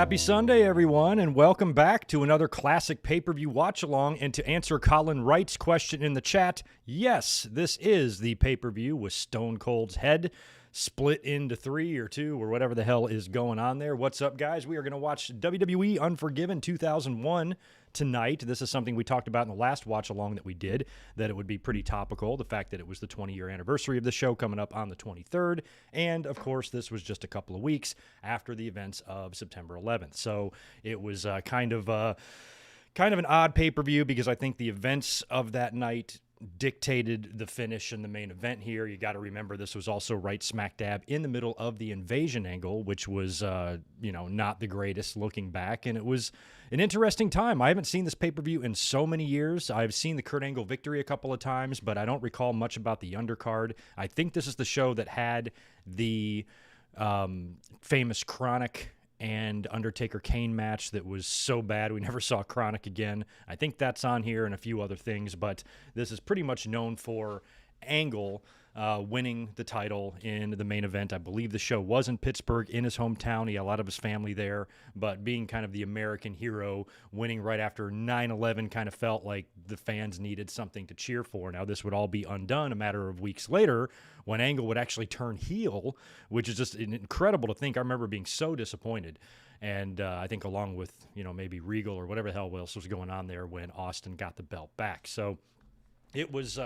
Happy Sunday, everyone, and welcome back to another classic pay-per-view watch-along. And to answer Colin Wright's question in the chat, yes, this is the pay-per-view with Stone Cold's head split into 3 or 2 or whatever the hell is going on there. What's up, guys? We are going to watch WWE Unforgiven 2001 tonight. This is something we talked about in the last watch-along that we did, that it would be pretty topical, the fact that it was the 20-year anniversary of the show coming up on the 23rd, and, of course, this was just a couple of weeks after the events of September 11th. So it was kind of an odd pay-per-view because I think the events of that night dictated the finish and the main event here. You got to remember this was also right smack dab in the middle of the invasion angle, which was, not the greatest looking back. And it was an interesting time. I haven't seen this pay-per-view in so many years. I've seen the Kurt Angle victory a couple of times, but I don't recall much about the undercard. I think this is the show that had the famous Chronic and Undertaker Kane match that was so bad we never saw Chronic again. I think that's on here and a few other things, but this is pretty much known for Angle winning the title in the main event. I believe the show was in Pittsburgh, in his hometown. He had a lot of his family there, but being kind of the American hero, winning right after 9/11 kind of felt like the fans needed something to cheer for. Now, this would all be undone a matter of weeks later when Angle would actually turn heel, which is just incredible to think. I remember being so disappointed. And I think along with, maybe Regal or whatever the hell else was going on there when Austin got the belt back. So it was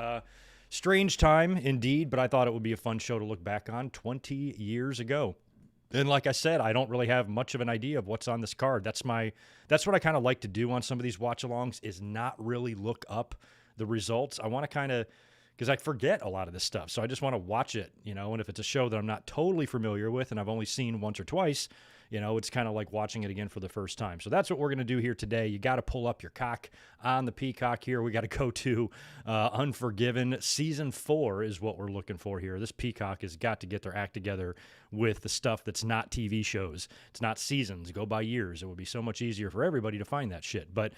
strange time indeed, but I thought it would be a fun show to look back on 20 years ago. And like I said, I don't really have much of an idea of what's on this card. That's what I kind of like to do on some of these watch-alongs, is not really look up the results. I want to kind of, because I forget a lot of this stuff, so I just want to watch it, and if it's a show that I'm not totally familiar with and I've only seen once or twice, it's kind of like watching it again for the first time. So that's what we're going to do here today. You got to pull up your cock on the Peacock here. We got to go to Unforgiven. Season 4 is what we're looking for here. This Peacock has got to get their act together with the stuff that's not TV shows. It's not seasons. Go by years. It would be so much easier for everybody to find that shit. But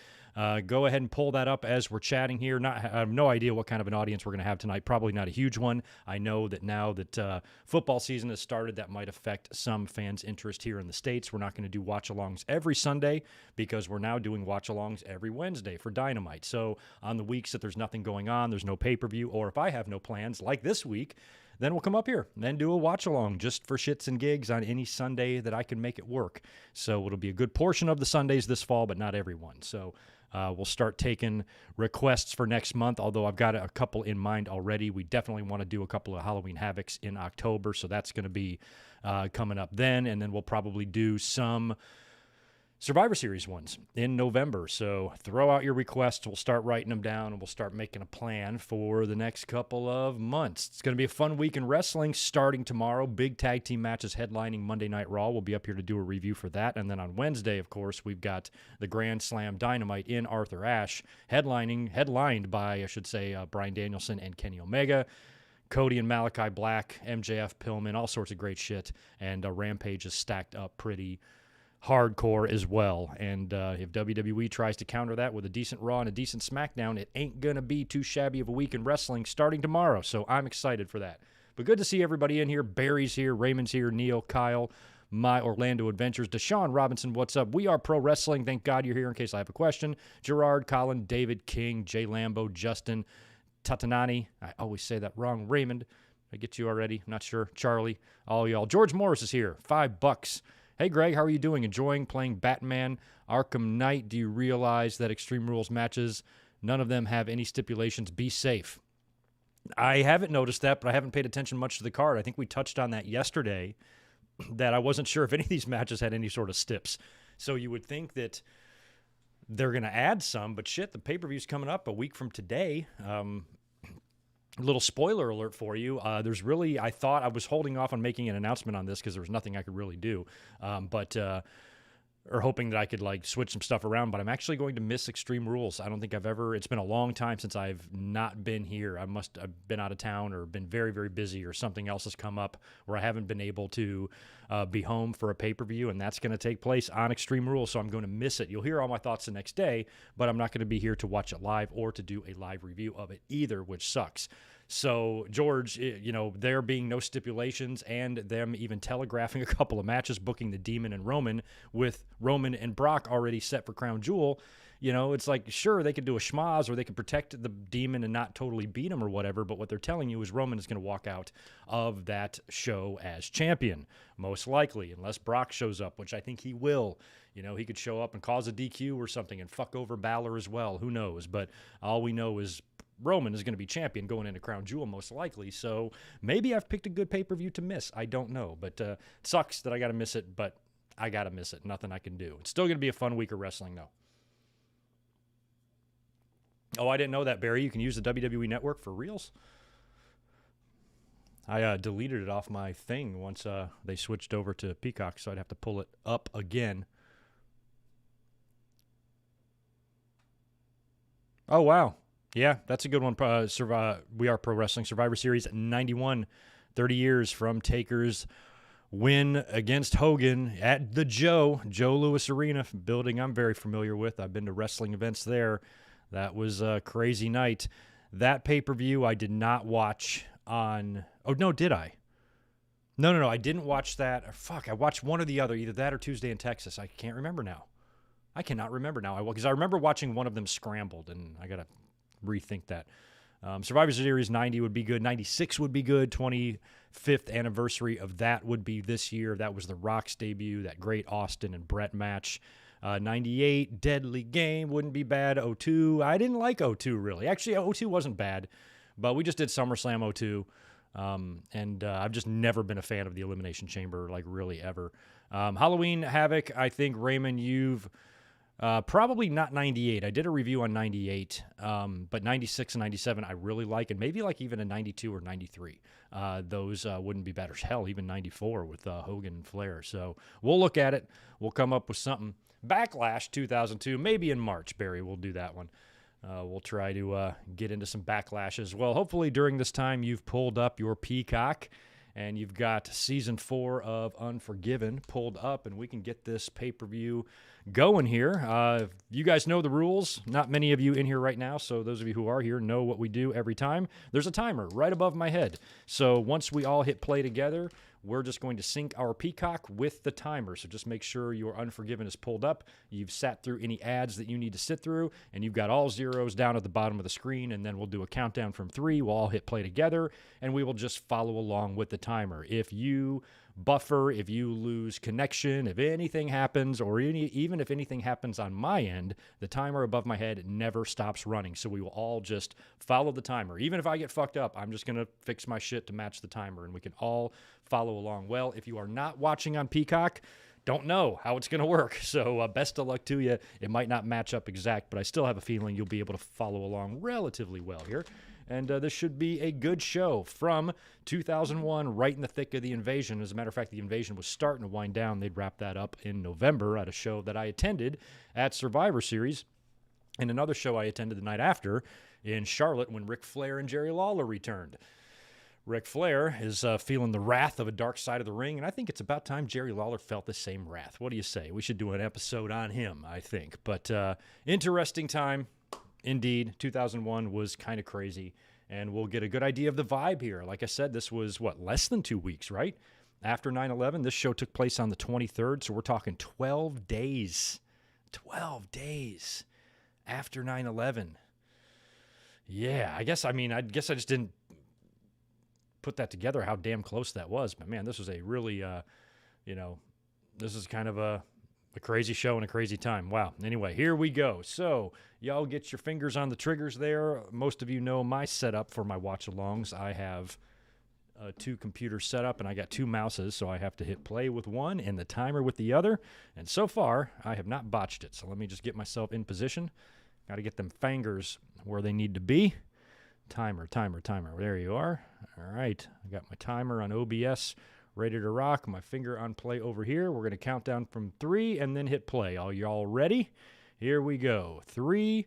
go ahead and pull that up as we're chatting here. I have no idea what kind of an audience we're going to have tonight. Probably not a huge one. I know that now that football season has started, that might affect some fans' interest here in the States. We're not going to do watch-alongs every Sunday because we're now doing watch-alongs every Wednesday for Dynamite. So on the weeks that there's nothing going on, there's no pay-per-view, or if I have no plans, like this week, then we'll come up here and then do a watch-along just for shits and gigs on any Sunday that I can make it work. So it'll be a good portion of the Sundays this fall, but not every one. So we'll start taking requests for next month, although I've got a couple in mind already. We definitely want to do a couple of Halloween Havocs in October, so that's going to be coming up then. And then we'll probably do some Survivor Series ones in November. So throw out your requests. We'll start writing them down, and we'll start making a plan for the next couple of months. It's going to be a fun week in wrestling starting tomorrow. Big tag team matches headlining Monday Night Raw. We'll be up here to do a review for that. And then on Wednesday, of course, we've got the Grand Slam Dynamite in Arthur Ashe, headlined by, I should say, Bryan Danielson and Kenny Omega. Cody and Malachi Black, MJF, Pillman, all sorts of great shit. And Rampage is stacked up pretty hardcore as well. And if WWE tries to counter that with a decent Raw and a decent SmackDown, it ain't going to be too shabby of a week in wrestling starting tomorrow. So I'm excited for that. But good to see everybody in here. Barry's here, Raymond's here, Neil, Kyle, My Orlando Adventures, Deshaun Robinson, what's up? We are Pro Wrestling. Thank God you're here in case I have a question. Gerard, Colin, David, King, Jay Lambo, Justin, Tatanani. I always say that wrong. Raymond, I get you already. I'm not sure. Charlie, all y'all. George Morris is here. $5. Hey, Greg, how are you doing? Enjoying playing Batman Arkham Knight? Do you realize that Extreme Rules matches, none of them have any stipulations? Be safe. I haven't noticed that, but I haven't paid attention much to the card. I think we touched on that yesterday, that I wasn't sure if any of these matches had any sort of stips. So you would think that they're going to add some, but shit, the pay-per-view's coming up a week from today. Little spoiler alert for you. I thought I was holding off on making an announcement on this because there was nothing I could really do, or hoping that I could switch some stuff around, but I'm actually going to miss Extreme Rules. I don't think it's been a long time since I've not been here. I've been out of town or been very, very busy, or something else has come up where I haven't been able to be home for a pay-per-view, and that's going to take place on Extreme Rules, so I'm going to miss it. You'll hear all my thoughts the next day, but I'm not going to be here to watch it live or to do a live review of it either, which sucks. So, George, there being no stipulations and them even telegraphing a couple of matches, booking the Demon and Roman with Roman and Brock already set for Crown Jewel, it's like, sure, they could do a schmoz or they could protect the Demon and not totally beat him or whatever, but what they're telling you is Roman is going to walk out of that show as champion, most likely, unless Brock shows up, which I think he will. He could show up and cause a DQ or something and fuck over Balor as well. Who knows? But all we know is Roman is going to be champion going into Crown Jewel most likely. So maybe I've picked a good pay-per-view to miss. I don't know. But it sucks that I got to miss it, but I got to miss it. Nothing I can do. It's still going to be a fun week of wrestling, though. Oh, I didn't know that, Barry. You can use the WWE Network for reels. I deleted it off my thing once they switched over to Peacock, so I'd have to pull it up again. Oh, wow. Yeah, that's a good one. We Are Pro Wrestling Survivor Series 91, 30 years from Taker's win against Hogan at the Joe Louis Arena, building I'm very familiar with. I've been to wrestling events there. That was a crazy night. That pay-per-view I did not watch on... Oh, no, did I? No, I didn't watch that. Fuck, I watched one or the other, either that or Tuesday in Texas. I can't remember now. I cannot remember now. Because I remember watching one of them scrambled, and I got to rethink that. Survivor Series 90 would be good. 96 would be good. 25th anniversary of that would be this year. That was The Rock's debut, that great Austin and Brett match. 98, Deadly Game wouldn't be bad. 02, I didn't like 02 really. Actually, 02 wasn't bad, but we just did SummerSlam 02. And I've just never been a fan of the Elimination Chamber, like really ever. Halloween Havoc, I think, Raymond, you've... probably not 98. I did a review on 98, but 96 and 97 I really like, and maybe like even a 92 or 93. Those wouldn't be bad. Hell, even 94 with Hogan and Flair. So we'll look at it. We'll come up with something. Backlash 2002, maybe in March, Barry. We'll do that one. We'll try to get into some Backlash as well. Hopefully during this time you've pulled up your Peacock and you've got Season 4 of Unforgiven pulled up, and we can get this pay-per-view going here. You guys know the rules. Not many of you in here right now, so those of you who are here know what we do every time. There's a timer right above my head. So once we all hit play together, we're just going to sync our Peacock with the timer. So just make sure your Unforgiven is pulled up. You've sat through any ads that you need to sit through, and you've got all zeros down at the bottom of the screen, and then we'll do a countdown from 3. We'll all hit play together, and we will just follow along with the timer. If you buffer, if you lose connection, if anything happens, or even if anything happens on my end, the timer above my head never stops running. So we will all just follow the timer. Even if I get fucked up, I'm just going to fix my shit to match the timer, and we can all follow along. Well, if you are not watching on Peacock, don't know how it's going to work. So best of luck to you. It might not match up exact, but I still have a feeling you'll be able to follow along relatively well here. And this should be a good show from 2001, right in the thick of the invasion. As a matter of fact, the invasion was starting to wind down. They'd wrap that up in November at a show that I attended at Survivor Series, and another show I attended the night after in Charlotte when Ric Flair and Jerry Lawler returned. Ric Flair is feeling the wrath of a dark side of the ring, and I think it's about time Jerry Lawler felt the same wrath. What do you say? We should do an episode on him, I think. But interesting time. Indeed, 2001 was kind of crazy, and we'll get a good idea of the vibe here. Like I said, this was, less than 2 weeks, right? After 9/11, this show took place on the 23rd, so we're talking 12 days. 12 days after 9/11. Yeah, I guess I just didn't put that together, how damn close that was. But, man, this was a really, this is kind of a crazy show and a crazy time. Wow. Anyway, here we go. So y'all get your fingers on the triggers there. Most of you know my setup for my watch-alongs. I have 2 computers set up, and I got 2 mouses, so I have to hit play with one and the timer with the other. And so far, I have not botched it. So let me just get myself in position. Got to get them fingers where they need to be. Timer. There you are. All right. I got my timer on OBS ready to rock. My finger on play over here. We're going to count down from 3 and then hit play. Are y'all ready? Here we go. 3,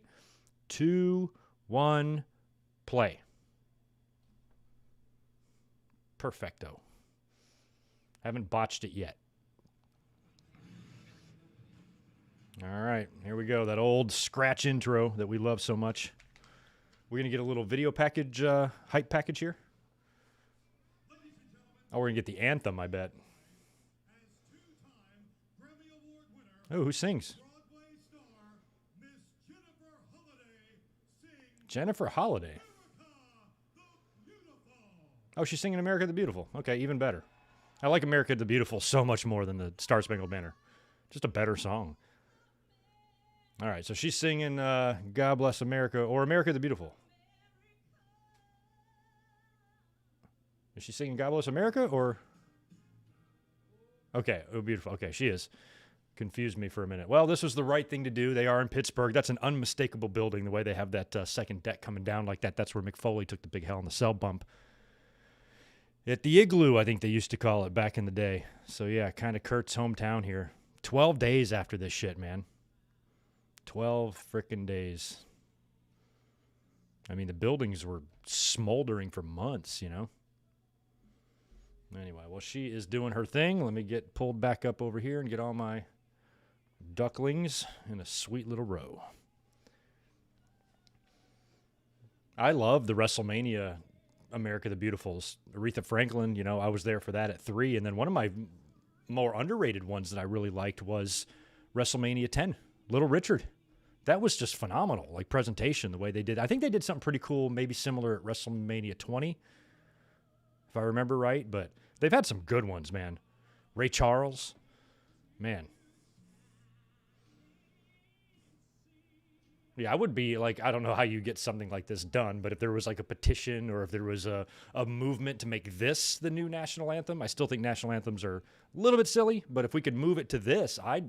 2, 1, play. Perfecto. Haven't botched it yet. All right, here we go. That old scratch intro that we love so much. We're going to get a little video package, hype package here. Oh, we're going to get the anthem, I bet. Oh, who sings? Jennifer Holliday. Oh, she's singing America the Beautiful. Okay, even better. I like America the Beautiful so much more than the Star Spangled Banner. Just a better song. All right, so she's singing God Bless America or America the Beautiful. Is she singing God Bless America or? Okay, oh, beautiful. Okay, she is. Confused me for a minute. Well, this was the right thing to do. They are in Pittsburgh. That's an unmistakable building, the way they have that second deck coming down like that. That's where McFoley took the big Hell in the Cell bump. At the Igloo, I think they used to call it back in the day. So, yeah, kind of Kurt's hometown here. 12 days after this shit, man. 12 frickin' days. I mean, the buildings were smoldering for months, you know. Anyway, well, she is doing her thing. Let me get pulled back up over here and get all my ducklings in a sweet little row. I love the WrestleMania America the Beautifuls. Aretha Franklin, you know, I was there for that at 3. And then one of my more underrated ones that I really liked was WrestleMania 10, Little Richard. That was just phenomenal, like presentation, the way they did. I think they did something pretty cool, maybe similar at WrestleMania 20, if I remember right. But they've had some good ones, man. Ray Charles, man. Yeah, I would be like, I don't know how you get something like this done, but if there was like a petition or if there was a movement to make this the new national anthem, I still think national anthems are a little bit silly, but if we could move it to this, I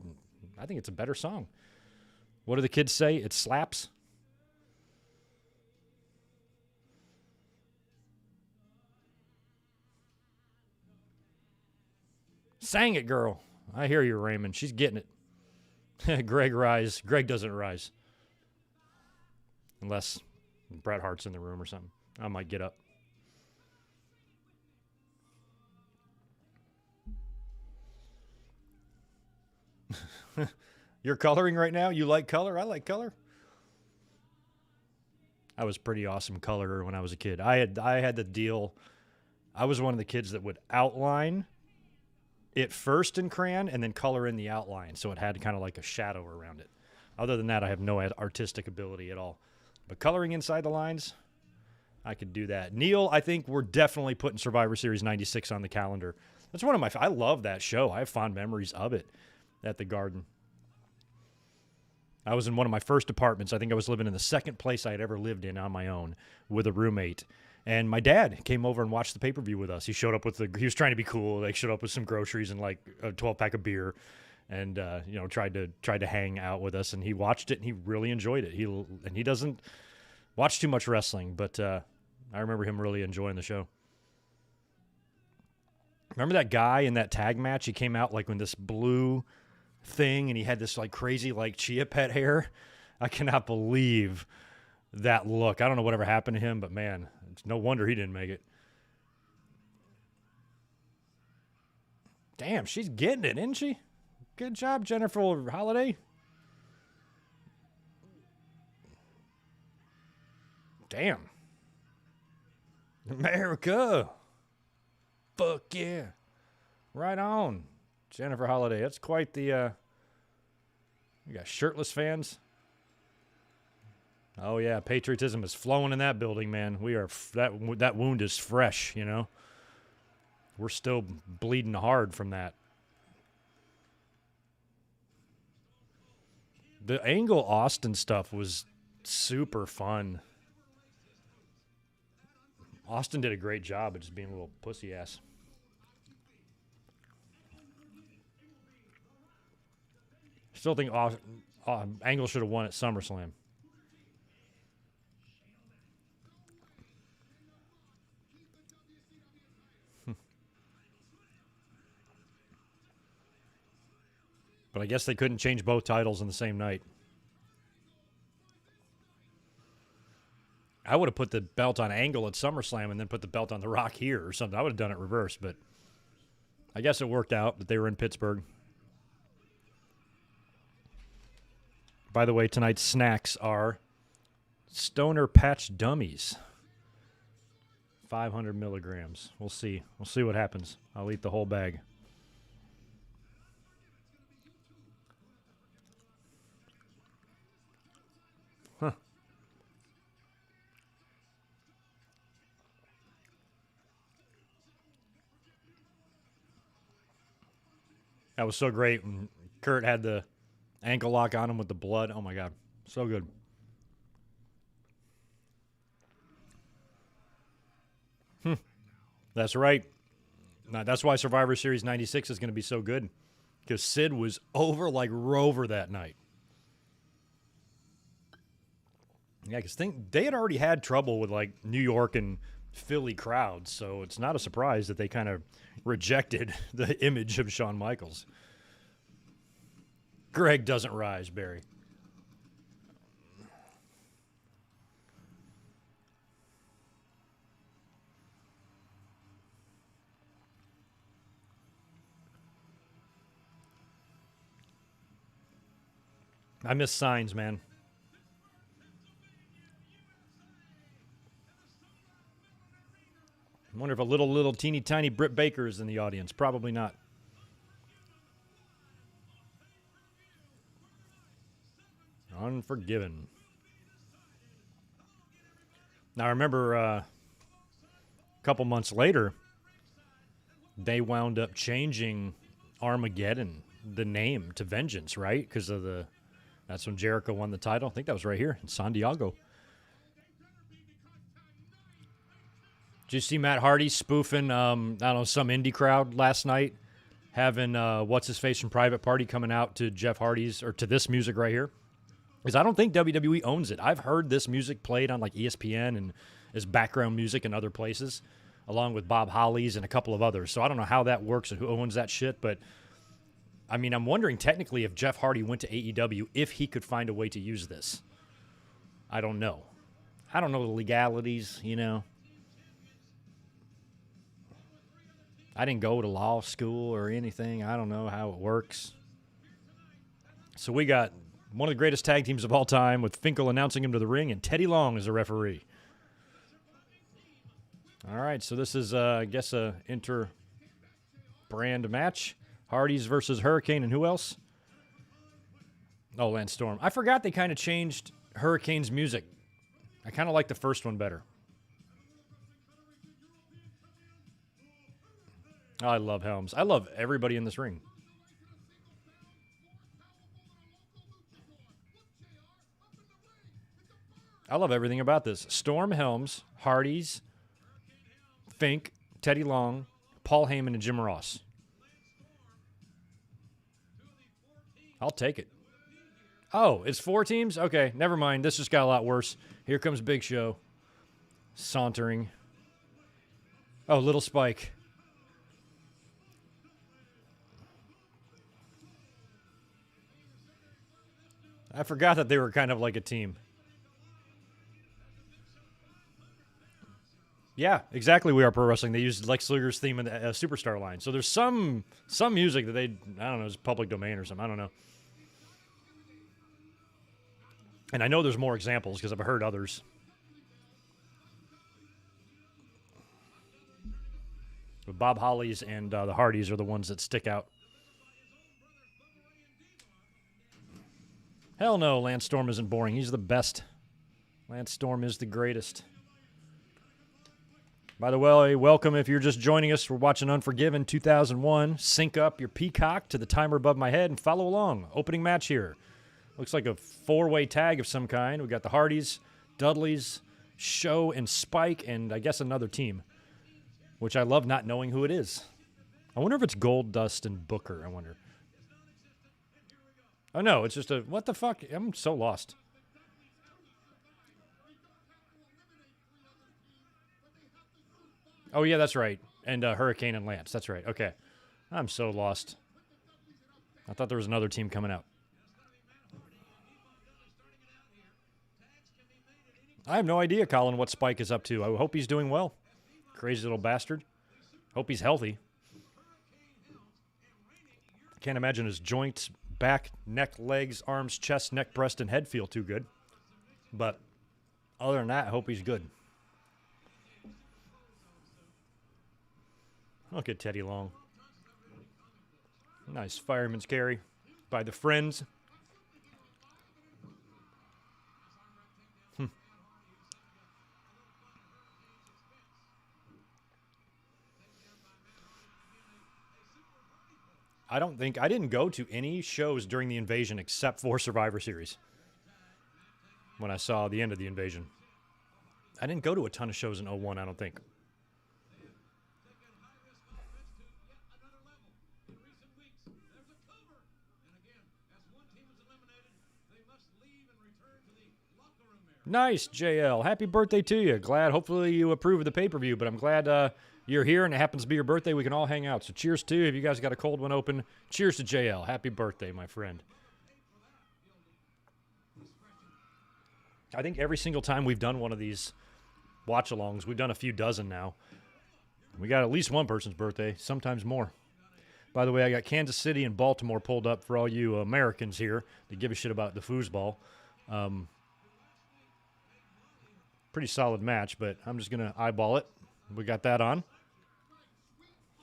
think it's a better song. What do the kids say? It slaps? Sang it, girl. I hear you, Raymond. She's getting it. Greg rise. Greg doesn't rise. Unless Bret Hart's in the room or something. I might get up. You're coloring right now? You like color? I like color. I was pretty awesome colorer when I was a kid. I had the deal. I was one of the kids that would outline it first in crayon and then color in the outline, so it had kind of like a shadow around it. Other than that, I have no artistic ability at all. But coloring inside the lines, I could do that. Neil, I think we're definitely putting Survivor Series 96 on the calendar. That's one of my... I love that show. I have fond memories of it at the Garden. I was in one of my first apartments. I think I was living in the second place I had ever lived in on my own with a roommate. And my dad came over and watched the pay-per-view with us. He showed up with he was trying to be cool. Like, showed up with some groceries and like a 12-pack of beer, and you know, tried to hang out with us. And he watched it and he really enjoyed it. He doesn't watch too much wrestling, but I remember him really enjoying the show. Remember that guy in that tag match? He came out like in this blue thing, and he had this like crazy like chia pet hair. I cannot believe that look. I don't know whatever happened to him, but man, it's no wonder he didn't make it. Damn, she's getting it, isn't she? Good job, Jennifer Holliday. Damn. America. Fuck yeah. Right on, Jennifer Holliday. That's quite the... You got shirtless fans. Oh, yeah. Patriotism is flowing in that building, man. We are... That wound is fresh, you know? We're still bleeding hard from that. The Angle Austin stuff was super fun. Austin did a great job of just being a little pussy ass. Still think Angle should have won at SummerSlam. But I guess they couldn't change both titles in the same night. I would have put the belt on Angle at SummerSlam and then put the belt on The Rock here or something. I would have done it reverse, but I guess it worked out that they were in Pittsburgh. By the way, tonight's snacks are Stoner Patch Dummies. 500 milligrams. We'll see. We'll see what happens. I'll eat the whole bag. Huh. That was so great when Kurt had the ankle lock on him with the blood. Oh, my God. So good. That's right. Now, that's why Survivor Series 96 is going to be so good. Because Sid was over like Rover that night. Yeah, because they had already had trouble with like New York and Philly crowds. So it's not a surprise that they kind of rejected the image of Shawn Michaels. Greg doesn't rise, Barry. I miss signs, man. I wonder if a little teeny tiny Britt Baker is in the audience. Probably not. Unforgiven. Now, I remember a couple months later, they wound up changing Armageddon, the name, to Vengeance, right? Because of that's when Jericho won the title. I think that was right here in San Diego. Did you see Matt Hardy spoofing, I don't know, some indie crowd last night, having what's-his-face from Private Party coming out to Jeff Hardy's, or to this music right here? Because I don't think WWE owns it. I've heard this music played on like ESPN and as background music in other places, along with Bob Holly's and a couple of others. So I don't know how that works and who owns that shit, but I mean, I'm wondering technically if Jeff Hardy went to AEW, if he could find a way to use this. I don't know. I don't know the legalities, you know. I didn't go to law school or anything. I don't know how it works. So we got one of the greatest tag teams of all time with Finkel announcing him to the ring and Teddy Long as a referee. All right, so this is, I guess, a inter-brand match. Hardys versus Hurricane, and who else? Oh, Lance Storm. I forgot they kind of changed Hurricane's music. I kind of like the first one better. Oh, I love Helms. I love everybody in this ring. I love everything about this. Storm, Helms, Hardys, Fink, Teddy Long, Paul Heyman, and Jim Ross. I'll take it. Oh, it's 4 teams? Okay, never mind. This just got a lot worse. Here comes Big Show. Sauntering. Oh, Little Spike. I forgot that they were kind of like a team. Yeah, exactly. We Are Pro Wrestling. They used Lex Luger's theme in the Superstar line. So there's some music that they, I don't know, it's public domain or something. I don't know. And I know there's more examples because I've heard others. But Bob Holly's and the Hardys are the ones that stick out. Hell no, Lance Storm isn't boring. He's the best. Lance Storm is the greatest. By the way, welcome if you're just joining us. We're watching Unforgiven 2001. Sync up your Peacock to the timer above my head and follow along. Opening match here. Looks like a 4-way tag of some kind. We got the Hardys, Dudleys, Show, and Spike, and I guess another team, which I love not knowing who it is. I wonder if it's Gold Dust and Booker, I wonder. Oh, no, it's just a... What the fuck? I'm so lost. Oh, yeah, that's right. And Hurricane and Lance. That's right. Okay. I'm so lost. I thought there was another team coming out. I have no idea, Colin, what Spike is up to. I hope he's doing well. Crazy little bastard. Hope he's healthy. Can't imagine his joints, back, neck, legs, arms, chest, neck, breast, and head feel too good. But Other than that, I hope he's good. Look at Teddy Long. Nice fireman's carry by the Friends. I didn't go to any shows during the Invasion except for Survivor Series. When I saw the end of the Invasion. I didn't go to a ton of shows in 01, I don't think. Nice, JL. Happy birthday to you. Glad, hopefully you approve of the pay-per-view, but I'm glad you're here and it happens to be your birthday. We can all hang out. So cheers to you. If you guys got a cold one open, cheers to JL. Happy birthday, my friend. I think every single time we've done one of these watch-alongs, we've done a few dozen now. We got at least one person's birthday, sometimes more. By the way, I got Kansas City and Baltimore pulled up for all you Americans here that give a shit about the foosball. Pretty solid match, but I'm just going to eyeball it. We got that on.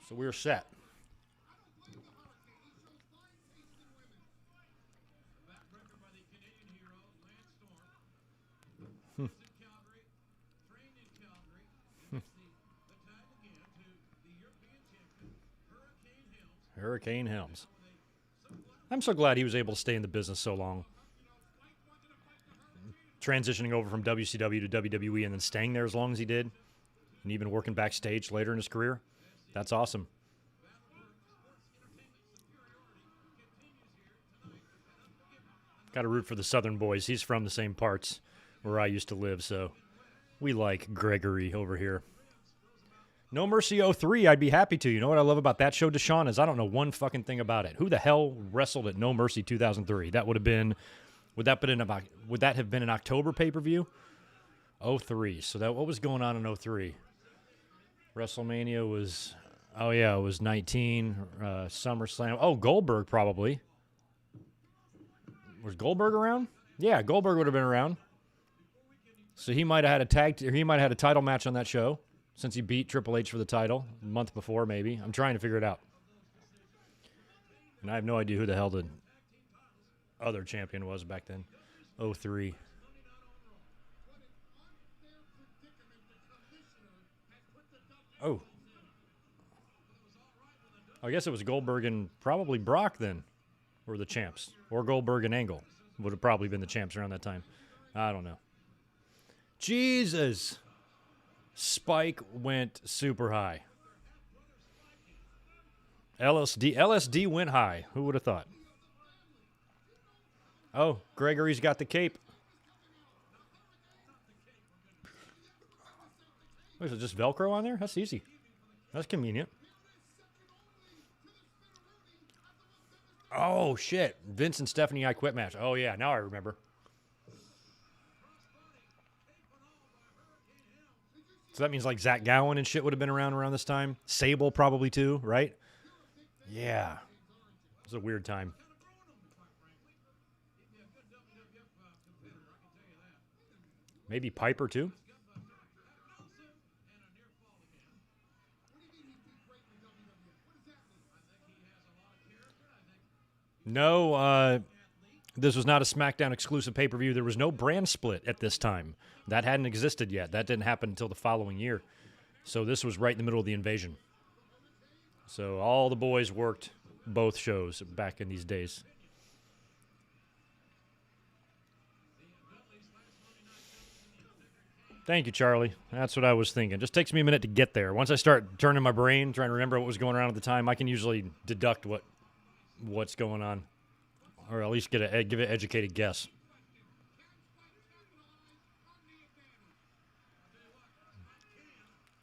So we're set. Hurricane Helms. I'm so glad he was able to stay in the business so long. Transitioning over from WCW to WWE and then staying there as long as he did. And even working backstage later in his career. That's awesome. Got to root for the Southern boys. He's from the same parts where I used to live, so we like Gregory over here. No Mercy 03, I'd be happy to. You know what I love about that show, Deshaun, is I don't know one fucking thing about it. Who the hell wrestled at No Mercy 2003? That would have been, would that have been an October pay-per-view? 03. So what was going on in 03? WrestleMania was, oh yeah, it was 19. SummerSlam. Oh, Goldberg probably. Was Goldberg around? Yeah, Goldberg would have been around. So he might have had a title match on that show. Since he beat Triple H for the title a month before, maybe. I'm trying to figure it out. And I have no idea who the hell the other champion was back then. 03. Oh. I guess it was Goldberg and probably Brock then were the champs. Or Goldberg and Angle would have probably been the champs around that time. I don't know. Jesus. Spike went super high. LSD went high. Who would have thought? Oh, Gregory's got the cape. Oh, is it just Velcro on there? That's easy. That's convenient. Oh, shit. Vince and Stephanie I Quit match. Oh, yeah. Now I remember. So that means like Zach Gowen and shit would have been around this time. Sable probably too, right? Yeah. It was a weird time. Maybe Piper too? No, this was not a SmackDown exclusive pay-per-view. There was no brand split at this time. That hadn't existed yet. That didn't happen until the following year. So this was right in the middle of the Invasion. So all the boys worked both shows back in these days. Thank you, Charlie. That's what I was thinking. Just takes me a minute to get there. Once I start turning my brain, trying to remember what was going on at the time, I can usually deduct what's going on. Or at least give an educated guess.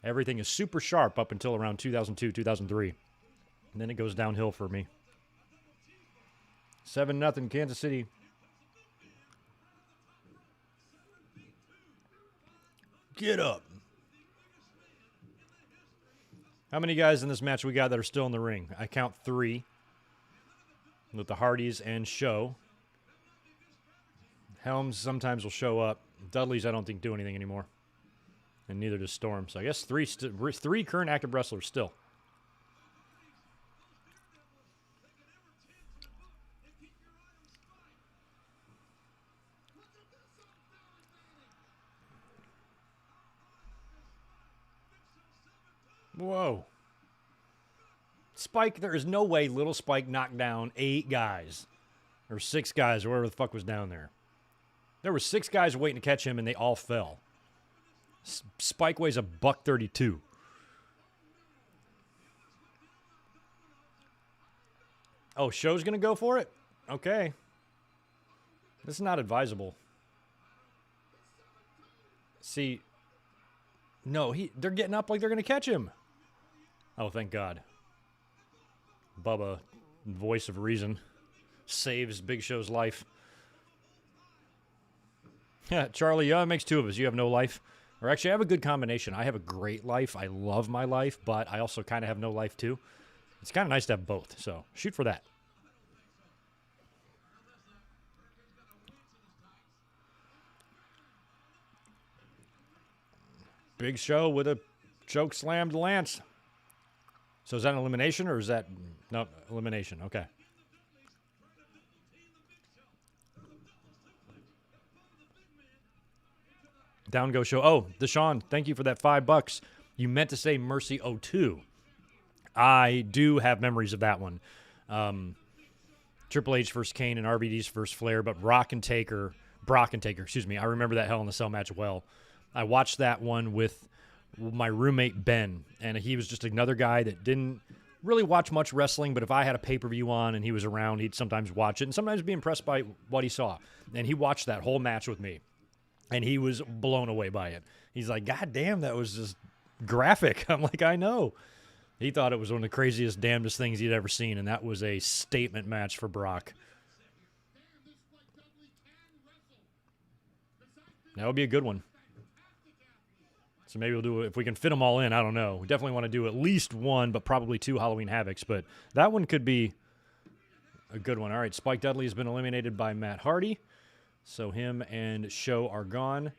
Everything is super sharp up until around 2002, 2003. And then it goes downhill for me. 7-0 Kansas City. Get up. How many guys in this match we got that are still in the ring? I count 3. With the Hardys and Show. Helms sometimes will show up. Dudley's, I don't think, do anything anymore. And neither does Storm. So I guess three current active wrestlers still. Whoa. Spike, there is no way little Spike knocked down 8 guys. Or 6 guys, or whatever the fuck was down there. There were 6 guys waiting to catch him, and they all fell. Spike weighs $132. Oh, Show's going to go for it? Okay. This is not advisable. See, no, they're getting up like they're going to catch him. Oh, thank God. Bubba, voice of reason, saves Big Show's life. Yeah, Charlie, yeah, it makes 2 of us. You have no life. Or actually, I have a good combination. I have a great life. I love my life, but I also kind of have no life, too. It's kind of nice to have both, so shoot for that. Big Show with a choke slam to Lance. So is that an elimination, or is that... No, elimination. Okay. Down go Show. Oh, Deshaun, thank you for that $5. You meant to say Mercy 02. I do have memories of that one. Triple H versus Kane and RVD's versus Flair, but Brock and Taker, excuse me. I remember that Hell in a Cell match well. I watched that one with my roommate Ben, and he was just another guy that didn't really watch much wrestling, but if I had a pay-per-view on and he was around, he'd sometimes watch it and sometimes be impressed by what he saw. And he watched that whole match with me, and he was blown away by it. He's like, God damn, that was just graphic. I'm like, I know. He thought it was one of the craziest, damnedest things he'd ever seen, and that was a statement match for Brock. That would be a good one. So maybe we'll do it if we can fit them all in. I don't know. We definitely want to do at least one, but probably 2 Halloween Havocs. But that one could be a good one. All right, Spike Dudley has been eliminated by Matt Hardy. So him and Show are gone.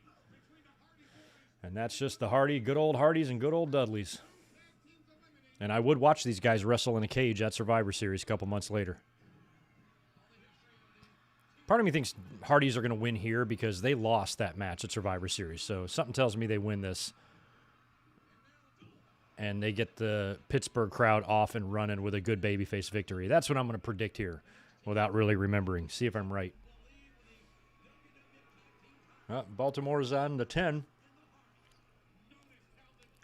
And that's just the good old Hardys and good old Dudleys. And I would watch these guys wrestle in a cage at Survivor Series a couple months later. Part of me thinks Hardys are going to win here because they lost that match at Survivor Series. So something tells me they win this. And they get the Pittsburgh crowd off and running with a good babyface victory. That's what I'm going to predict here without really remembering. See if I'm right. Baltimore's on the 10.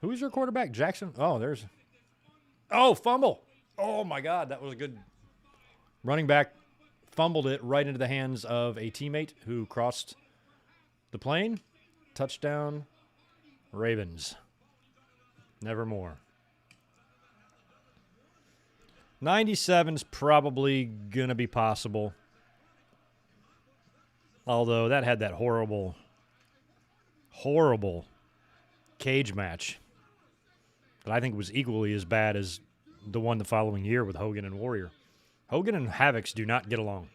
Who's your quarterback? Jackson? Oh, there's... Oh, fumble. Oh, my God. That was a good running back. Fumbled it right into the hands of a teammate who crossed the plane. Touchdown, Ravens. Nevermore. 97's probably going to be possible. Although that had that horrible cage match that I think was equally as bad as the one the following year with Hogan and Warrior. Hogan and Havocs do not get along.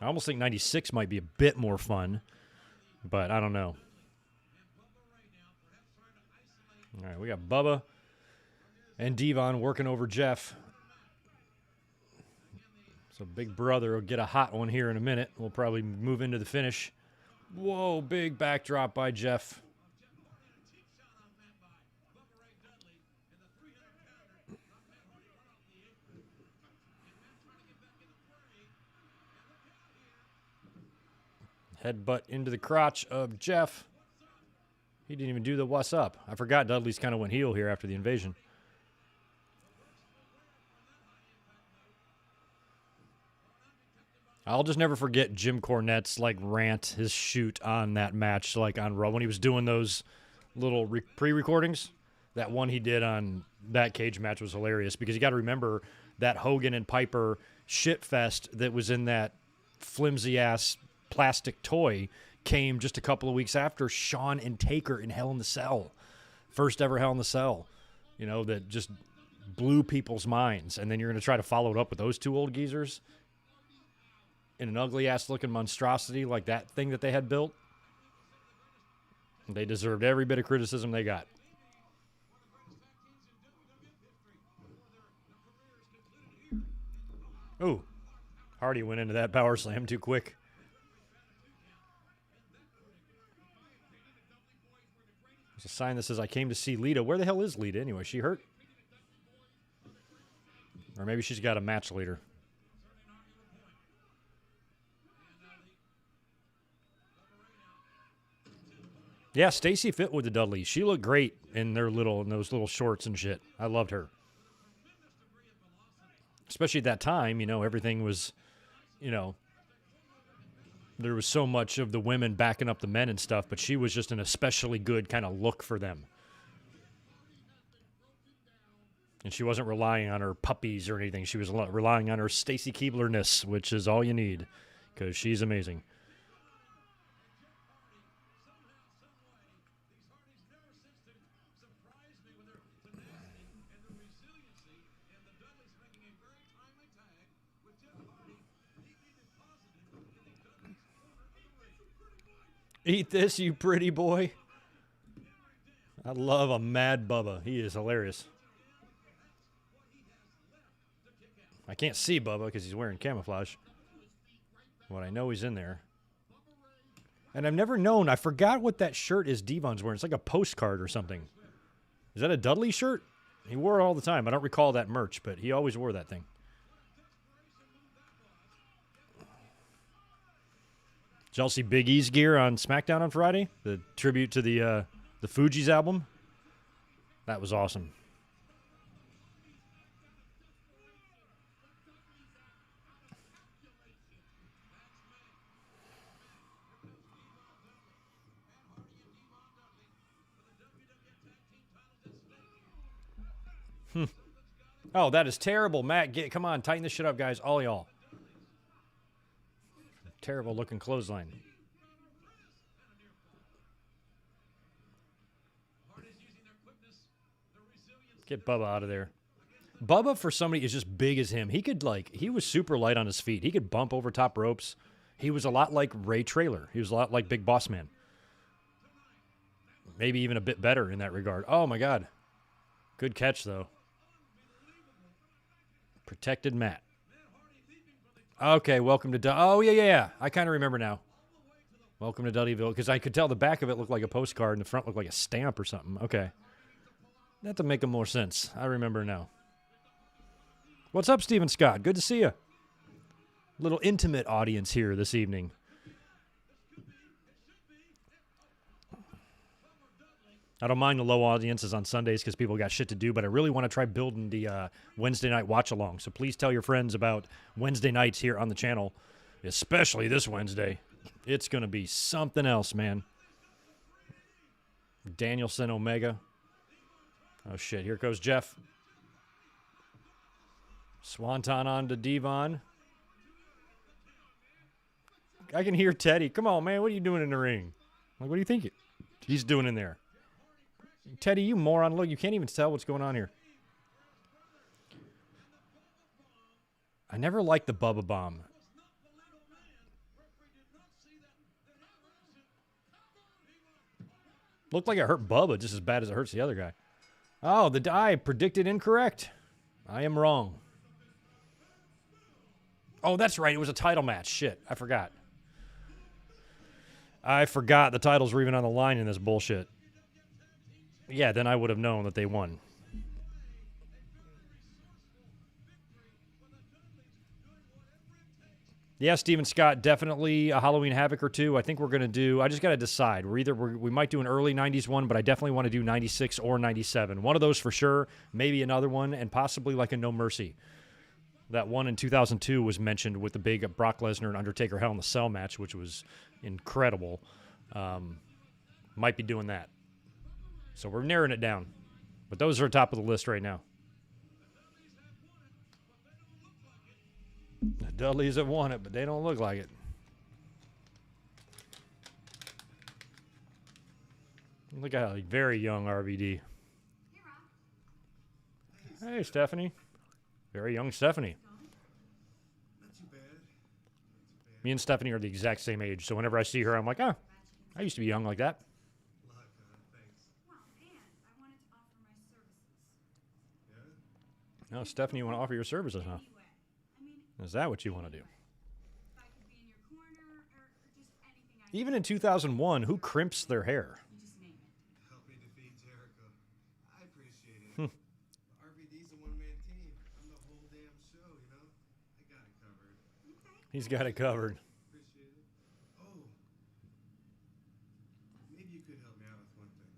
I almost think 96 might be a bit more fun, but I don't know. All right, we got Bubba and Devon working over Jeff. So Big Brother will get a hot one here in a minute. We'll probably move into the finish. Whoa, big backdrop by Jeff. Headbutt into the crotch of Jeff. He didn't even do the what's up. I forgot Dudley's kind of went heel here after the invasion. I'll just never forget Jim Cornette's rant, his shoot on that match, on Raw when he was doing those little pre-recordings. That one he did on that cage match was hilarious because you got to remember that Hogan and Piper shit fest that was in that flimsy ass plastic toy came just a couple of weeks after Shawn and Taker in Hell in the Cell. First ever Hell in the Cell. That just blew people's minds. And then you're going to try to follow it up with those 2 old geezers in an ugly-ass looking monstrosity like that thing that they had built. They deserved every bit of criticism they got. Ooh, Hardy went into that power slam too quick. There's a sign that says, I came to see Lita. Where the hell is Lita anyway? She hurt? Or maybe she's got a match later. Yeah, Stacy fit with the Dudleys. She looked great in those little shorts and shit. I loved her. Especially at that time, everything was, there was so much of the women backing up the men and stuff, but she was just an especially good kind of look for them. And she wasn't relying on her puppies or anything. She was relying on her Stacy Keebler-ness, which is all you need, because she's amazing. Eat this, you pretty boy. I love a mad Bubba. He is hilarious. I can't see Bubba because he's wearing camouflage. But I know he's in there. And I've never known. I forgot what that shirt is Devon's wearing. It's like a postcard or something. Is that a Dudley shirt? He wore it all the time. I don't recall that merch, but he always wore that thing. Did y'all see Big E's gear on SmackDown on Friday? The tribute to the Fugees album? That was awesome. Oh, that is terrible. Matt, come on, tighten this shit up, guys. All y'all. Terrible looking clothesline. Get Bubba out of there. Bubba, for somebody as just big as him, he was super light on his feet. He could bump over top ropes. He was a lot like Ray Traylor. He was a lot like Big Boss Man. Maybe even a bit better in that regard. Oh, my God. Good catch, though. Protected Matt. Okay, welcome to... Oh, yeah. I kind of remember now. Welcome to Dudleyville. Because I could tell the back of it looked like a postcard and the front looked like a stamp or something. Okay. That to make more sense. I remember now. What's up, Stephen Scott? Good to see you. Little intimate audience here this evening. I don't mind the low audiences on Sundays because people got shit to do, but I really want to try building the Wednesday night watch-along. So please tell your friends about Wednesday nights here on the channel, especially this Wednesday. It's going to be something else, man. Danielson Omega. Oh, shit. Here goes Jeff. Swanton on to Devon. I can hear Teddy. Come on, man. What are you doing in the ring? Like, what do you think he's doing in there? Teddy, you moron. Look, you can't even tell what's going on here. I never liked the Bubba Bomb. Looked like it hurt Bubba just as bad as it hurts the other guy. Oh, I predicted incorrect. I am wrong. Oh, that's right. It was a title match. Shit, I forgot. I forgot the titles were even on the line in this bullshit. Yeah, then I would have known that they won. Yeah, Steven Scott, definitely a Halloween Havoc or two. I think we're going to do, I just got to decide. We might do an early 90s one, but I definitely want to do 96 or 97. One of those for sure, maybe another one, and possibly like a No Mercy. That one in 2002 was mentioned with the big Brock Lesnar and Undertaker Hell in the Cell match, which was incredible. Might be doing that. So we're narrowing it down. But those are top of the list right now. The Dudleys have won it, but they don't look like it. Look at a very young RVD. Hey, Stephanie. Very young Stephanie. Me and Stephanie are the exact same age, so whenever I see her, I'm like, oh, I used to be young like that. No, Stephanie, you want to offer your services, huh? Is that what you want to do? Even in 2001, who crimps their hair? Help me defeat Jericho. I appreciate it. RVD's a one-man team. I'm the whole damn show, you know? I got it covered. He's got it covered. Appreciate it. Oh. Maybe you could help me out with one thing.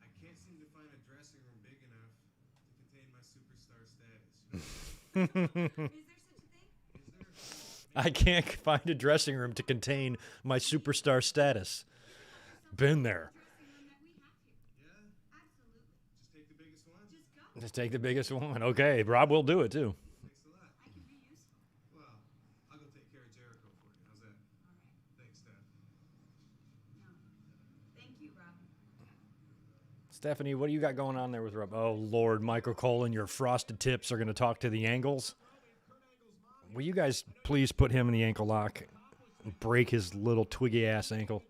I can't seem to find a dressing room big enough to contain my superstar status. Is there such a thing? I can't find a dressing room to contain my superstar status. Been there. Yeah? Absolutely. Just take the biggest one? Just go. Just take the biggest one. Okay, Rob will do it too. Thanks a lot. I can be useful. Well, I'll go take care of Jericho for you. How's that? All right. Thanks, Steph. No. Thank you, Rob. Stephanie, what do you got going on there with Rob? Oh, Lord, Michael Cole and your frosted tips are going to talk to the Angles. Will you guys please put him in the ankle lock and break his little twiggy-ass ankle?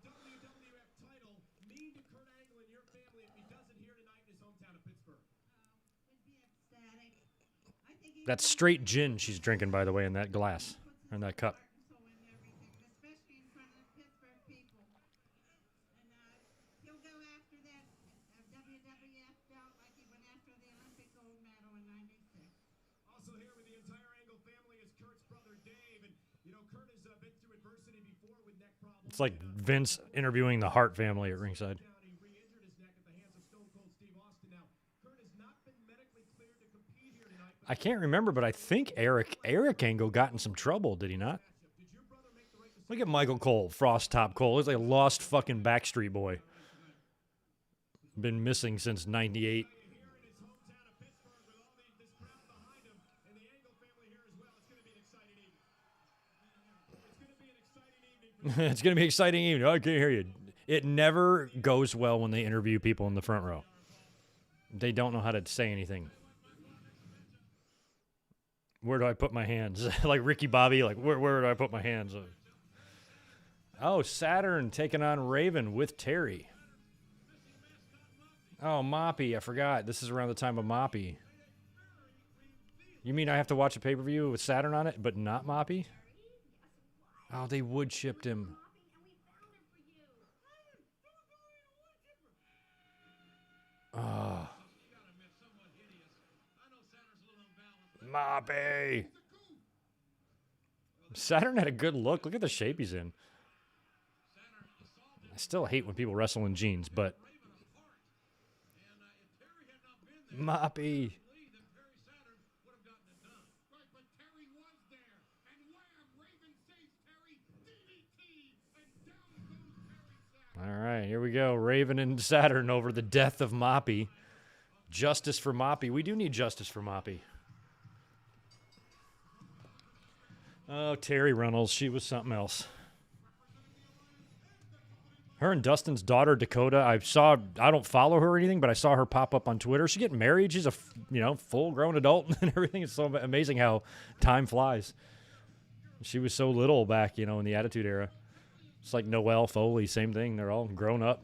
That's straight gin she's drinking, by the way, in that glass, in that cup. Especially in front of the Pittsburgh people. And he'll go after that WWF belt like he went after the Olympic gold medal in '96. Also here with the entire Angle family is Kurt's brother Dave, and you know Kurt has been through adversity before with neck problems. It's like Vince interviewing the Hart family at ringside. He re-injured his neck at the hands of Stone Cold Steve Austin. Now Kurt has not been medically cleared to compete here tonight. I can't remember, but I think Eric Angle got in some trouble, did he not? Did your brother make the right decision? Look at Michael Cole, Frost Top Cole. He's like a lost fucking Backstreet Boy. Been missing since '98. Here in his hometown of Pittsburgh with all this crowd behind him, and the Angle family here as well. It's going to be an exciting evening. It's going to be an exciting evening. I can't hear you. It never goes well when they interview people in the front row. They don't know how to say anything. Where do I put my hands? Like Ricky Bobby, like where do I put my hands? Oh, Saturn taking on Raven with Terry. Oh, Moppy, I forgot. This is around the time of Moppy. You mean I have to watch a pay-per-view with Saturn on it, but not Moppy? Oh, they wood chipped him. Oh. Moppy. Saturn had a good look. Look at the shape he's in. I still hate when people wrestle in jeans, but Moppy. All right, here we go. Raven and Saturn over the death of Moppy. Justice for Moppy. We do need justice for Moppy. Oh, Terry Runnels. She was something else. Her and Dustin's daughter, Dakota, I don't follow her or anything, but I saw her pop up on Twitter. She's getting married. She's a, full-grown adult and everything. It's so amazing how time flies. She was so little back, in the Attitude Era. It's like Noelle, Foley, same thing. They're all grown up.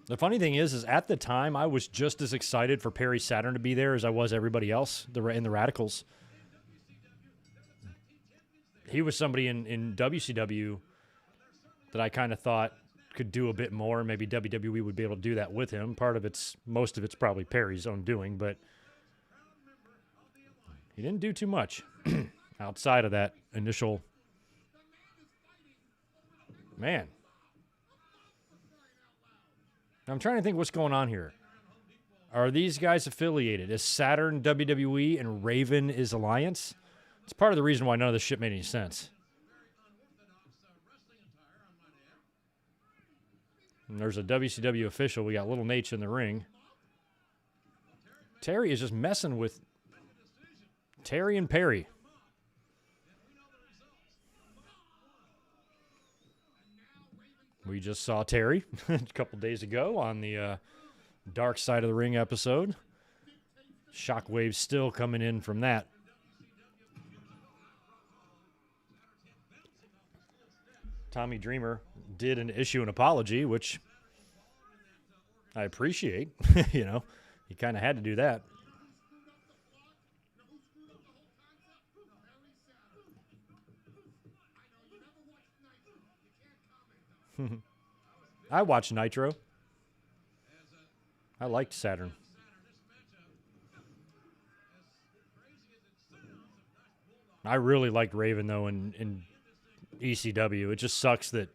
The funny thing is at the time, I was just as excited for Perry Saturn to be there as I was everybody else in the Radicals. He was somebody in WCW that I kind of thought could do a bit more. Maybe WWE would be able to do that with him. Most of it's probably Perry's own doing, but he didn't do too much outside of that initial. Man. I'm trying to think what's going on here. Are these guys affiliated? Is Saturn WWE and Raven is Alliance? It's part of the reason why none of this shit made any sense. And there's a WCW official. We got Little Nate in the ring. Terry is just messing with Terry and Perry. We just saw Terry a couple days ago on the Dark Side of the Ring episode. Shockwaves still coming in from that. Tommy Dreamer did issue an apology, which I appreciate. You know, he kind of had to do that. I watched Nitro. I liked Saturn. I really liked Raven, though, in ECW. It just sucks that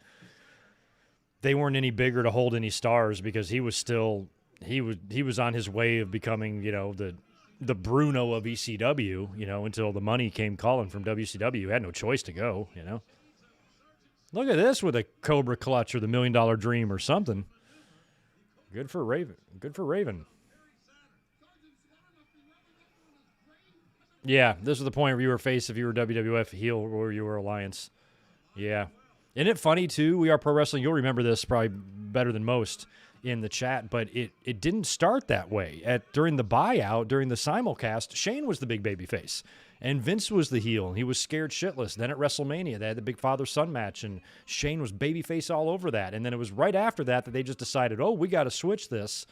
they weren't any bigger to hold any stars, because he was still he was on his way of becoming, you know, the Bruno of ECW, you know, until the money came calling from WCW. He had no choice to go, you know. Look at this with a Cobra Clutch or the $1 Million Dream or something. Good for Raven. Good for Raven. Yeah, this is the point where you were face if you were WWF, heel, or you were Alliance. Yeah. Isn't it funny, too? We Are Pro Wrestling. You'll remember this probably better than most in the chat, but it didn't start that way. During the buyout, during the simulcast, Shane was the big baby face, and Vince was the heel, and he was scared shitless. Then at WrestleMania, they had the big father-son match, and Shane was babyface all over that. And then it was right after that they just decided, oh, we got to switch this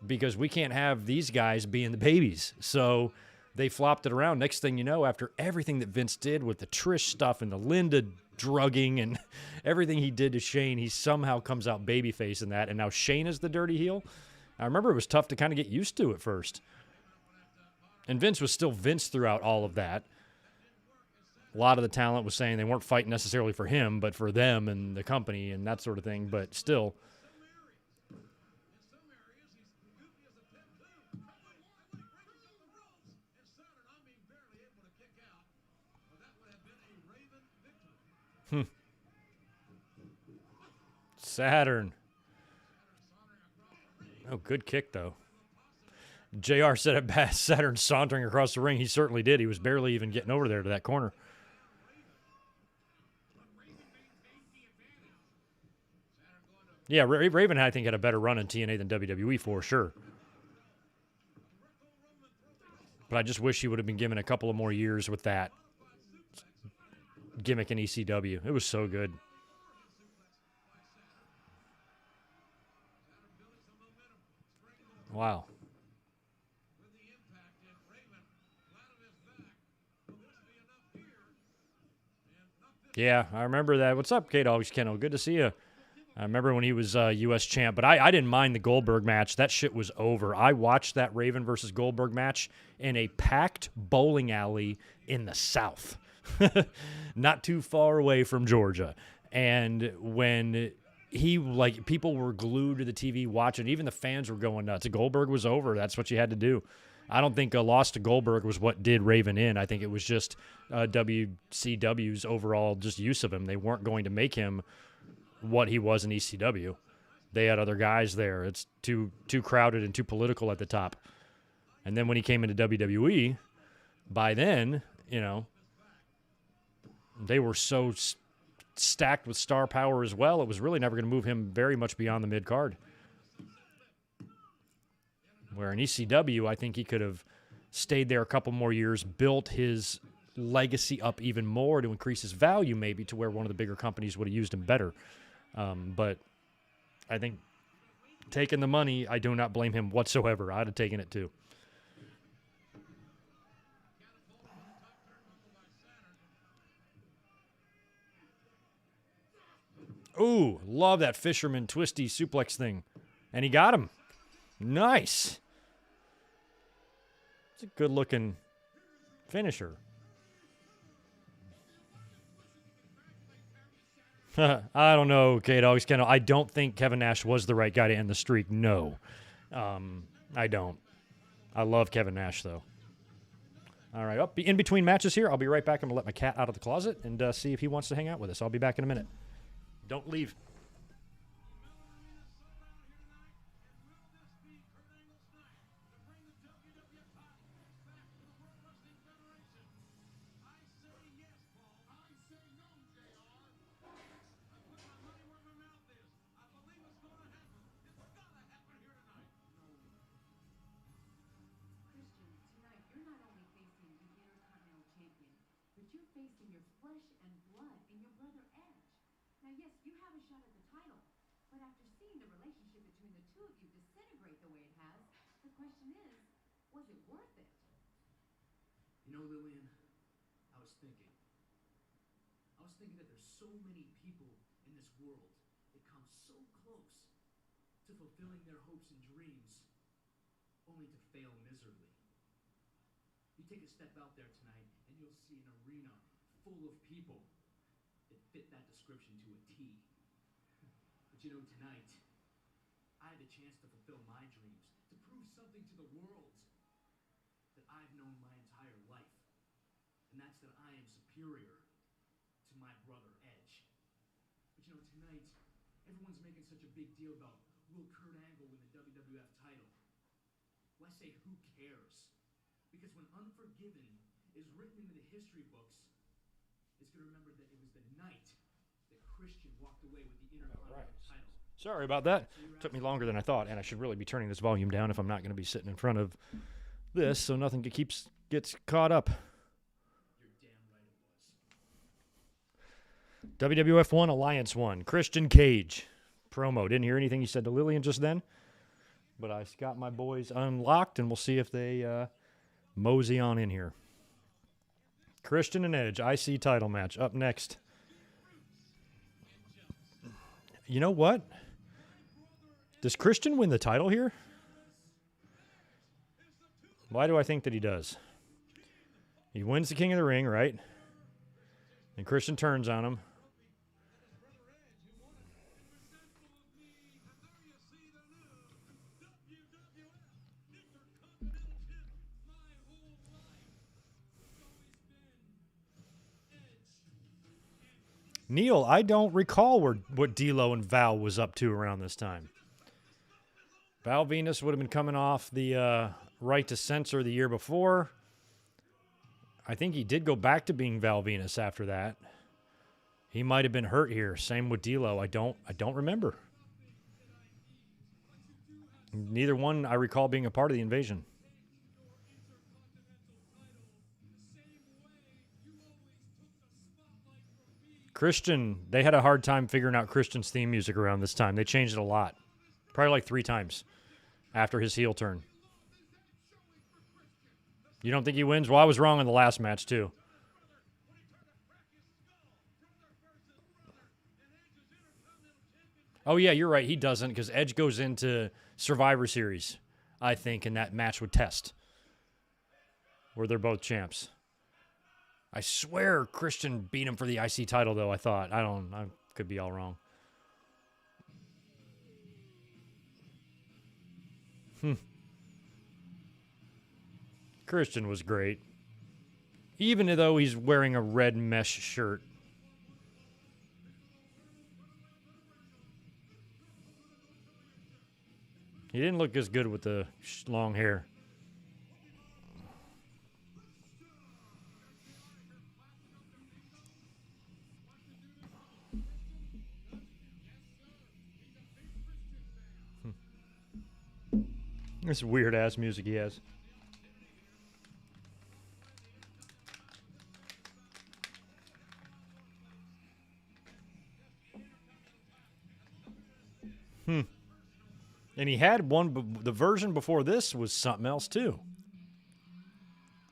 because we can't have these guys being the babies. So they flopped it around. Next thing you know, after everything that Vince did with the Trish stuff and the Linda drugging and everything he did to Shane, he somehow comes out babyface in that, and now Shane is the dirty heel. I remember it was tough to kind of get used to at first. And Vince was still Vince throughout all of that. A lot of the talent was saying they weren't fighting necessarily for him, but for them and the company and that sort of thing, but still. Saturn. Oh, good kick, though. JR said it best. Saturn sauntering across the ring. He certainly did. He was barely even getting over there to that corner. Yeah, Raven, I think, had a better run in TNA than WWE for sure. But I just wish he would have been given a couple of more years with that gimmick in ECW. It was so good. Wow. Yeah, I remember that. What's up, K-Dogs Kennel? Good to see you. I remember when he was U.S. champ, but I didn't mind the Goldberg match. That shit was over. I watched that Raven versus Goldberg match in a packed bowling alley in the South, not too far away from Georgia. And when people were glued to the TV watching, even the fans were going nuts. Goldberg was over. That's what you had to do. I don't think a loss to Goldberg was what did Raven in. I think it was just WCW's overall just use of him. They weren't going to make him what he was in ECW. They had other guys there. It's too crowded and too political at the top. And then when he came into WWE, by then, you know, they were so stacked with star power as well, it was really never going to move him very much beyond the mid-card. Where in ECW, I think he could have stayed there a couple more years, built his legacy up even more to increase his value maybe to where one of the bigger companies would have used him better. But I think taking the money, I do not blame him whatsoever. I'd have taken it too. Ooh, love that fisherman twisty suplex thing. And he got him. Nice. It's a good-looking finisher. I don't know, K-Dogs Kennel. I don't think Kevin Nash was the right guy to end the streak. No. I don't. I love Kevin Nash, though. All right, in between matches here, I'll be right back. I'm going to let my cat out of the closet and see if he wants to hang out with us. I'll be back in a minute. Don't leave. you're facing your flesh and blood and your brother Edge. Now, yes, you have a shot at the title, but after seeing the relationship between the two of you disintegrate the way it has, the question is, was it worth it? You know, Lillian, I was thinking that there's so many people in this world that come so close to fulfilling their hopes and dreams, only to fail miserably. You take a step out there tonight, and you'll see an arena full of people that fit that description to a T. But you know, tonight, I had the chance to fulfill my dreams, to prove something to the world that I've known my entire life, and that's that I am superior to my brother Edge. But you know, tonight, everyone's making such a big deal about will Kurt Angle win the WWF title. Well, I say, who cares? Because when Unforgiven is written into the history books, it's going to remember that it was the night that Christian walked away with the Intercontinental title. Sorry about that. Took me longer than I thought, and I should really be turning this volume down if I'm not going to be sitting in front of this, so nothing gets caught up. You're damn right it was. WWF 1, Alliance 1, Christian Cage. Promo. Didn't hear anything you said to Lillian just then, but I got my boys unlocked, and we'll see if they mosey on in here. Christian and Edge, IC title match, up next. You know what? Does Christian win the title here? Why do I think that he does? He wins the King of the Ring, right? And Christian turns on him. Neil, I don't recall what D'Lo and Val was up to around this time. Val Venus would have been coming off the right to censor the year before. I think he did go back to being Val Venus after that. He might have been hurt here. Same with D'Lo. I don't remember. Neither one I recall being a part of the invasion. Christian, they had a hard time figuring out Christian's theme music around this time. They changed it a lot. Probably like 3 times after his heel turn. You don't think he wins? Well, I was wrong in the last match, too. Oh, yeah, you're right. He doesn't because Edge goes into Survivor Series, I think, in that match with Test, where they're both champs. I swear Christian beat him for the IC title, though, I thought. I could be all wrong. Christian was great. Even though he's wearing a red mesh shirt. He didn't look as good with the long hair. This weird-ass music he has. And he had one, the version before this was something else, too.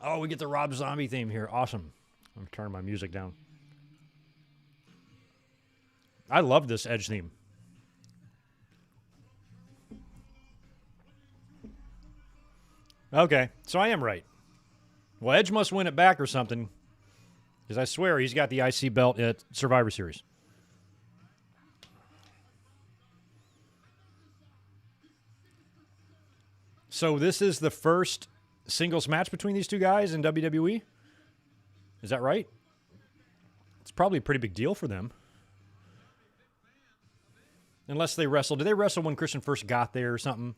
Oh, we get the Rob Zombie theme here. Awesome. I'm turning my music down. I love this Edge theme. Okay, so I am right. Well, Edge must win it back or something, because I swear he's got the IC belt at Survivor Series. So this is the first singles match between these two guys in WWE? Is that right? It's probably a pretty big deal for them. Unless they wrestled. Did they wrestle when Christian first got there or something?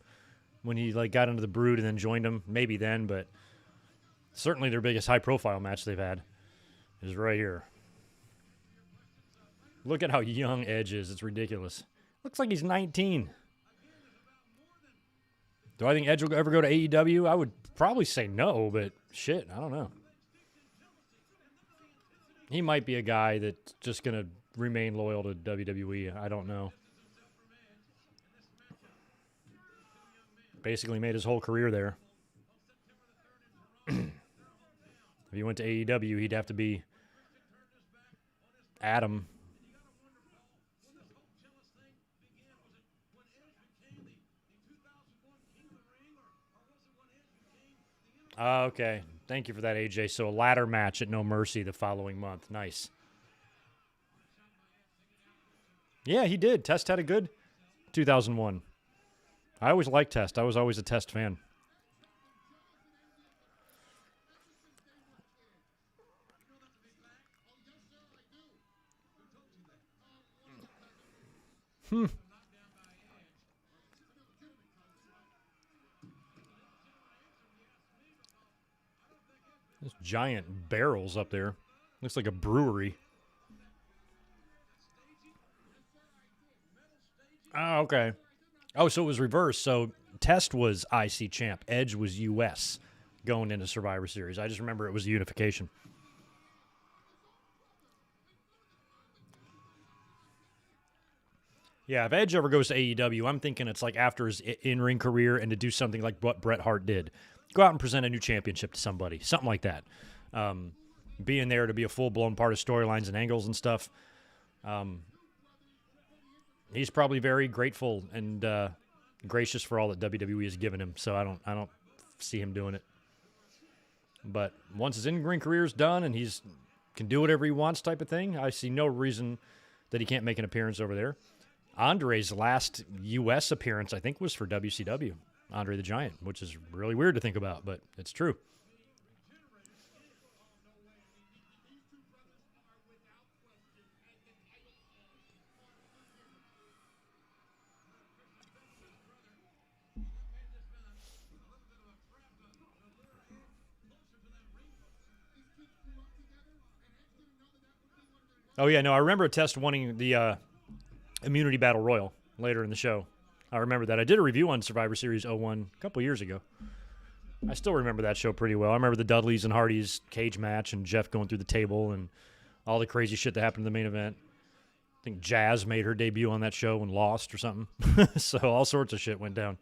When he got into the Brood and then joined them? Maybe then, but certainly their biggest high-profile match they've had is right here. Look at how young Edge is. It's ridiculous. Looks like he's 19. Do I think Edge will ever go to AEW? I would probably say no, but shit, I don't know. He might be a guy that's just going to remain loyal to WWE. I don't know. Basically made his whole career there. If he went to AEW, he'd have to be Adam. Okay. Thank you for that, AJ. So a ladder match at No Mercy the following month. Nice. Yeah, he did. Test had a good 2001. I always liked Test. I was always a Test fan. There's giant barrels up there. Looks like a brewery. Oh, okay. Oh, so it was reversed. So Test was IC champ. Edge was US going into Survivor Series. I just remember it was a unification. Yeah, if Edge ever goes to AEW, I'm thinking it's like after his in-ring career and to do something like what Bret Hart did. Go out and present a new championship to somebody. Something like that. Being there to be a full-blown part of storylines and angles and stuff. He's probably very grateful and gracious for all that WWE has given him. So I don't see him doing it. But once his in-ring career is done and he's can do whatever he wants type of thing, I see no reason that he can't make an appearance over there. Andre's last U.S. appearance, I think, was for WCW, Andre the Giant, which is really weird to think about, but it's true. Oh, yeah, no, I remember Test wanting the Immunity Battle Royal later in the show. I remember that. I did a review on Survivor Series 01 a couple years ago. I still remember that show pretty well. I remember the Dudleys and Hardys cage match and Jeff going through the table and all the crazy shit that happened in the main event. I think Jazz made her debut on that show and lost or something. So all sorts of shit went down.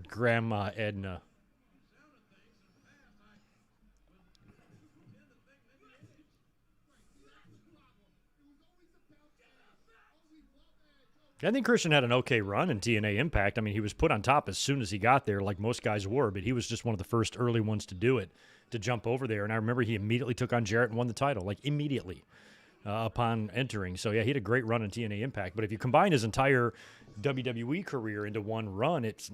Grandma Edna. I think Christian had an okay run in TNA Impact. I mean, he was put on top as soon as he got there, like most guys were, but he was just one of the first early ones to do it, to jump over there. And I remember he immediately took on Jarrett and won the title, like immediately upon entering. So, yeah, he had a great run in TNA Impact. But if you combine his entire WWE career into one run, it's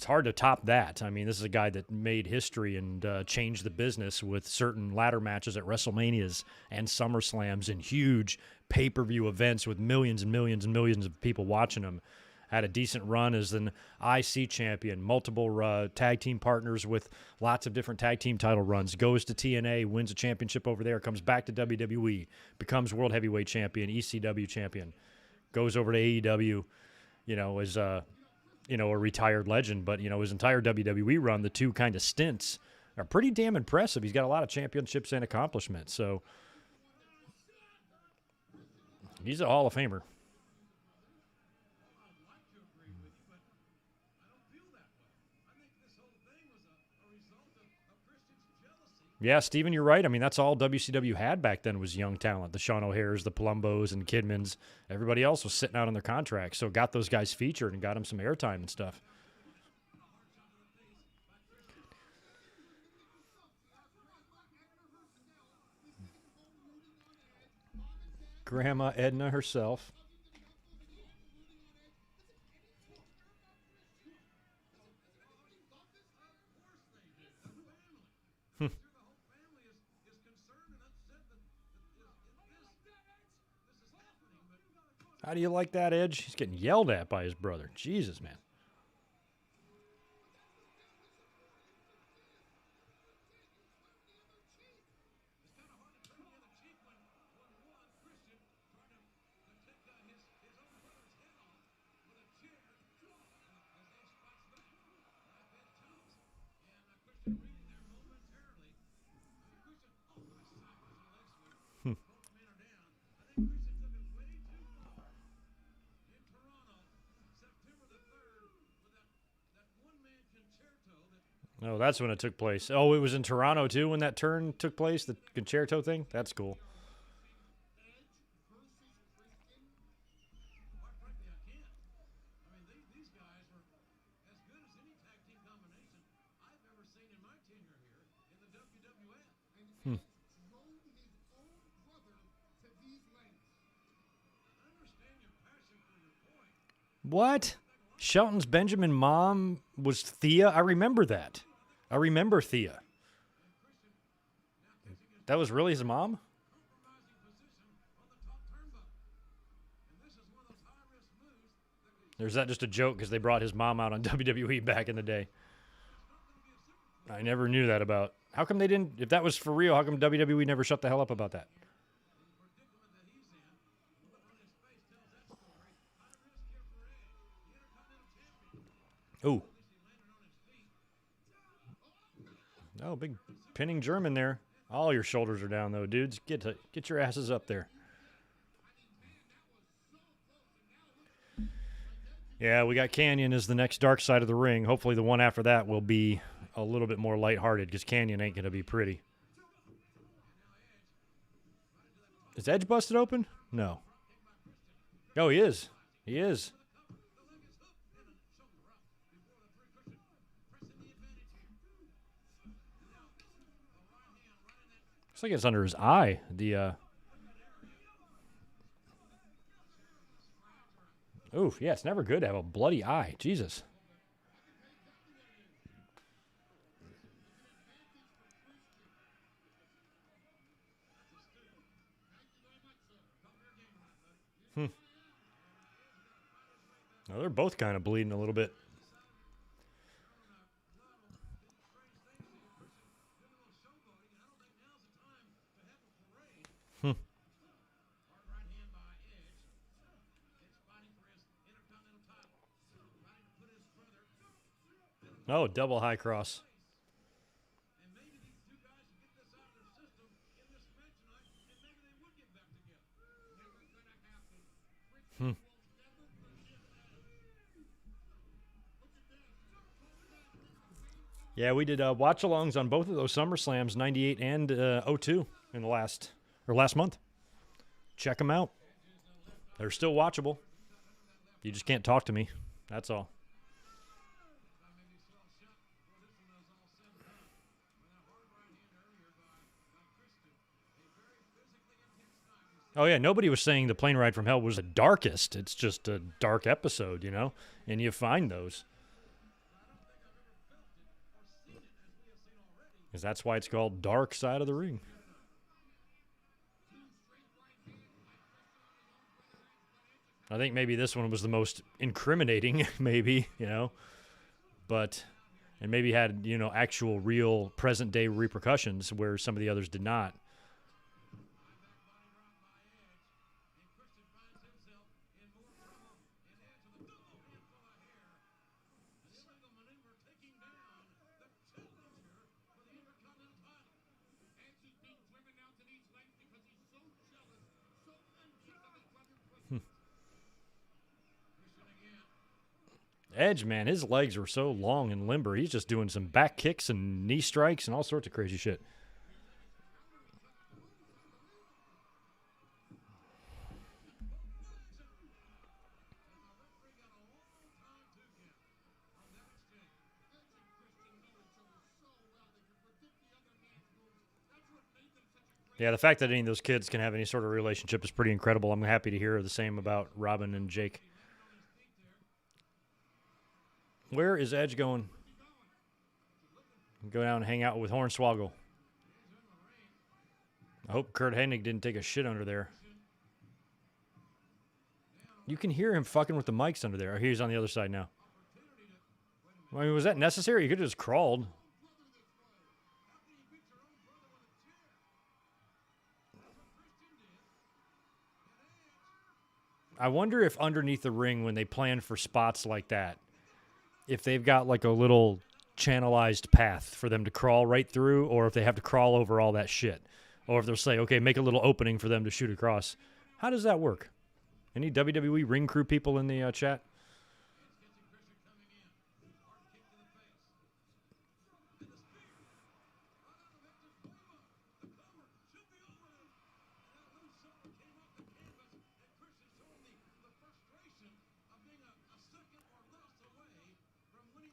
hard to top that. I mean, this is a guy that made history and changed the business with certain ladder matches at WrestleManias and SummerSlams and huge pay-per-view events with millions and millions and millions of people watching him. Had a decent run as an IC champion, multiple tag team partners with lots of different tag team title runs, goes to TNA, wins a championship over there, comes back to WWE, becomes World Heavyweight Champion, ECW champion, goes over to AEW, as a retired legend. But, his entire WWE run, the two kind of stints, are pretty damn impressive. He's got a lot of championships and accomplishments. So he's a Hall of Famer. Yeah, Steven, you're right. I mean, that's all WCW had back then was young talent. The Sean O'Hares, the Palumbos, and Kidmans. Everybody else was sitting out on their contracts, so got those guys featured and got them some airtime and stuff. Grandma Edna herself. How do you like that, Edge? He's getting yelled at by his brother. Jesus, man. Oh, that's when it took place. Oh, it was in Toronto, too, when that turn took place, the concerto thing? That's cool. Quite frankly, I can't. I mean, these guys were as good as any tag team combination I've ever seen in my tenure here in the WWF. And Edge drove his own brother to these lengths. I understand your passion for your point. What? Shelton's Benjamin mom was Thea? I remember that. I remember Thea. That was really his mom? Compromising position on the top turnbuckle. And this is one of those high-risk moves that could Or is that just a joke because they brought his mom out on WWE back in the day? I never knew that about. How come they didn't? If that was for real, how come WWE never shut the hell up about that? predicament that he's in. The look on his face tells that story. High risk here for Edge, the Intercontinental Champion. Ooh. At least he landed on his feet. Oh, big pinning German there. All your shoulders are down, though, dudes. Get your asses up there. Yeah, we got Canyon as the next dark side of the ring. Hopefully the one after that will be a little bit more lighthearted because Canyon ain't going to be pretty. Is Edge busted open? No. Oh, he is. He is. Looks like it's under his eye. Oof, yeah, it's never good to have a bloody eye. Jesus. Well, they're both kind of bleeding a little bit. Hard right hand by Edge. Edge fighting for his Intercontinental title. Trying to put his brother. Oh, double high cross. And maybe these two guys would get this out of their system in this match tonight, and maybe they would get back together. Never gonna happen. Yeah, we did watch-alongs on both of those SummerSlams, 98 and 02 in the last month. Check them out. They're still watchable. You just can't talk to me. That's all. Oh, yeah, nobody was saying the plane ride from hell was the darkest. It's just a dark episode, you know, and you find those. Because that's why it's called Dark Side of the Ring. I think maybe this one was the most incriminating, maybe, you know, and maybe had, you know, actual real present day repercussions where some of the others did not. Edge, man, his legs were so long and limber. He's just doing some back kicks and knee strikes and all sorts of crazy shit. Yeah, the fact that any of those kids can have any sort of relationship is pretty incredible. I'm happy to hear the same about Robin and Jake. Where is Edge going? Go down and hang out with Hornswoggle. I hope Kurt Hennig didn't take a shit under there. You can hear him fucking with the mics under there. He's on the other side now. I mean, was that necessary? You could have just crawled. I wonder if underneath the ring when they plan for spots like that, if they've got like a little channelized path for them to crawl right through, or if they have to crawl over all that shit, or if they'll say, okay, make a little opening for them to shoot across. How does that work? Any WWE ring crew people in the chat?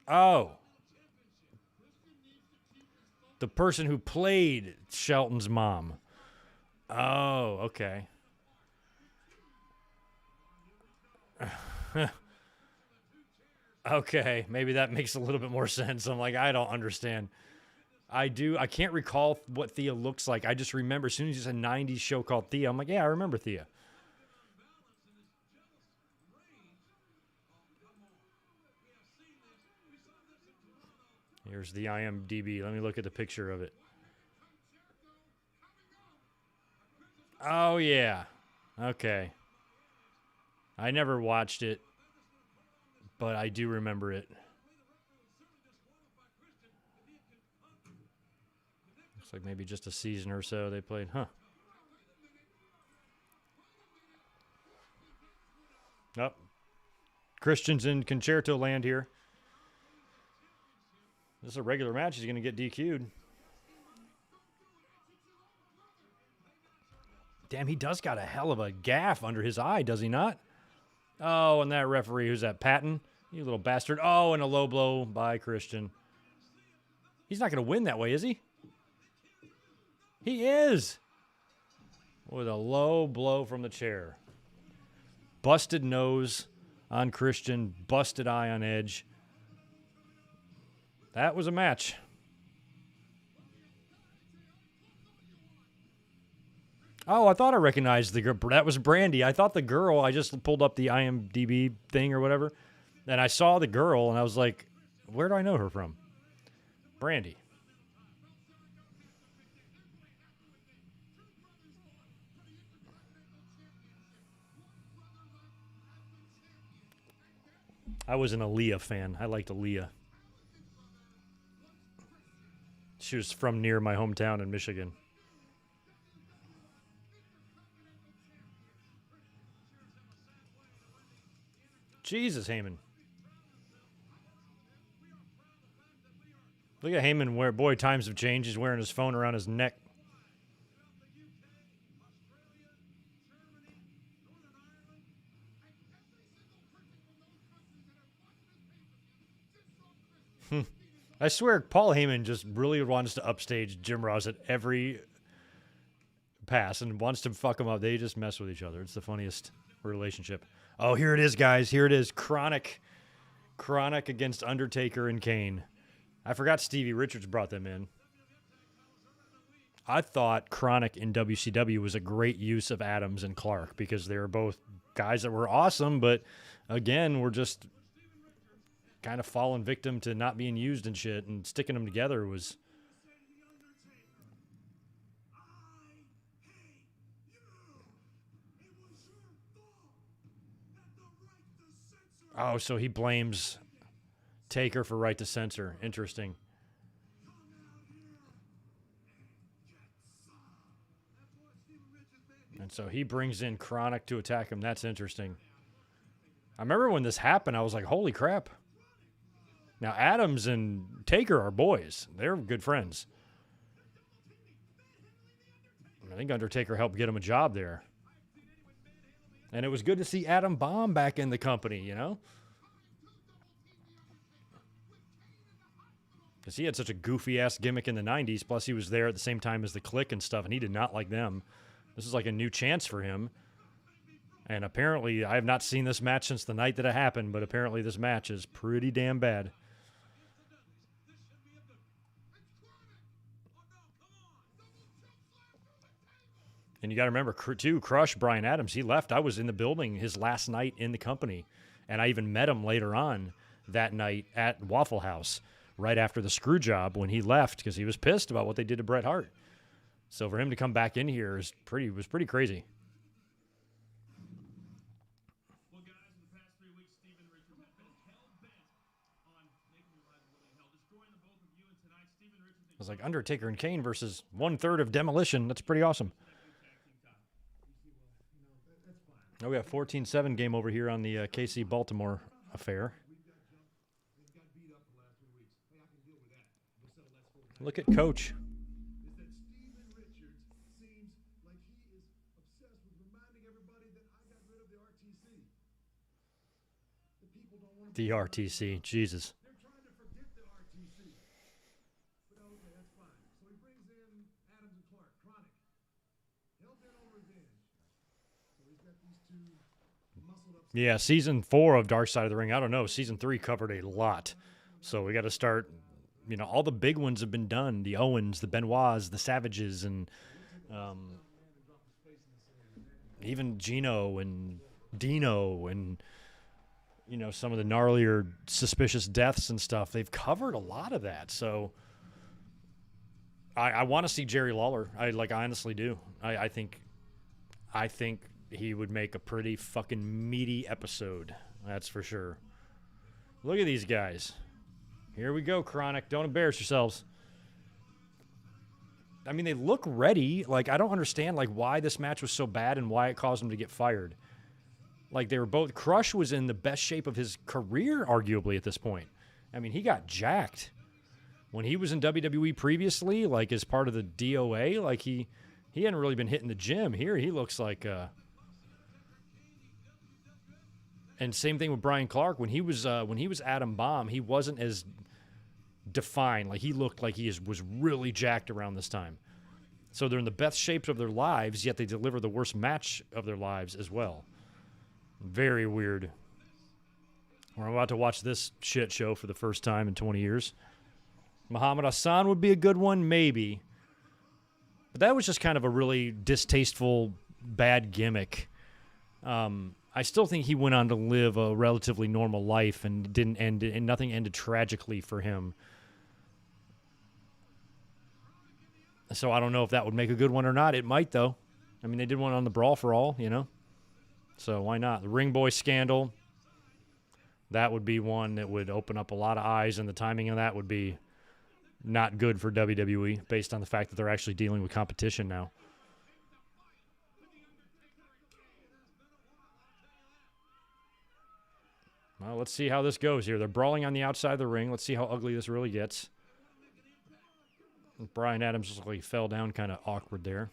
Oh. The person who played Shelton's mom. Oh, okay. Okay, maybe that makes a little bit more sense. I'm like, I don't understand. I can't recall what Thea looks like. I just remember as soon as you said 90s show called Thea, I'm like, yeah, I remember Thea. Here's the IMDb. Let me look at the picture of it. Oh, yeah. Okay. I never watched it, but I do remember it. Looks like maybe just a season or so they played. Huh. Oh. Christian's in Concerto land here. This is a regular match. He's going to get DQ'd. Damn, he does got a hell of a gaff under his eye, does he not? Oh, and that referee, who's that, Patton? You little bastard. Oh, and a low blow by Christian. He's not going to win that way, is he? He is. With a low blow from the chair. Busted nose on Christian. Busted eye on Edge. That was a match. Oh, I thought I recognized the girl. That was Brandy. I thought the girl, I just pulled up the IMDb thing or whatever, and I saw the girl, and I was like, where do I know her from? Brandy. I was an Aaliyah fan. I liked Aaliyah. She was from near my hometown in Michigan. Jesus, Heyman. Look at Heyman where, boy, times have changed. He's wearing his phone around his neck. I swear, Paul Heyman just really wants to upstage Jim Ross at every pass and wants to fuck him up. They just mess with each other. It's the funniest relationship. Oh, here it is, guys. Here it is. Chronic against Undertaker and Kane. I forgot Stevie Richards brought them in. I thought Chronic in WCW was a great use of Adams and Clark because they were both guys that were awesome, but again, we're just kind of falling victim to not being used and shit, and sticking them together was... Oh, so he blames Taker for right to censor. Interesting. And so he brings in Chronic to attack him. That's interesting. I remember when this happened, I was like, holy crap. Now, Adams and Taker are boys. They're good friends. I think Undertaker helped get him a job there. And it was good to see Adam Bomb back in the company, you know? Because he had such a goofy-ass gimmick in the 90s, plus he was there at the same time as the Clique and stuff, and he did not like them. This is like a new chance for him. And apparently, I have not seen this match since the night that it happened, but apparently this match is pretty damn bad. And you got to remember, too, Crush, Brian Adams, he left. I was in the building his last night in the company, and I even met him later on that night at Waffle House, right after the screw job when he left, because he was pissed about what they did to Bret Hart. So for him to come back in here was pretty crazy. Well, guys, in the past 3 weeks, Steven Richards has been hell-bent on making your lives a living hell, destroying the both of you, and tonight, Steven Richards... It was like Undertaker and Kane versus 1/3 of Demolition. That's pretty awesome. Oh, we got 14-7 game over here on the KC Baltimore affair. Look at Coach. Is that Steven Richards seems like he is obsessed with reminding everybody that I got rid of the RTC. The people don't want to... The RTC, Jesus. They're trying to Yeah, season 4 of Dark Side of the Ring. I don't know. Season 3 covered a lot. So we got to start, all the big ones have been done. The Owens, the Benoits, the Savages, and even Gino and Dino and, some of the gnarlier suspicious deaths and stuff. They've covered a lot of that. So I want to see Jerry Lawler. I honestly do. I think he would make a pretty fucking meaty episode. That's for sure. Look at these guys. Here we go, Chronic. Don't embarrass yourselves. I mean, they look ready. Like, I don't understand, why this match was so bad and why it caused him to get fired. They were both... Crush was in the best shape of his career, arguably, at this point. I mean, he got jacked. When he was in WWE previously, as part of the DOA, he hadn't really been hitting the gym. Here, he looks like... And same thing with Brian Clark. When he was Adam Bomb, he wasn't as defined. He looked like he was really jacked around this time. So they're in the best shapes of their lives, yet they deliver the worst match of their lives as well. Very weird. We're about to watch this shit show for the first time in 20 years. Muhammad Hassan would be a good one, maybe. But that was just kind of a really distasteful, bad gimmick. I still think he went on to live a relatively normal life and didn't end, and nothing ended tragically for him. So I don't know if that would make a good one or not. It might, though. I mean, they did one on the Brawl for All, So why not? The Ring Boy scandal, that would be one that would open up a lot of eyes, and the timing of that would be not good for WWE based on the fact that they're actually dealing with competition now. Well, let's see how this goes here. They're brawling on the outside of the ring. Let's see how ugly this really gets. Bryan Adams looks like he fell down kind of awkward there.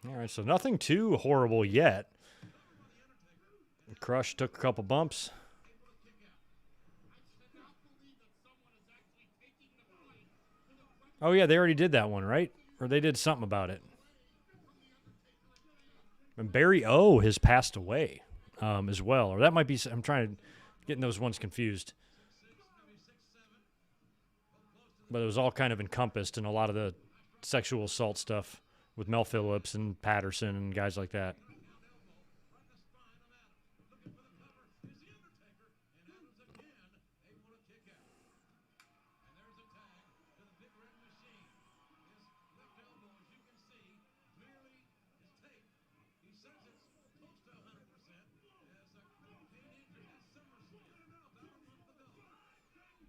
All right, so nothing too horrible yet. Crush took a couple bumps. Oh, yeah, they already did that one, right? Or they did something about it. And Barry O has passed away as well. Or that might be... I'm trying to... Getting those ones confused. But it was all kind of encompassed in a lot of the sexual assault stuff with Mel Phillips and Patterson and guys like that.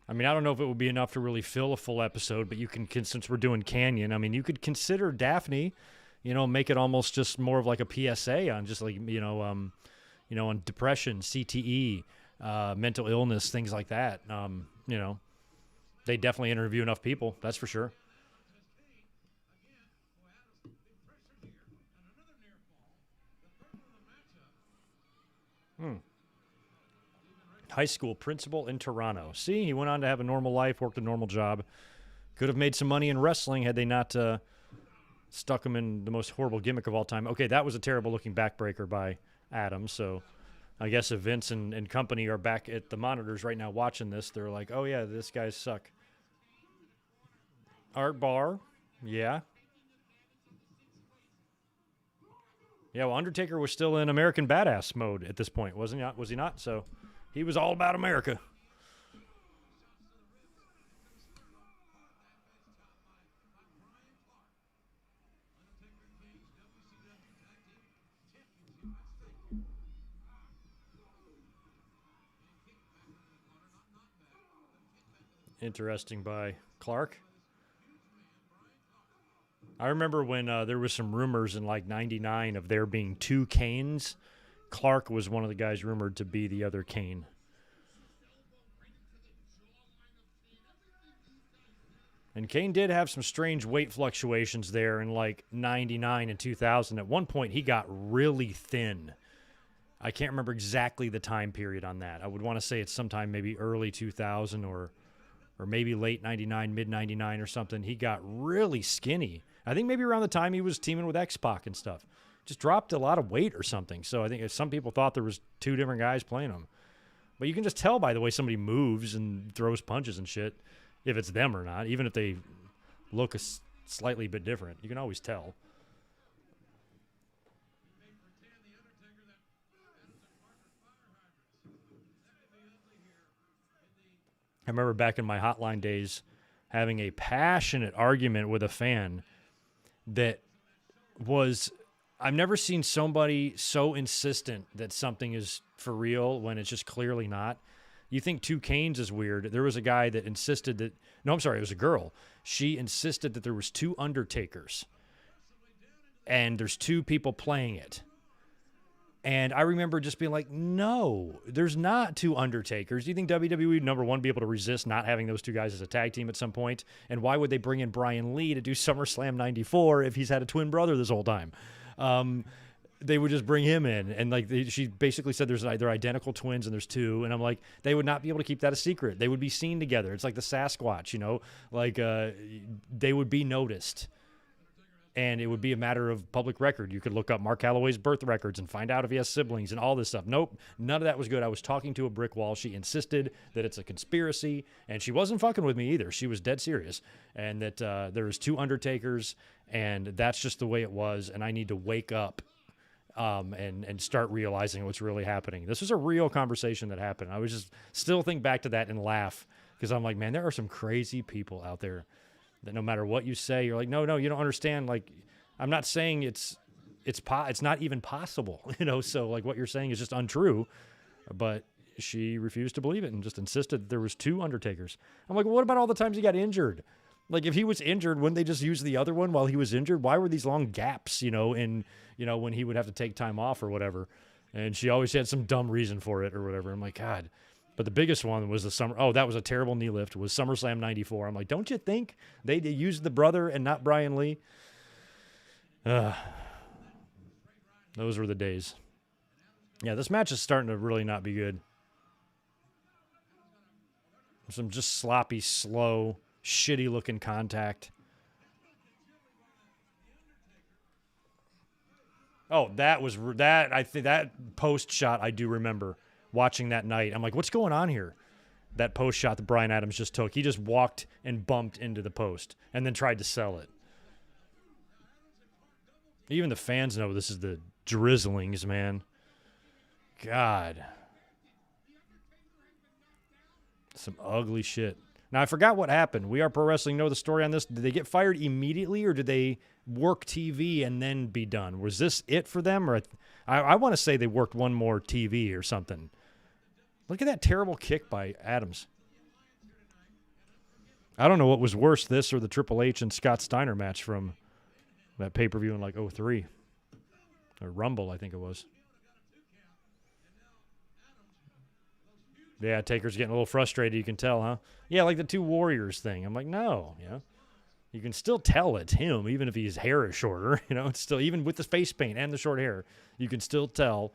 I mean, I don't know if it would be enough to really fill a full episode, but you can since we're doing Canyon, I mean, you could consider Daphne, make it almost just more of like a PSA on just on depression, CTE, mental illness, things like that. They definitely interview enough people, that's for sure. High school principal in Toronto. See, he went on to have a normal life, worked a normal job. Could have made some money in wrestling had they not stuck him in the most horrible gimmick of all time. Okay, that was a terrible-looking backbreaker by Adam, so I guess if Vince and company are back at the monitors right now watching this, they're like, oh, yeah, this guy's suck. Art Bar, yeah. Yeah, well, Undertaker was still in American Badass mode at this point, wasn't he? Was he not? So... He was all about America. Interesting by Clark. I remember when there was some rumors in like 99 of there being two Kanes. Clark was one of the guys rumored to be the other Kane. And Kane did have some strange weight fluctuations there in like 99 and 2000. At one point, he got really thin. I can't remember exactly the time period on that. I would want to say it's sometime maybe early 2000 or maybe late 99, mid 99 or something. He got really skinny. I think maybe around the time he was teaming with X-Pac and stuff. Just dropped a lot of weight or something. So I think some people thought there was two different guys playing him. But you can just tell by the way somebody moves and throws punches and shit if it's them or not, even if they look slightly bit different. You can always tell. I remember back in my hotline days having a passionate argument with a fan that was, I've never seen somebody so insistent that something is for real when it's just clearly not. You think two Kanes is weird. There was a guy that insisted that, no, I'm sorry, it was a girl. She insisted that there was two Undertakers and there's two people playing it. And I remember just being like, no, there's not two Undertakers. Do you think WWE would, number one, be able to resist not having those two guys as a tag team at some point? And why would they bring in Brian Lee to do SummerSlam 94 if he's had a twin brother this whole time? They would just bring him in. And like she basically said they're identical twins and there's two. And I'm like, they would not be able to keep that a secret. They would be seen together. It's like the Sasquatch, you know? Like they would be noticed. And it would be a matter of public record. You could look up Mark Calloway's birth records and find out if he has siblings and all this stuff. Nope, none of that was good. I was talking to a brick wall. She insisted that it's a conspiracy, and she wasn't fucking with me either. She was dead serious, and that there was two Undertakers, and that's just the way it was, and I need to wake up and start realizing what's really happening. This was a real conversation that happened. I was just still think back to that and laugh, because I'm like, man, there are some crazy people out there that no matter what you say, you're like, no, you don't understand. Like, I'm not saying it's not even possible, you know? So like what you're saying is just untrue, but she refused to believe it and just insisted that there was two Undertakers. I'm like, well, what about all the times he got injured? Like if he was injured, wouldn't they just use the other one while he was injured? Why were these long gaps, you know, when he would have to take time off or whatever? And she always had some dumb reason for it or whatever. I'm like, God. But the biggest one was that was a terrible knee lift, was SummerSlam 94. I'm like, don't you think they used the brother and not Brian Lee? Those were the days. Yeah, this match is starting to really not be good. Some just sloppy, slow, shitty-looking contact. Oh, I think that post shot I do remember. Watching that night, I'm like, what's going on here? That post shot that Bryan Adams just took, he just walked and bumped into the post and then tried to sell it. Even the fans know this is the drizzlings, man. God. Some ugly shit. Now, I forgot what happened. We Are Pro Wrestling know the story on this. Did they get fired immediately or did they work TV and then be done? Was this it for them? Or I want to say they worked one more TV or something. Look at that terrible kick by Adams. I don't know what was worse, this or the Triple H and Scott Steiner match from that pay-per-view in like 03. Or Rumble, I think it was. Yeah, Taker's getting a little frustrated, you can tell, huh? Yeah, like the two Warriors thing. I'm like, no, you know. You can still tell it's him, even if his hair is shorter. You know, it's still, even with the face paint and the short hair, you can still tell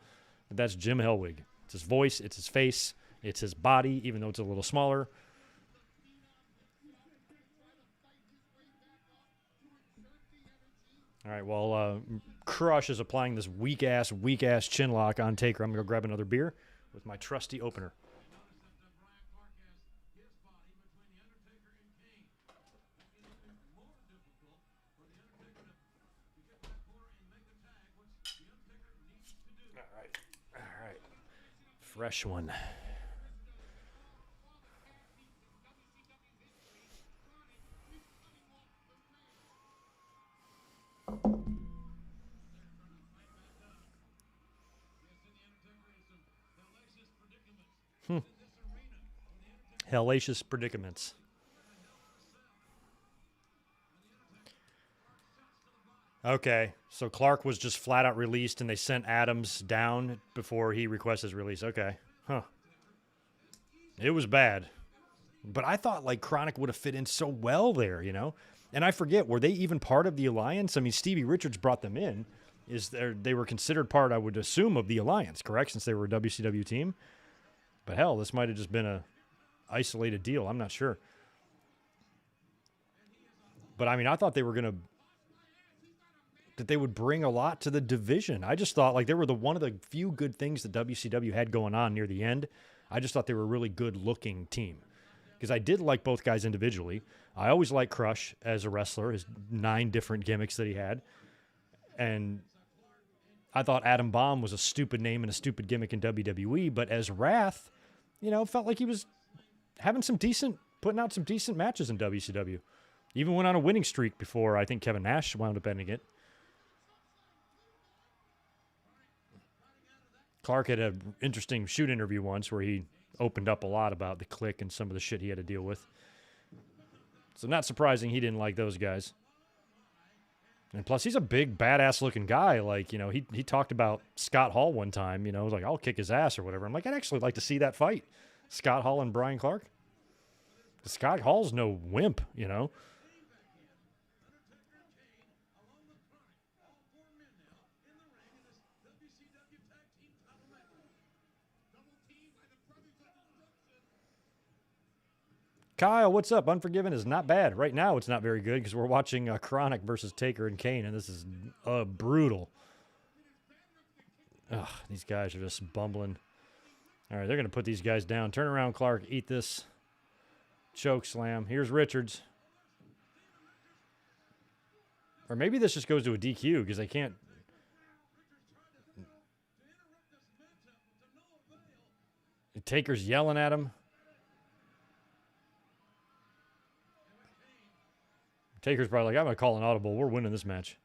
that that's Jim Hellwig. It's his voice, it's his face, it's his body, even though it's a little smaller. All right, well, Crush is applying this weak-ass chin lock on Taker. I'm going to go grab another beer with my trusty opener. All right. Fresh one. Hellacious predicaments. Okay, so Clark was just flat out released and they sent Adams down before he requested his release. Okay. Huh. It was bad. But I thought like Chronic would have fit in so well there, you know? And I forget, were they even part of the alliance? I mean, Stevie Richards brought them in, They were considered part, I would assume, of the Alliance, correct? Since they were a WCW team. But hell, this might have just been a isolated deal. I'm not sure. But I mean, I thought they were that they would bring a lot to the division. I just thought like they were one of the few good things that WCW had going on near the end. I just thought they were a really good looking team because I did like both guys individually. I always liked Crush as a wrestler, his 9 different gimmicks that he had. And I thought Adam Bomb was a stupid name and a stupid gimmick in WWE, but as Wrath, felt like he was putting out some decent matches in WCW. Even went on a winning streak before I think Kevin Nash wound up ending it. Clark had an interesting shoot interview once where he opened up a lot about the Clique and some of the shit he had to deal with. So not surprising he didn't like those guys. And plus, he's a big, badass-looking guy. Like, he talked about Scott Hall one time. Was like, I'll kick his ass or whatever. I'm like, I'd actually like to see that fight. Scott Hall and Brian Clark. Scott Hall's no wimp, Kyle, what's up? Unforgiven is not bad. Right now, it's not very good because we're watching Chronic versus Taker and Kane, and this is brutal. Ugh, these guys are just bumbling. All right, they're going to put these guys down. Turn around, Clark. Eat this. Choke slam. Here's Richards. Or maybe this just goes to a DQ because they can't. Taker's yelling at him. Taker's probably like, I'm going to call an audible. We're winning this match.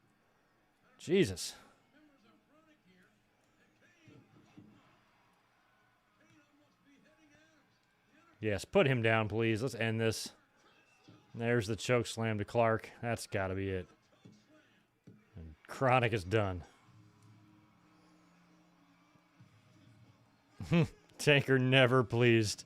Jesus. Yes, put him down, please. Let's end this. There's the choke slam to Clark. That's got to be it. And Chronic is done. Taker never pleased.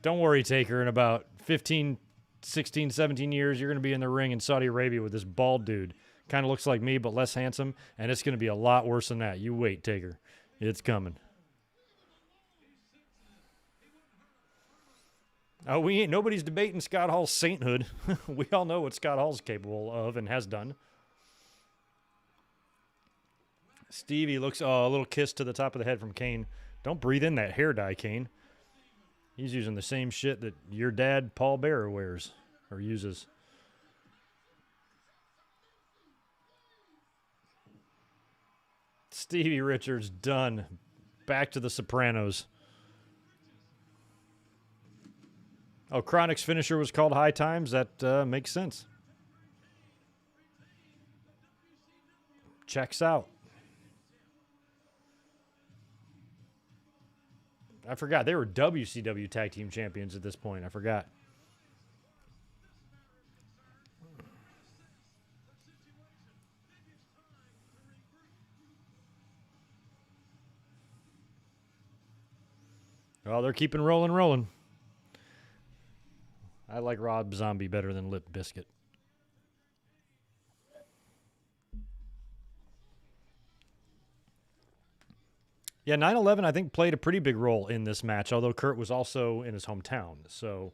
Don't worry, Taker. In about 15, 16, 17 years, you're going to be in the ring in Saudi Arabia with this bald dude. Kind of looks like me, but less handsome. And it's going to be a lot worse than that. You wait, Taker. It's coming. Oh, nobody's debating Scott Hall's sainthood. We all know what Scott Hall's capable of and has done. Stevie looks, a little kiss to the top of the head from Kane. Don't breathe in that hair dye, Kane. He's using the same shit that your dad, Paul Bearer, wears or uses. Stevie Richards done. Back to the Sopranos. Oh, Chronic's finisher was called High Times. That makes sense. Checks out. I forgot. They were WCW Tag Team Champions at this point. I forgot. Well, they're keeping rolling. I like Rob Zombie better than Limp Bizkit. Yeah, 9/11, I think, played a pretty big role in this match, although Kurt was also in his hometown. So,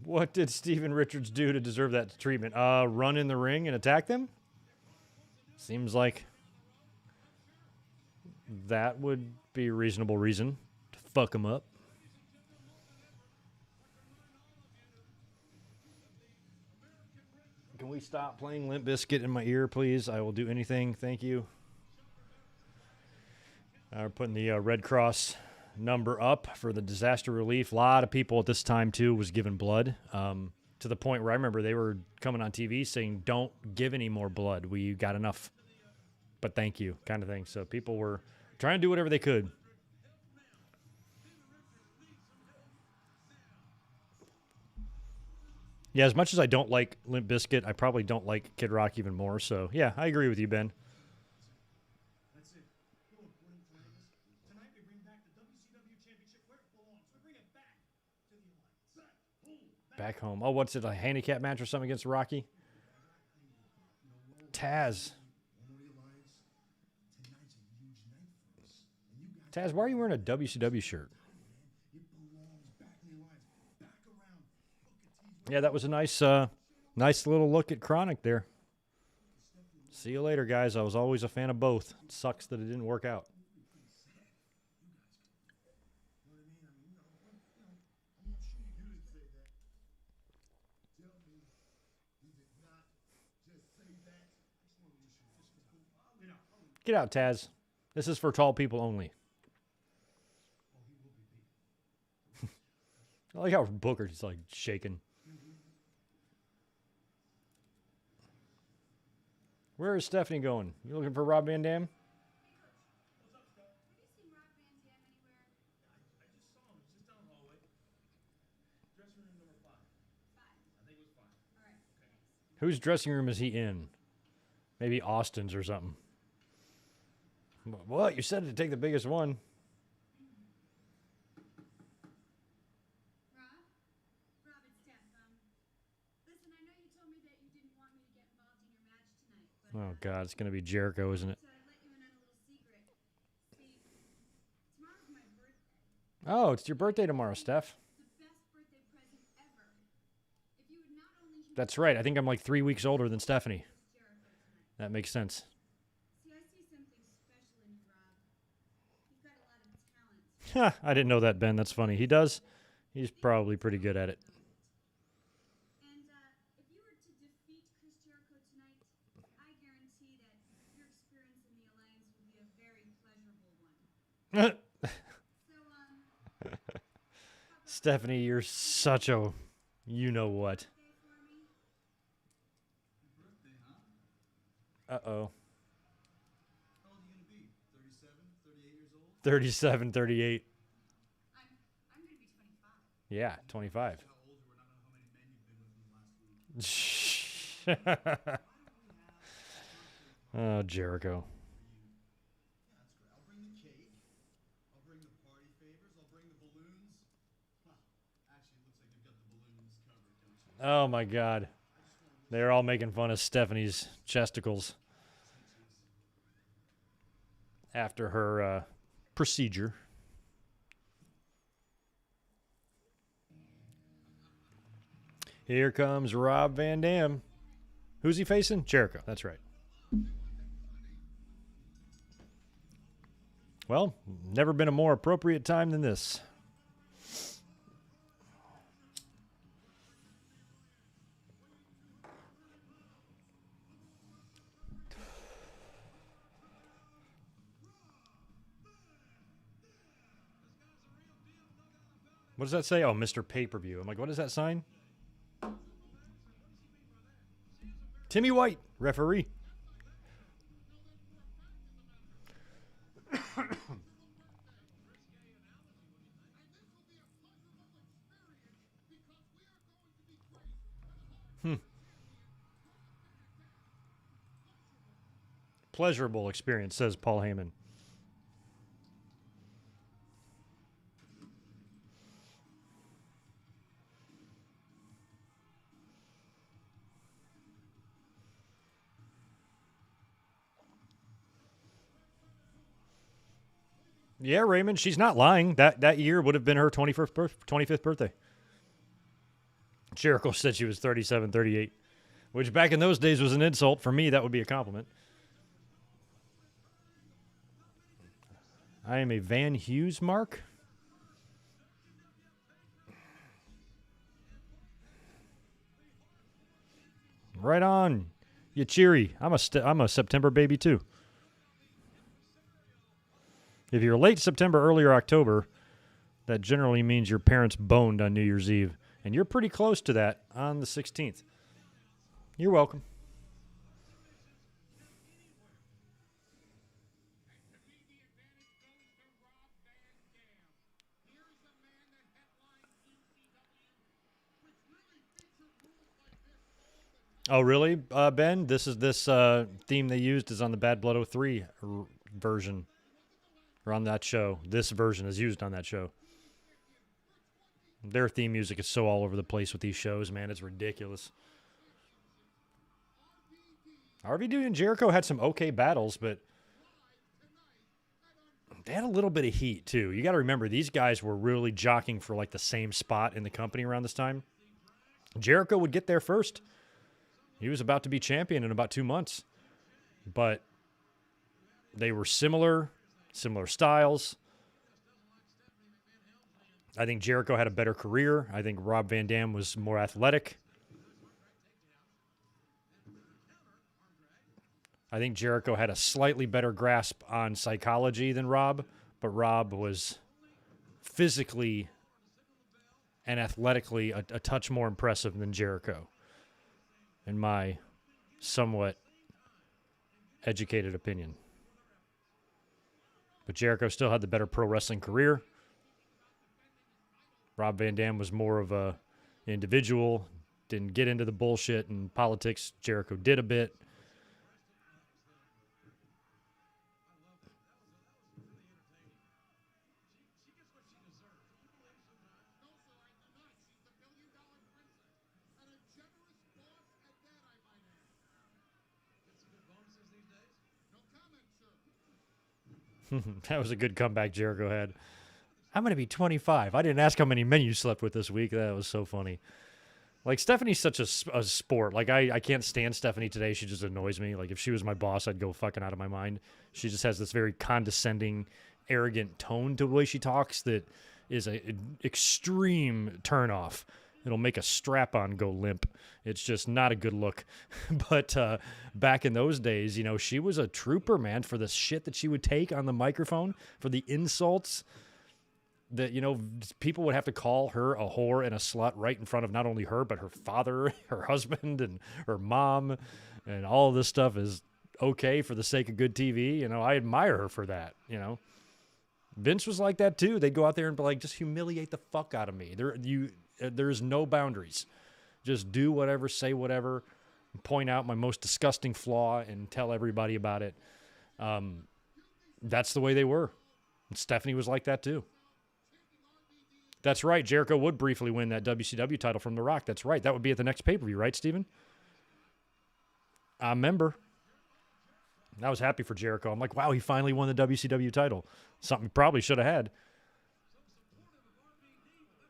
what did Steven Richards do to deserve that treatment? Run in the ring and attack them? Seems like that would be a reasonable reason to fuck him up. Can we stop playing Limp Bizkit in my ear, please? I will do anything. Thank you. We're putting the Red Cross number up for the disaster relief. A lot of people at this time, too, was giving blood to the point where I remember they were coming on TV saying, don't give any more blood. We got enough, but thank you, kind of thing. So people were trying to do whatever they could. Yeah, as much as I don't like Limp Bizkit, I probably don't like Kid Rock even more. So, yeah, I agree with you, Ben. That's it. Look, what I'm trying is, tonight we bring back the WCW Championship where it belongs, with Back home. Oh, what's it, a handicap match or something against Rocky? Taz. Taz, why are you wearing a WCW shirt? Yeah, that was a nice nice little look at Chronic there. See you later, guys. I was always a fan of both. It sucks that it didn't work out. Get out, Taz. This is for tall people only. I like how Booker's just like shaking. Where is Stephanie going? You looking for Rob Van Dam? Have you seen Rob Van Dam anywhere? I just saw him. He's just down the hallway. Dressing room number 5. 5. I think it was 5. All right. Thanks. Whose dressing room is he in? Maybe Austin's or something. What? You said to take the biggest one. Rob, it's Steph. Listen, I know you told me that you didn't want me to get involved in your match tonight, but Oh, God. It's going to be Jericho, isn't it? to let you in on a little secret. See, tomorrow's my birthday. Oh, it's your birthday tomorrow, Steph. The best birthday present ever. If you would not only humor That's right. I think I'm like 3 weeks older than Stephanie. Jericho tonight. That makes sense. See, I see something special in you, Rob. You've got a lot of talent. I didn't know that, Ben. That's funny. He does. He's probably pretty good at it. And if you were to defeat Chris Jericho tonight, I guarantee that your experience in the Alliance will be a very pleasurable one. So, Stephanie, you're such a you-know-what. birthday for me? Birthday, huh? Uh-oh. How old are you gonna be? 37, 38 years old? 37, 38. I'm gonna be 25. Yeah, 25. How old you were, not know how many men you've been with in the last week. Oh, Jericho. Yeah, that's great. I'll bring the cake. I'll bring the party favors. I'll bring the balloons. Huh. Actually, it looks like you've got the balloons covered, don't you? Oh, my God. They're all making fun of Stephanie's chesticles after her procedure. Here comes Rob Van Dam. Who's he facing? Jericho. That's right. Well, never been a more appropriate time than this. What does that say? Oh, Mr. Pay-Per-View. I'm like, what is that sign? Timmy White, referee. Pleasurable experience, says Paul Heyman. Yeah, Raymond, she's not lying. That year would have been her 25th birthday. Jericho said she was 37, 38, which back in those days was an insult. For me, that would be a compliment. I am a Van Hughes mark. Right on. You cheery. I'm a September baby too. If you're late September, earlier October, that generally means your parents boned on New Year's Eve. And you're pretty close to that on the 16th. You're welcome. Oh, really, Ben? This theme they used is on the Bad Blood 03 version. Or on that show. This version is used on that show. Their theme music is so all over the place with these shows, man. It's ridiculous. RVD and Jericho had some okay battles, but they had a little bit of heat, too. You got to remember, these guys were really jockeying for, like, the same spot in the company around this time. Jericho would get there first. He was about to be champion in about 2 months. But they were similar styles. I think Jericho had a better career. I think Rob Van Dam was more athletic. I think Jericho had a slightly better grasp on psychology than Rob, but Rob was physically and athletically a touch more impressive than Jericho, in my somewhat educated opinion. But Jericho still had the better pro wrestling career. Rob Van Dam was more of a individual, didn't get into the bullshit and politics. Jericho did a bit. That was a good comeback Jericho had. I'm going to be 25. I didn't ask how many men you slept with this week. That was so funny. Like, Stephanie's such a sport. Like, I can't stand Stephanie today. She just annoys me. Like, if she was my boss, I'd go fucking out of my mind. She just has this very condescending, arrogant tone to the way she talks that is an extreme turnoff. It'll make a strap-on go limp. It's just not a good look. But back in those days, you know, she was a trooper, man, for the shit that she would take on the microphone, for the insults that, you know, people would have to call her a whore and a slut right in front of not only her, but her father, her husband, and her mom. And all of this stuff is okay for the sake of good TV. You know, I admire her for that, you know. Vince was like that, too. They'd go out there and be like, just humiliate the fuck out of me. There's no boundaries. Just do whatever, say whatever, point out my most disgusting flaw and tell everybody about it. That's the way they were. And Stephanie was like that too. That's right. Jericho would briefly win that WCW title from The Rock. That's right. That would be at the next pay-per-view, right, Steven? I remember. I was happy for Jericho. I'm like, wow, he finally won the WCW title. Something he probably should have had.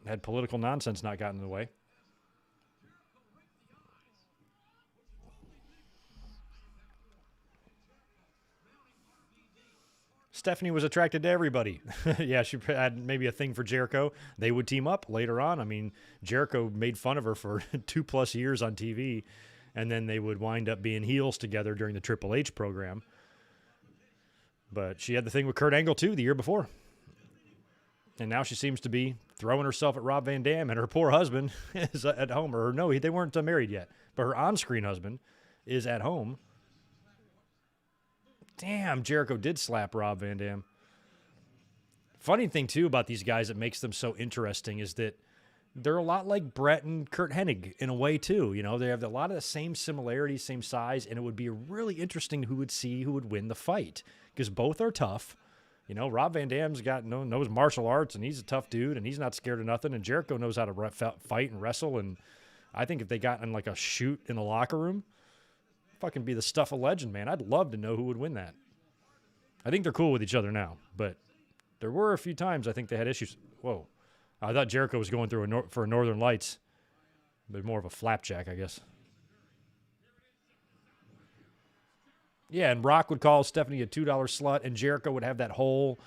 Had political nonsense not gotten in the way. Stephanie was attracted to everybody. Yeah, she had maybe a thing for Jericho. They would team up later on. I mean, Jericho made fun of her for 2+ years on TV, and then they would wind up being heels together during the Triple H program. But she had the thing with Kurt Angle, too, the year before. And now she seems to be throwing herself at Rob Van Dam, and her poor husband is at home. Or no, they weren't married yet. But her on-screen husband is at home. Damn, Jericho did slap Rob Van Dam. Funny thing, too, about these guys that makes them so interesting is that they're a lot like Brett and Kurt Hennig in a way, too. You know, they have a lot of the same similarities, same size, and it would be really interesting who would win the fight. Because both are tough. You know, Rob Van Dam's knows martial arts, and he's a tough dude, and he's not scared of nothing. And Jericho knows how to fight and wrestle. And I think if they got in like a shoot in the locker room, fucking be the stuff of legend, man. I'd love to know who would win that. I think they're cool with each other now, but there were a few times I think they had issues. Whoa. I thought Jericho was going through for Northern Lights, but more of a flapjack, I guess. Yeah, and Rock would call Stephanie a $2 slut, and Jericho would have that whole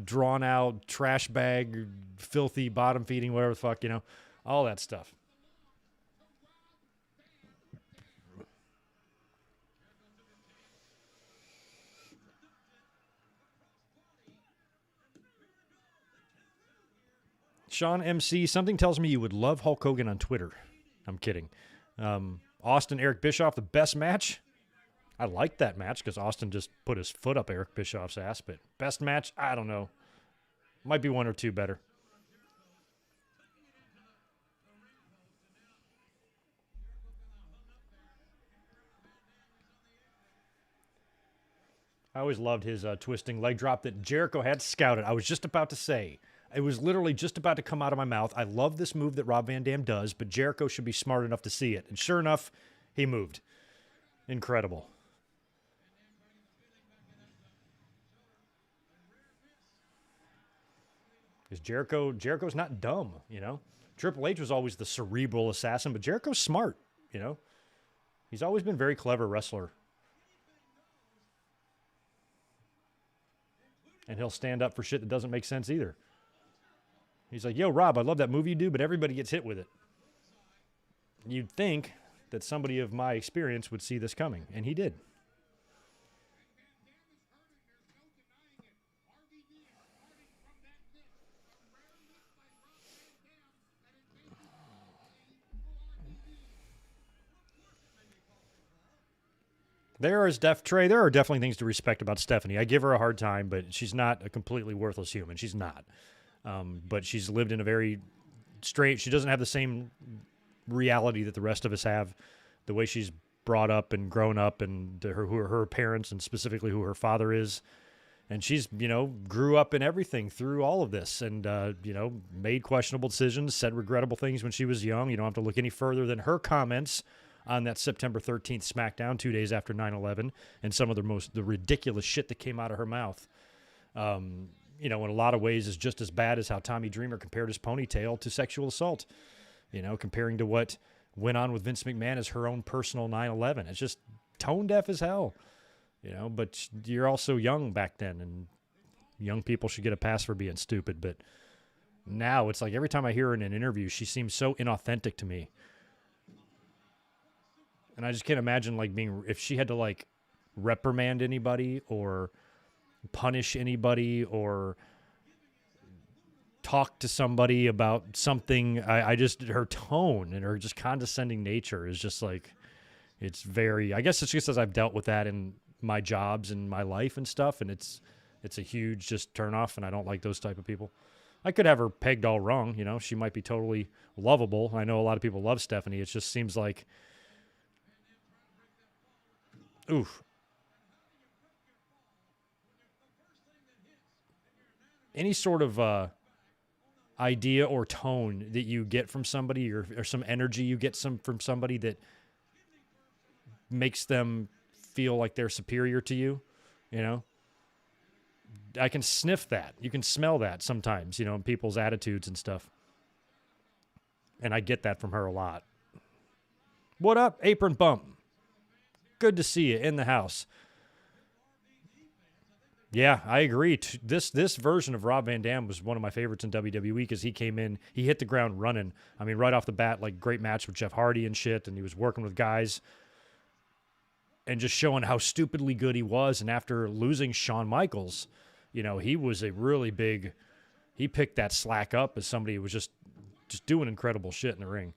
drawn-out trash bag, filthy bottom-feeding, whatever the fuck, you know, all that stuff. Sean MC, something tells me you would love Hulk Hogan on Twitter. I'm kidding. Austin, Eric Bischoff, the best match? I liked that match because Austin just put his foot up Eric Bischoff's ass, but best match? I don't know. Might be one or two better. I always loved his twisting leg drop that Jericho had scouted. I was just about to say, It was literally just about to come out of my mouth. I love this move that Rob Van Dam does, but Jericho should be smart enough to see it. And sure enough, he moved. Incredible. Because Jericho's not dumb, you know? Triple H was always the cerebral assassin, but Jericho's smart, you know? He's always been a very clever wrestler. And he'll stand up for shit that doesn't make sense either. He's like, yo, Rob, I love that movie you do, but everybody gets hit with it. You'd think that somebody of my experience would see this coming, and he did. There are definitely things to respect about Stephanie. I give her a hard time, but she's not a completely worthless human. She's not. But she's lived in a very straight, she doesn't have the same reality that the rest of us have, the way she's brought up and grown up, and who are her parents, and specifically who her father is. And she's, grew up in everything through all of this, and, made questionable decisions, said regrettable things when she was young. You don't have to look any further than her comments on that September 13th SmackDown 2 days after 9/11, and some of the ridiculous shit that came out of her mouth. In a lot of ways is just as bad as how Tommy Dreamer compared his ponytail to sexual assault, comparing to what went on with Vince McMahon as her own personal 9/11. It's just tone deaf as hell, but you're also young back then, and young people should get a pass for being stupid. But now it's like every time I hear her in an interview, she seems so inauthentic to me. And I just can't imagine if she had to reprimand anybody or punish anybody or talk to somebody about something. Her tone and her just condescending nature is just it's very, I guess it's just as I've dealt with that in my jobs and my life and stuff. And it's a huge just turnoff. And I don't like those type of people. I could have her pegged all wrong. She might be totally lovable. I know a lot of people love Stephanie. It just seems like, oof. Any sort of idea or tone that you get from somebody or some energy you get from somebody that makes them feel like they're superior to you, I can sniff that. You can smell that sometimes, in people's attitudes and stuff. And I get that from her a lot. What up, Apron Bump? Good to see you in the house. Yeah, I agree. This version of Rob Van Dam was one of my favorites in WWE because he came in, he hit the ground running. I mean, right off the bat, great match with Jeff Hardy and shit, and he was working with guys and just showing how stupidly good he was. And after losing Shawn Michaels, he was he picked that slack up as somebody who was just doing incredible shit in the ring.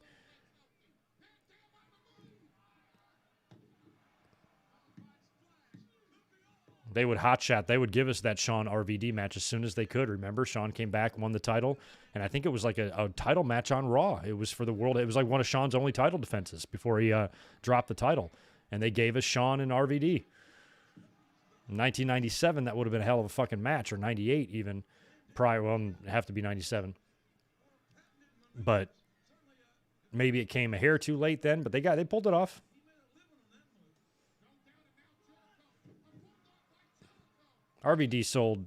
They would hotshot. They would give us that Shawn RVD match as soon as they could. Remember, Shawn came back, won the title, and I think it was a title match on Raw. It was for the world. It was one of Shawn's only title defenses before he dropped the title, and they gave us Shawn and RVD. In 1997, that would have been a hell of a fucking match, or 98 even. Prior, well, it'd have to be 97. But maybe it came a hair too late then, but they pulled it off. RVD sold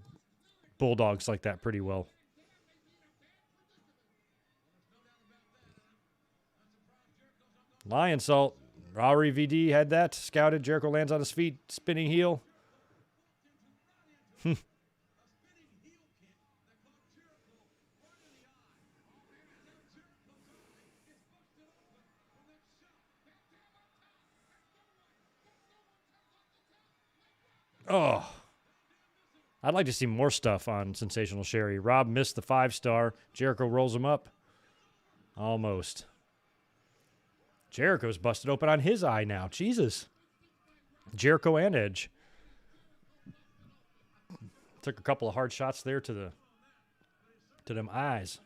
Bulldogs like that pretty well. Lion Salt. RVD had that. Scouted. Jericho lands on his feet. Spinning heel. Oh. I'd like to see more stuff on Sensational Sherry. Rob missed the 5-star. Jericho rolls him up. Almost. Jericho's busted open on his eye now. Jesus. Jericho and Edge. Took a couple of hard shots there to them eyes.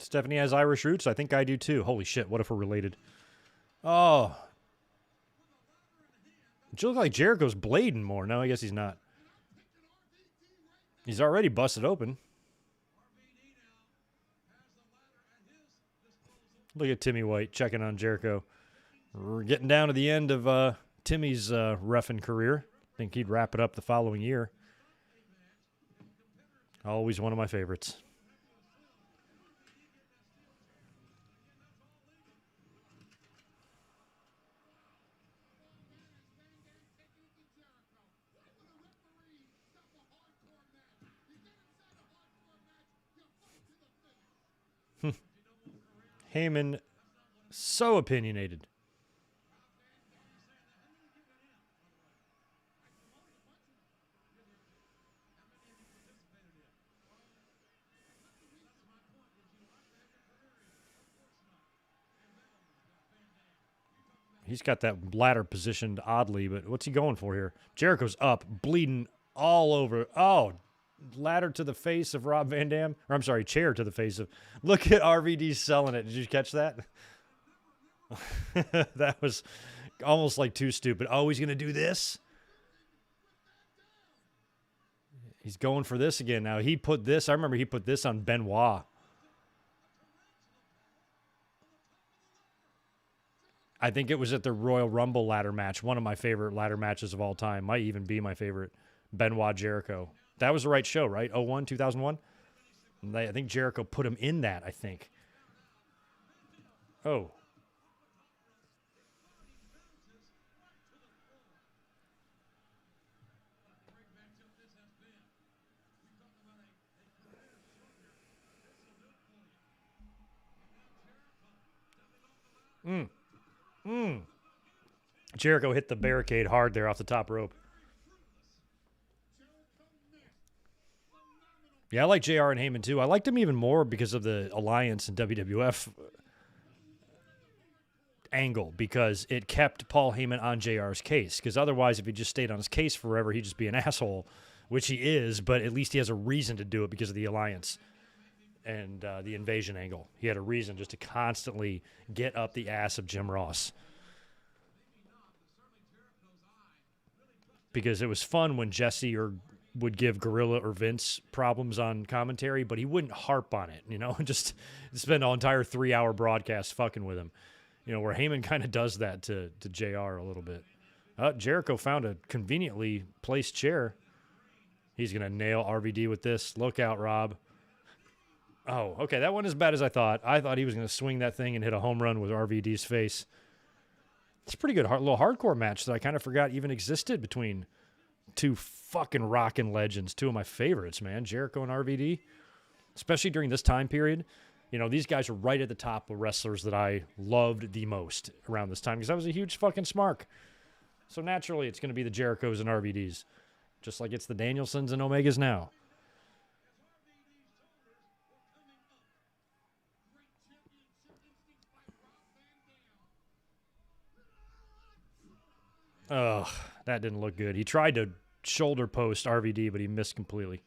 Stephanie has Irish roots. I think I do too. Holy shit, what if we're related? Oh. It looks like Jericho's blading more. No, I guess he's not. He's already busted open. Look at Timmy White checking on Jericho. We're getting down to the end of Timmy's reffing career. I think he'd wrap it up the following year. Always one of my favorites. Heyman, so opinionated. He's got that ladder positioned oddly, but what's he going for here? Jericho's up, bleeding all over. Oh, ladder to the face of Rob Van Dam. Or I'm sorry, chair to the face of. Look at RVD selling it. Did you catch that? That was almost like too stupid. Oh, he's going to do this? He's going for this again now. He put this. I remember he put this on Benoit. I think it was at the Royal Rumble ladder match, one of my favorite ladder matches of all time. Might even be my favorite. Benoit Jericho. That was the right show, right? 01, 2001? I think Jericho put him in that, I think. Oh. Jericho hit the barricade hard there off the top rope. Yeah, I like JR and Heyman too. I liked him even more because of the Alliance and WWF angle, because it kept Paul Heyman on JR's case. Because otherwise, if he just stayed on his case forever, he'd just be an asshole, which he is, but at least he has a reason to do it because of the Alliance and the invasion angle. He had a reason just to constantly get up the ass of Jim Ross. Because it was fun when Jesse would give Gorilla or Vince problems on commentary, but he wouldn't harp on it, just spend an entire 3-hour broadcast fucking with him. Where Heyman kind of does that to JR a little bit. Jericho found a conveniently placed chair. He's going to nail RVD with this. Look out, Rob. Oh, okay, that wasn't as bad as I thought. I thought he was going to swing that thing and hit a home run with RVD's face. It's a pretty good little hardcore match that I kind of forgot even existed between two fucking rockin' legends, two of my favorites, man, Jericho and RVD, especially during this time period. These guys are right at the top of wrestlers that I loved the most around this time because I was a huge fucking smark. So naturally, it's going to be the Jerichos and RVDs, just like it's the Danielsons and Omegas now. Ugh, that didn't look good. He tried to shoulder post RVD, but he missed completely.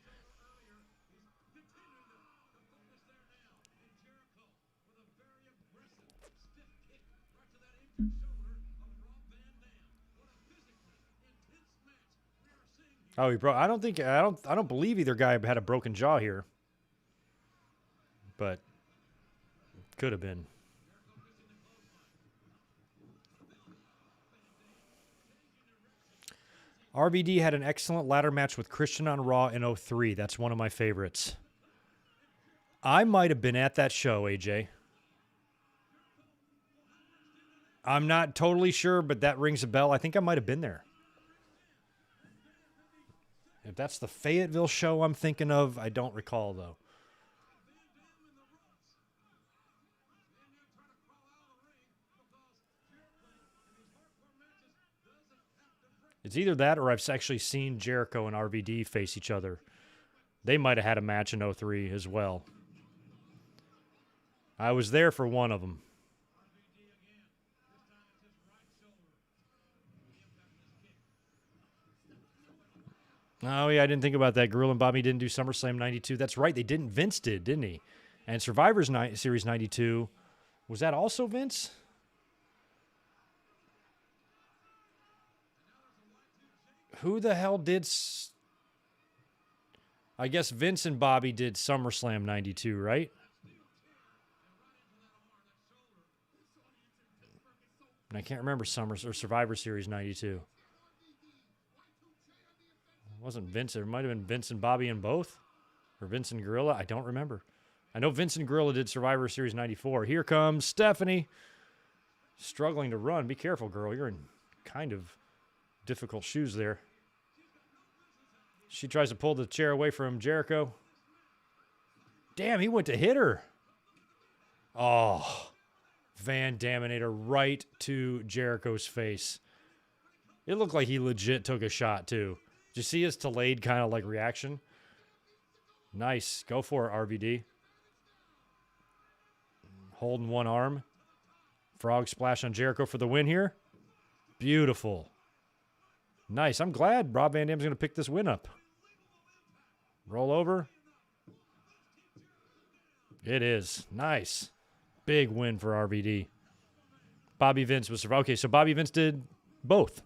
Oh, he broke. I don't believe either guy had a broken jaw here, but could have been. RVD had an excellent ladder match with Christian on Raw in 03. That's one of my favorites. I might have been at that show, AJ. I'm not totally sure, but that rings a bell. I think I might have been there. If that's the Fayetteville show I'm thinking of, I don't recall, though. It's either that or I've actually seen Jericho and RVD face each other. They might have had a match in 03 as well. I was there for one of them. Oh, yeah, I didn't think about that. Gorilla and Bobby didn't do SummerSlam 92. That's right, they didn't. Vince did, didn't he? And Survivor Series 92, was that also Vince? Who the hell did... I guess Vince and Bobby did SummerSlam 92, right? And I can't remember Survivor Series 92. It wasn't Vince. It might have been Vince and Bobby in both. Or Vince and Gorilla. I don't remember. I know Vince and Gorilla did Survivor Series 94. Here comes Stephanie. Struggling to run. Be careful, girl. You're in kind of difficult shoes there. She tries to pull the chair away from Jericho. Damn, he went to hit her. Oh, Van Daminator right to Jericho's face. It looked like he legit took a shot, too. Did you see his delayed kind of like reaction? Nice. Go for it, RVD. Holding one arm. Frog splash on Jericho for the win here. Beautiful. Nice. I'm glad Rob Van Dam's going to pick this win up. Roll over. It is. Nice. Big win for RVD. Bobby Vince was... Okay, so Bobby Vince did both.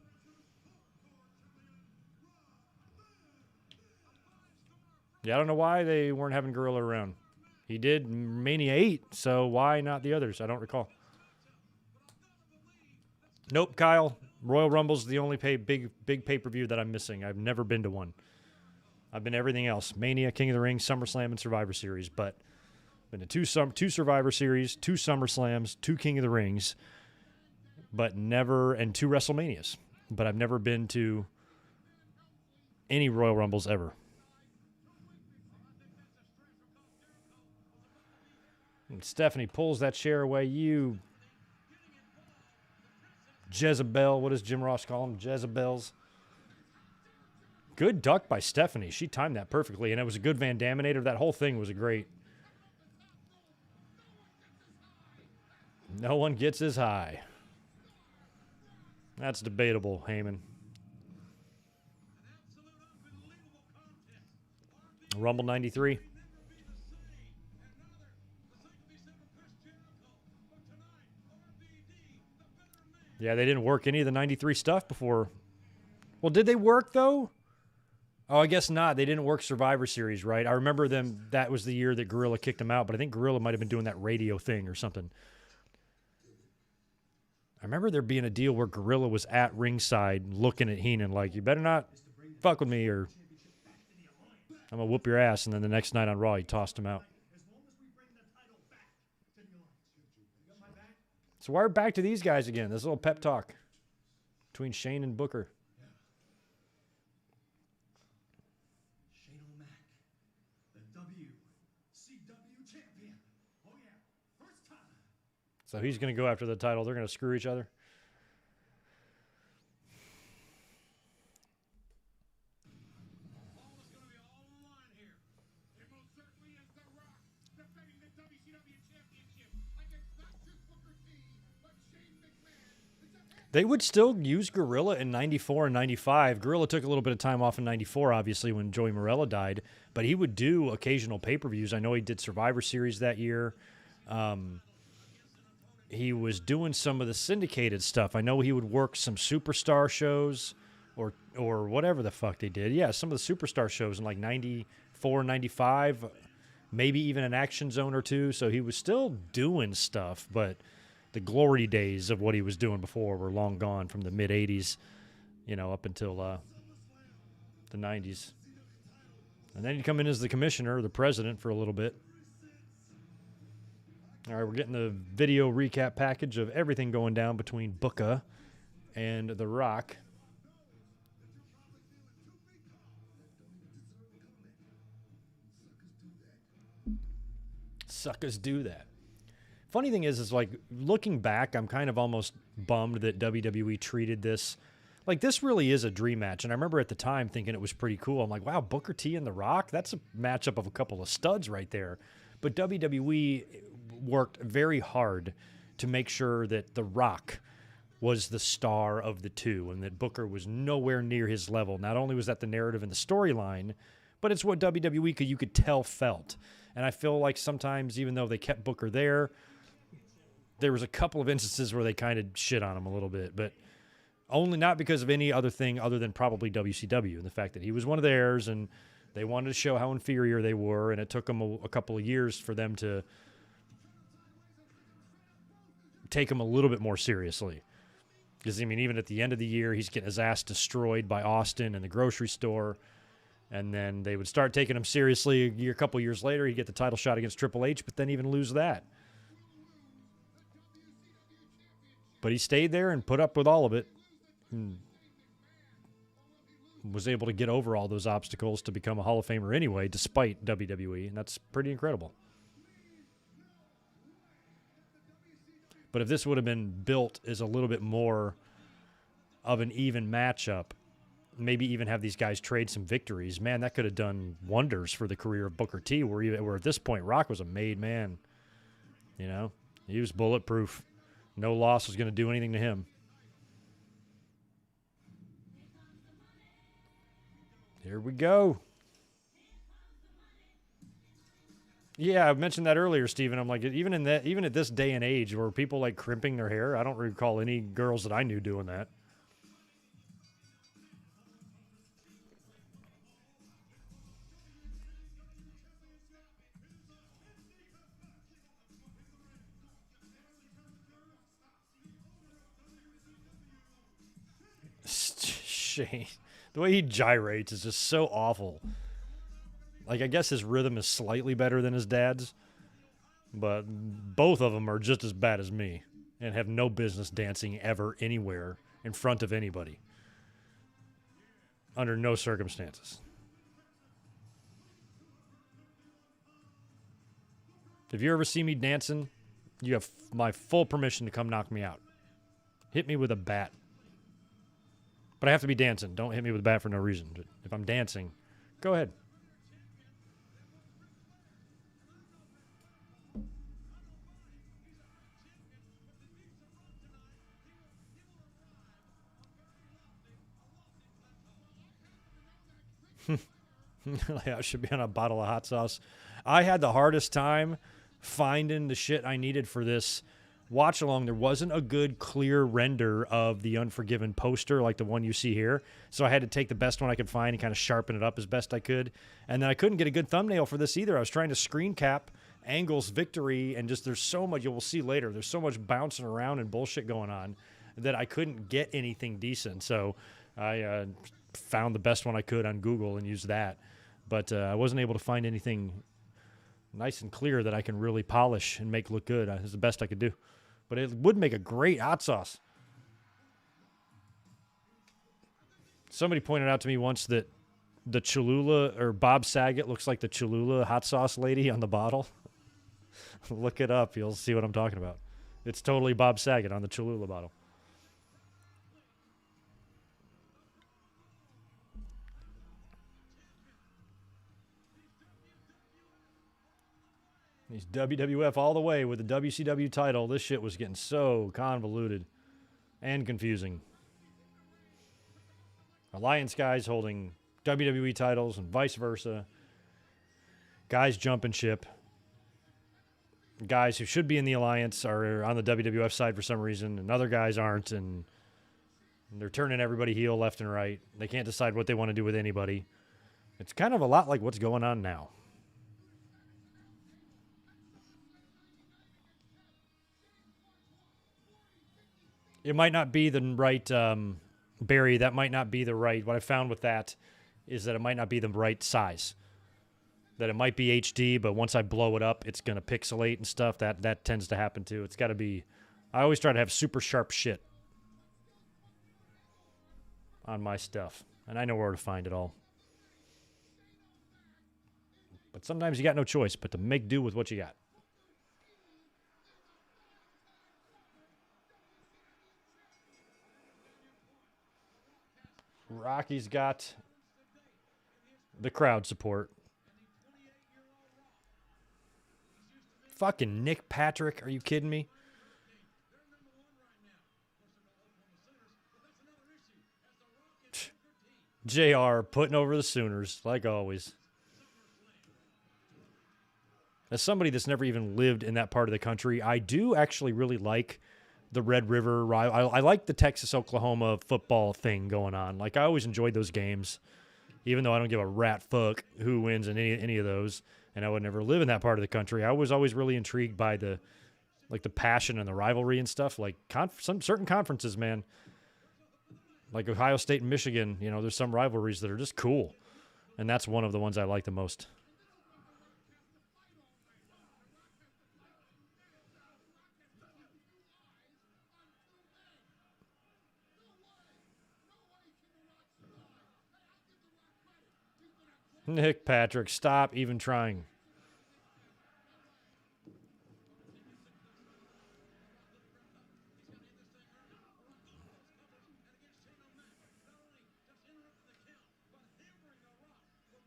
Yeah, I don't know why they weren't having Gorilla around. He did Mania 8, so why not the others? I don't recall. Nope, Kyle. Royal Rumble's the only big pay-per-view that I'm missing. I've never been to one. I've been to everything else. Mania, King of the Ring, SummerSlam, and Survivor Series. But I've been to two Survivor Series, 2 SummerSlams, 2 King of the Rings, but never, and 2 WrestleManias. But I've never been to any Royal Rumbles ever. And Stephanie pulls that chair away. You Jezebel. What does Jim Ross call them? Jezebels. Good duck by Stephanie. She timed that perfectly, and it was a good Van Daminator. That whole thing was a great. No one gets as high. That's debatable, Heyman. Rumble 93. Yeah, they didn't work any of the 93 stuff before. Well, did they work, though? Oh, I guess not. They didn't work Survivor Series, right? I remember them. That was the year that Gorilla kicked them out, but I think Gorilla might have been doing that radio thing or something. I remember there being a deal where Gorilla was at ringside looking at Heenan like, you better not fuck with me or I'm going to whoop your ass. And then the next night on Raw, he tossed him out. So we're back to these guys again. This little pep talk between Shane and Booker. Shane O'Mac, the WCW champion. Oh yeah, first time. So he's going to go after the title. They're going to screw each other. All is going to be all on the line here. It most certainly is The Rock defending the WCW championship against not just Booker T, but Shane McMahon. They would still use Gorilla in 94 and 95. Gorilla took a little bit of time off in 94, obviously, when Joey Morella died. But he would do occasional pay-per-views. I know he did Survivor Series that year. He was doing some of the syndicated stuff. I know he would work some Superstar shows or whatever the fuck they did. Yeah, some of the Superstar shows in like 94, 95, maybe even an Action Zone or two. So he was still doing stuff, but the glory days of what he was doing before were long gone from the mid-'80s, up until the 90s. And then he'd come in as the commissioner or the president for a little bit. All right, we're getting the video recap package of everything going down between Booker and The Rock. Suckers do that. Funny thing is like looking back, I'm kind of almost bummed that WWE treated this like this really is a dream match. And I remember at the time thinking it was pretty cool. I'm like, wow, Booker T and The Rock, that's a matchup of a couple of studs right there. But WWE worked very hard to make sure that The Rock was the star of the two and that Booker was nowhere near his level. Not only was that the narrative and the storyline, but it's what WWE you could tell felt. And I feel like sometimes, even though they kept Booker there was a couple of instances where they kind of shit on him a little bit, but only not because of any other thing other than probably WCW and the fact that he was one of theirs and they wanted to show how inferior they were, and it took them a couple of years for them to take him a little bit more seriously. Because, I mean, even at the end of the year, he's getting his ass destroyed by Austin in the grocery store. And then they would start taking him seriously a couple years later. He'd get the title shot against Triple H, but then even lose that. But he stayed there and put up with all of it. And was able to get over all those obstacles to become a Hall of Famer anyway, despite WWE. And that's pretty incredible. But if this would have been built as a little bit more of an even matchup, maybe even have these guys trade some victories, man, that could have done wonders for the career of Booker T, where at this point, Rock was a made man. You know, he was bulletproof. No loss was going to do anything to him. Here we go. Yeah, I mentioned that earlier, Steven. I'm like, even at this day and age, where people like crimping their hair, I don't recall any girls that I knew doing that. Shane, the way he gyrates is just so awful. Like, I guess his rhythm is slightly better than his dad's, but both of them are just as bad as me and have no business dancing ever anywhere in front of anybody. Under no circumstances. If you ever see me dancing, you have my full permission to come knock me out. Hit me with a bat. But I have to be dancing. Don't hit me with a bat for no reason. If I'm dancing, go ahead. I should be on a bottle of hot sauce. I had the hardest time finding the shit I needed for this watch along. There wasn't a good clear render of the Unforgiven poster like the one you see here. So I had to take the best one I could find and kind of sharpen it up as best I could. And then I couldn't get a good thumbnail for this either. I was trying to screen cap Angle's victory, and just there's so much, you will see later, there's so much bouncing around and bullshit going on that I couldn't get anything decent. So I found the best one I could on Google and used that. But I wasn't able to find anything nice and clear that I can really polish and make look good. It's the best I could do. But it would make a great hot sauce. Somebody pointed out to me once that the Cholula, or Bob Saget, looks like the Cholula hot sauce lady on the bottle. Look it up. You'll see what I'm talking about. It's totally Bob Saget on the Cholula bottle. He's WWF all the way with the WCW title. This shit was getting so convoluted and confusing. Alliance guys holding WWE titles and vice versa. Guys jumping ship. Guys who should be in the Alliance are on the WWF side for some reason, and other guys aren't, and they're turning everybody heel left and right. They can't decide what they want to do with anybody. It's kind of a lot like what's going on now. It might not be the right, Barry, that might not be the right, what I found with that is that it might not be the right size. That it might be HD, but once I blow it up, it's going to pixelate and stuff. That tends to happen too. It's got to be, I always try to have super sharp shit on my stuff. And I know where to find it all. But sometimes you got no choice but to make do with what you got. Rocky's got the crowd support. Fucking Nick Patrick, are you kidding me? JR putting over the Sooners, like always. As somebody that's never even lived in that part of the country, I do actually really like the Red River rival. I like the Texas-Oklahoma football thing going on. Like, I always enjoyed those games, even though I don't give a rat fuck who wins in any of those, and I would never live in that part of the country. I was always really intrigued by the passion and the rivalry and stuff. Like, some certain conferences, man, like Ohio State and Michigan, you know, there's some rivalries that are just cool, and that's one of the ones I like the most. Nick Patrick, stop even trying.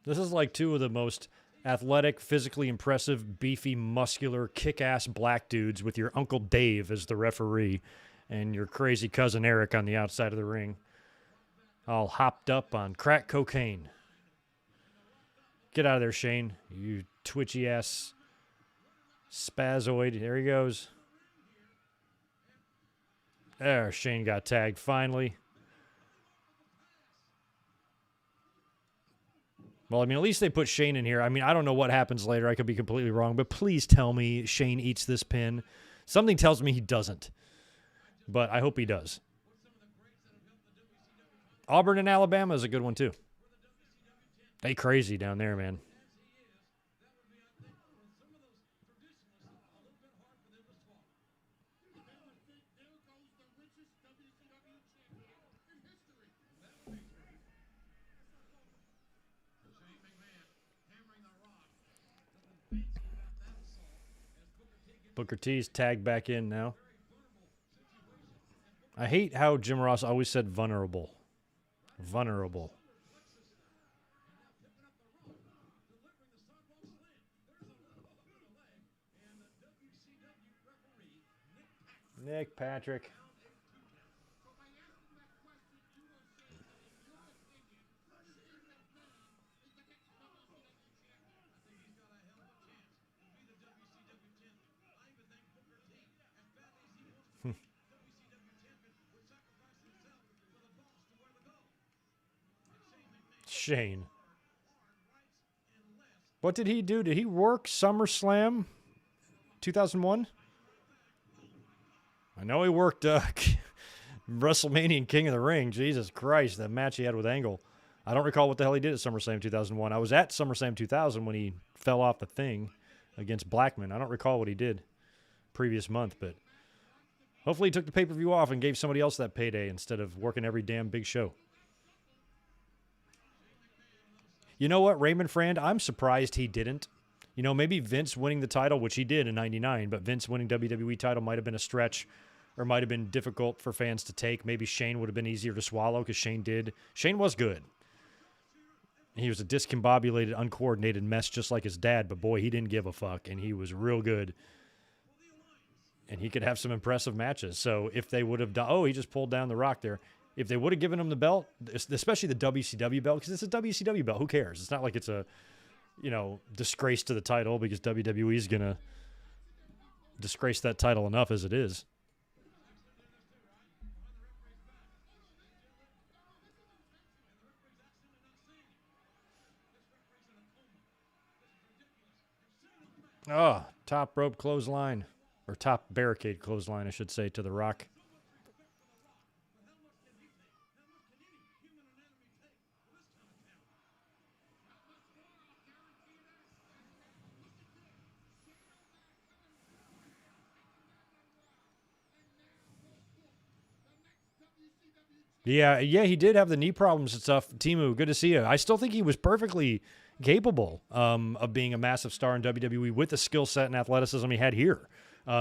This is like two of the most athletic, physically impressive, beefy, muscular, kick-ass black dudes with your Uncle Dave as the referee and your crazy cousin Eric on the outside of the ring, all hopped up on crack cocaine. Get out of there, Shane, you twitchy-ass spazoid. There he goes. There, Shane got tagged finally. Well, I mean, at least they put Shane in here. I mean, I don't know what happens later. I could be completely wrong, but please tell me Shane eats this pin. Something tells me he doesn't, but I hope he does. Auburn and Alabama is a good one, too. They crazy down there, man. Booker T's tagged back in now. I hate how Jim Ross always said vulnerable. Vulnerable. Nick Patrick. Shane. What did he do? Did he work SummerSlam 2001? I know he worked WrestleMania and King of the Ring. Jesus Christ, that match he had with Angle. I don't recall what the hell he did at SummerSlam 2001. I was at SummerSlam 2000 when he fell off the thing against Blackman. I don't recall what he did previous month, but hopefully he took the pay-per-view off and gave somebody else that payday instead of working every damn big show. You know what, Raymond Frand? I'm surprised he didn't. You know, maybe Vince winning the title, which he did in '99, but Vince winning WWE title might have been a stretch or might have been difficult for fans to take. Maybe Shane would have been easier to swallow because Shane was good. He was a discombobulated, uncoordinated mess just like his dad, but boy, he didn't give a fuck, and he was real good. And he could have some impressive matches. So if they would have done, oh, he just pulled down the Rock there. If they would have given him the belt, especially the WCW belt, because it's a WCW belt, who cares? It's not like it's a, disgrace to the title because WWE is going to disgrace that title enough as it is. Oh, top rope clothesline, or top barricade clothesline, I should say, to the Rock. Yeah, he did have the knee problems and stuff. Timu, good to see you. I still think he was perfectly capable of being a massive star in WWE with the skill set and athleticism he had here.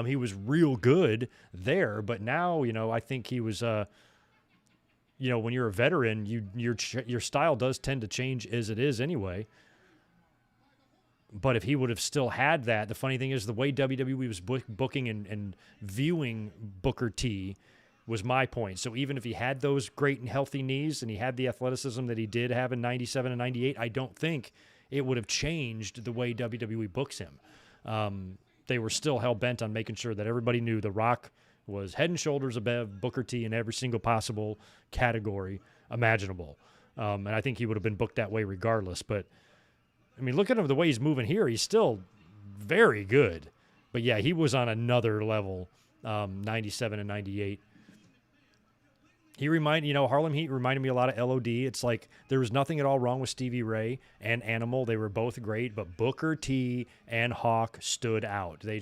He was real good there, but now, I think he was, when you're a veteran, your style does tend to change as it is anyway. But if he would have still had that, the funny thing is the way WWE was booking and viewing Booker T was my point. So even if he had those great and healthy knees and he had the athleticism that he did have in 97 and 98, I don't think it would have changed the way WWE books him. they were still hell-bent on making sure that everybody knew The Rock was head and shoulders above Booker T in every single possible category imaginable. And I think he would have been booked that way regardless. But, I mean, look at him, the way he's moving here. He's still very good. But, yeah, he was on another level, 97 and 98. He Harlem Heat reminded me a lot of LOD. It's like there was nothing at all wrong with Stevie Ray and Animal. They were both great, but Booker T and Hawk stood out. They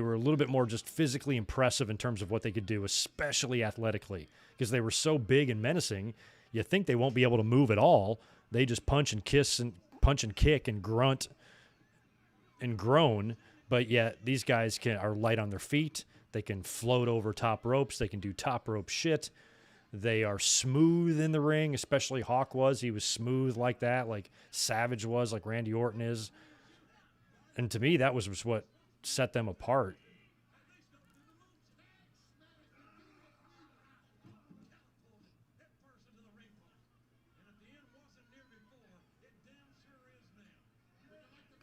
were a little bit more just physically impressive in terms of what they could do, especially athletically, because they were so big and menacing. You think they won't be able to move at all. They just punch and kick and grunt and groan, but yet these guys are light on their feet. They can float over top ropes. They can do top rope shit. They are smooth in the ring, especially Hawk was. He was smooth like that, like Savage was, like Randy Orton is. And to me, that was what set them apart.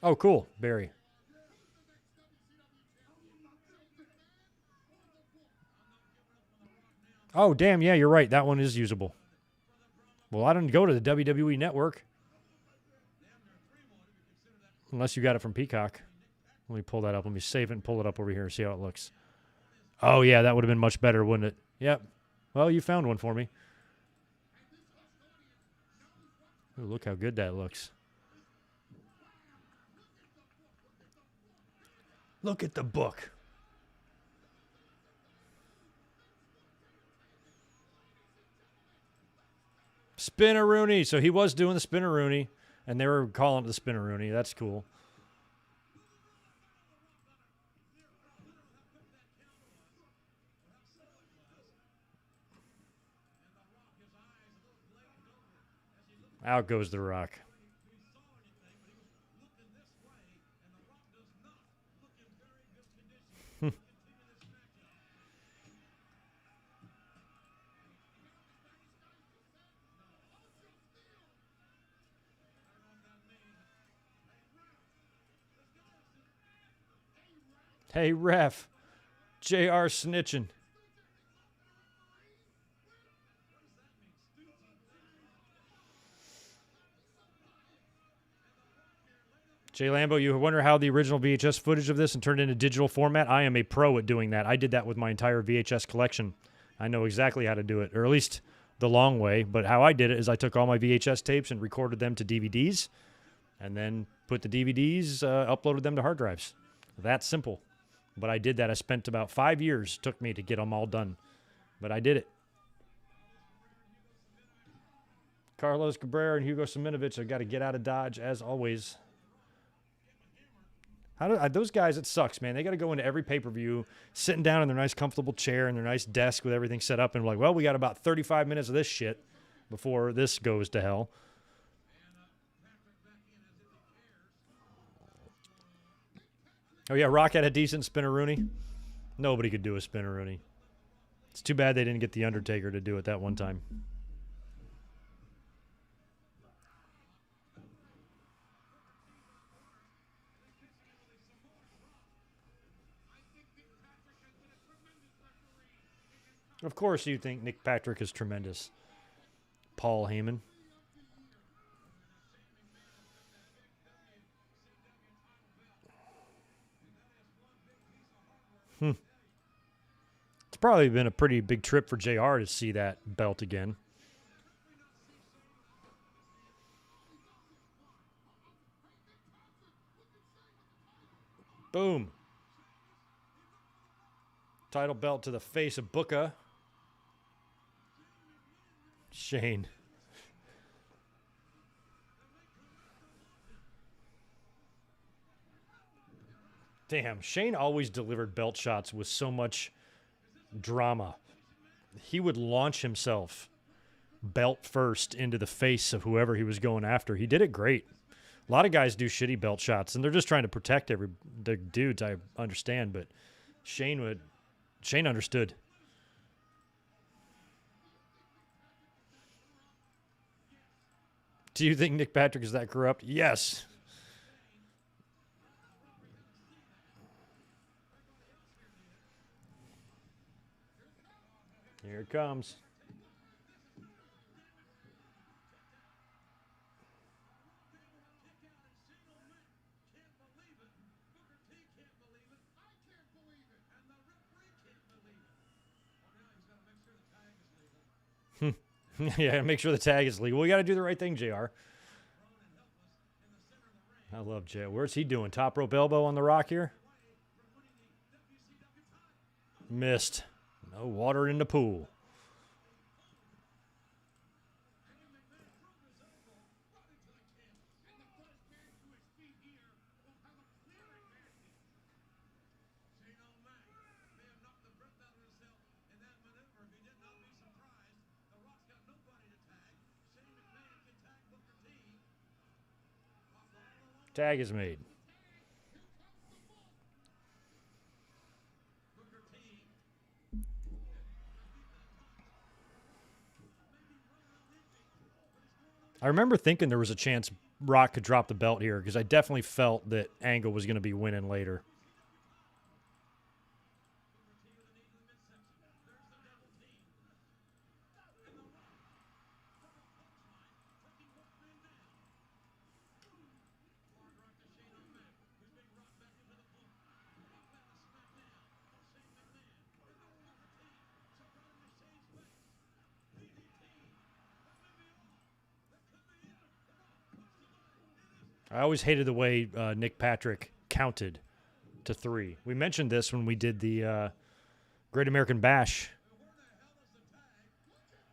Oh, cool, Barry. Oh, damn, yeah, you're right. That one is usable. Well, I don't go to the WWE Network. Unless you got it from Peacock. Let me pull that up. Let me save it and pull it up over here and see how it looks. Oh, yeah, that would have been much better, wouldn't it? Yep. Well, you found one for me. Ooh, look how good that looks. Look at the book. Spinaroonie. So he was doing the Spinaroonie, and they were calling it the Spinaroonie. That's cool. Out goes The Rock. Hey, ref. JR snitching. Jay Lambo, you wonder how the original VHS footage of this and turned into digital format? I am a pro at doing that. I did that with my entire VHS collection. I know exactly how to do it, or at least the long way. But how I did it is I took all my VHS tapes and recorded them to DVDs, and then put the DVDs, uploaded them to hard drives. That simple. But I did that. I spent about 5 years. It took me to get them all done. But I did it. Carlos Cabrera and Hugo Siminovich have got to get out of Dodge, as always. Those guys, it sucks, man. They got to go into every pay-per-view, sitting down in their nice, comfortable chair and their nice desk with everything set up, and like, well, we got about 35 minutes of this shit before this goes to hell. Oh, yeah, Rock had a decent Spinaroonie. Nobody could do a Spinaroonie. It's too bad they didn't get the Undertaker to do it that one time. Of course you think Nick Patrick is tremendous. Paul Heyman. It's probably been a pretty big trip for JR to see that belt again. Boom. Title belt to the face of Booker. Shane. Damn, Shane always delivered belt shots with so much drama. He would launch himself belt first into the face of whoever he was going after. He did it great. A lot of guys do shitty belt shots, and they're just trying to protect the dudes, I understand, but Shane understood. Do you think Nick Patrick is that corrupt? Yes. Here it comes. Yeah, make sure the tag is legal. We got to do the right thing, JR. I love Jay. Where's he doing? Top rope elbow on the Rock here? Missed. No water in the pool. Tag is made. I remember thinking there was a chance Rock could drop the belt here because I definitely felt that Angle was going to be winning later. I always hated the way Nick Patrick counted to 3. We mentioned this when we did the Great American Bash.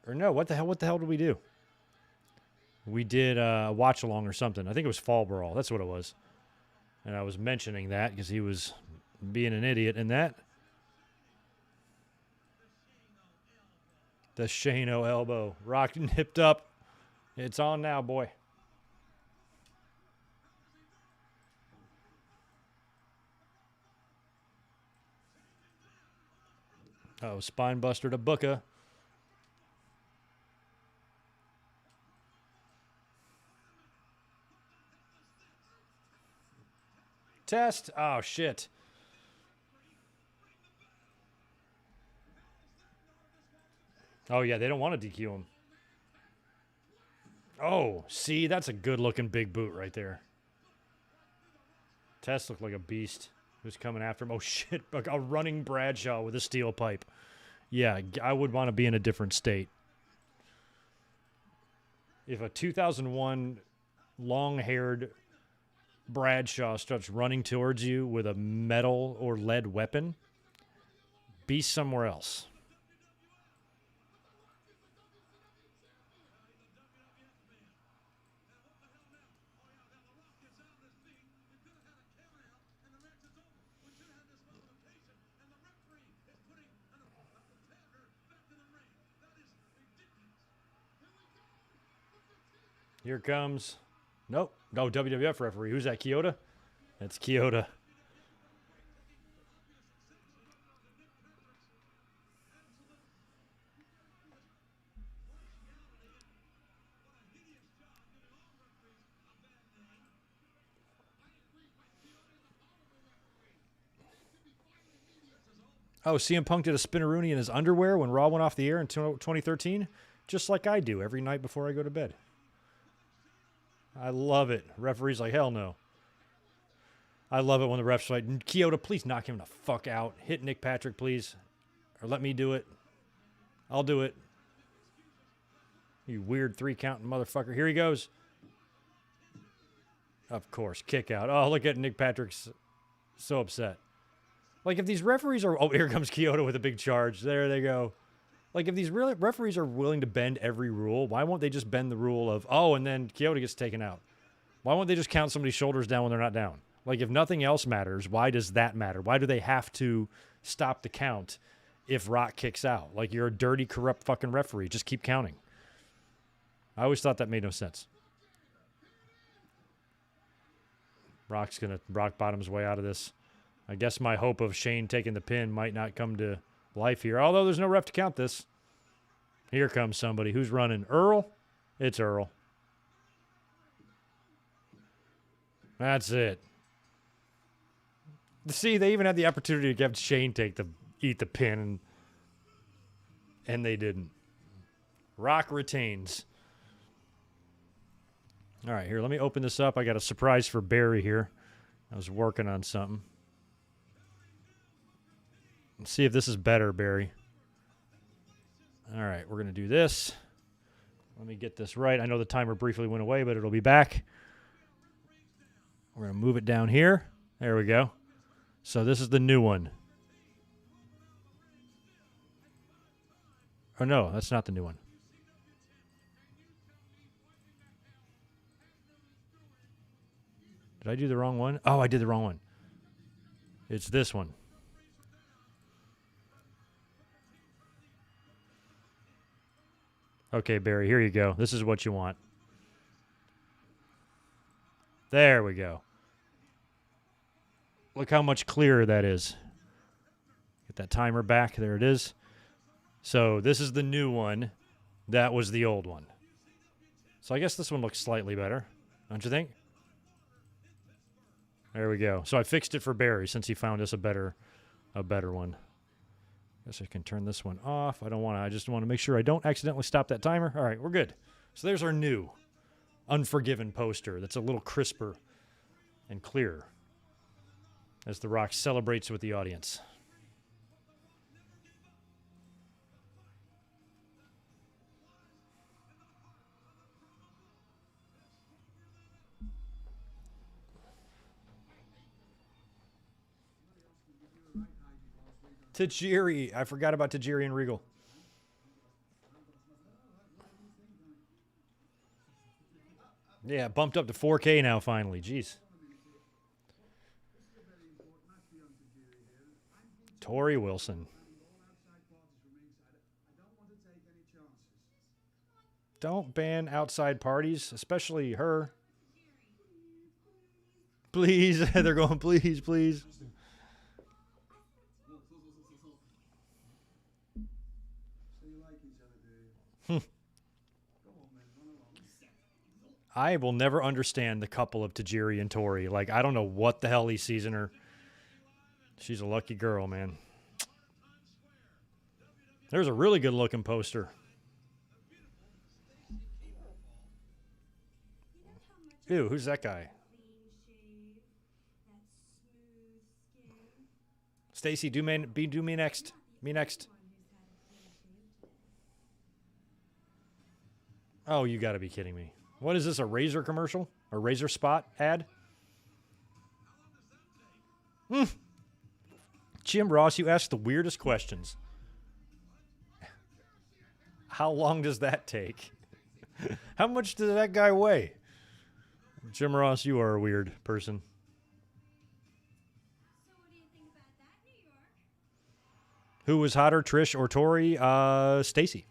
Or no, what the hell did we do? We did a watch along or something. I think it was Fall Brawl. That's what it was. And I was mentioning that because he was being an idiot in that. The Shano elbow. Rock nipped up. It's on now, boy. Oh, spine buster to Booker. Test. Oh, shit. Oh, yeah, they don't want to DQ him. Oh, see, that's a good-looking big boot right there. Test looked like a beast. Who's coming after him? Oh, shit. A running Bradshaw with a steel pipe. Yeah, I would want to be in a different state. If a 2001 long-haired Bradshaw starts running towards you with a metal or lead weapon, be somewhere else. Here comes. Nope. No, WWF referee. Who's that, Kyoto? That's Kyoto. Oh, CM Punk did a spinneroonie in his underwear when Raw went off the air in 2013? Just like I do every night before I go to bed. I love it. Referee's like, hell no. I love it when the ref's like, Kyoto, please knock him the fuck out. Hit Nick Patrick, please. Or let me do it. I'll do it. You weird 3-counting motherfucker. Here he goes. Of course, kick out. Oh, look at Nick Patrick's so upset. Like, if these referees are... Oh, here comes Kyoto with a big charge. There they go. Like, if these referees are willing to bend every rule, why won't they just bend the rule of, oh, and then Kyoto gets taken out? Why won't they just count somebody's shoulders down when they're not down? Like, if nothing else matters, why does that matter? Why do they have to stop the count if Rock kicks out? Like, you're a dirty, corrupt fucking referee. Just keep counting. I always thought that made no sense. Rock bottom's way out of this. I guess my hope of Shane taking the pin might not come to life here, although there's no ref to count this. Here comes somebody. Who's running? Earl? It's Earl. That's it. See, they even had the opportunity to have Shane eat the pin, And they didn't. Rock retains. All right, here, let me open this up. I got a surprise for Barry here. I was working on something. Let's see if this is better, Barry. All right, we're going to do this. Let me get this right. I know the timer briefly went away, but it'll be back. We're going to move it down here. There we go. So this is the new one. Oh, no, that's not the new one. Did I do the wrong one? Oh, I did the wrong one. It's this one. Okay, Barry, here you go. This is what you want. There we go. Look how much clearer that is. Get that timer back. There it is. So this is the new one. That was the old one. So I guess this one looks slightly better. Don't you think? There we go. So I fixed it for Barry since he found us a better one. Guess I can turn this one off. I just want to make sure I don't accidentally stop that timer. All right, we're good. So there's our new Unforgiven poster that's a little crisper and clearer as The Rock celebrates with the audience. Tajiri. I forgot about Tajiri and Regal. Yeah, bumped up to 4K now finally. Jeez. Tori Wilson. Don't ban outside parties, especially her. Please. They're going, please, please. I will never understand the couple of Tajiri and Tori. Like, I don't know what the hell he sees in her. She's a lucky girl, man. There's a really good looking poster. Ew, who's that guy? Stacy, do me next. Me next. Oh, you got to be kidding me. What is this, a razor commercial? A razor spot ad? Jim Ross, you ask the weirdest questions. How long does that take? How much does that guy weigh? Jim Ross, you are a weird person. So what do you think about that, New York? Who was hotter, Trish or Tori? Stacy.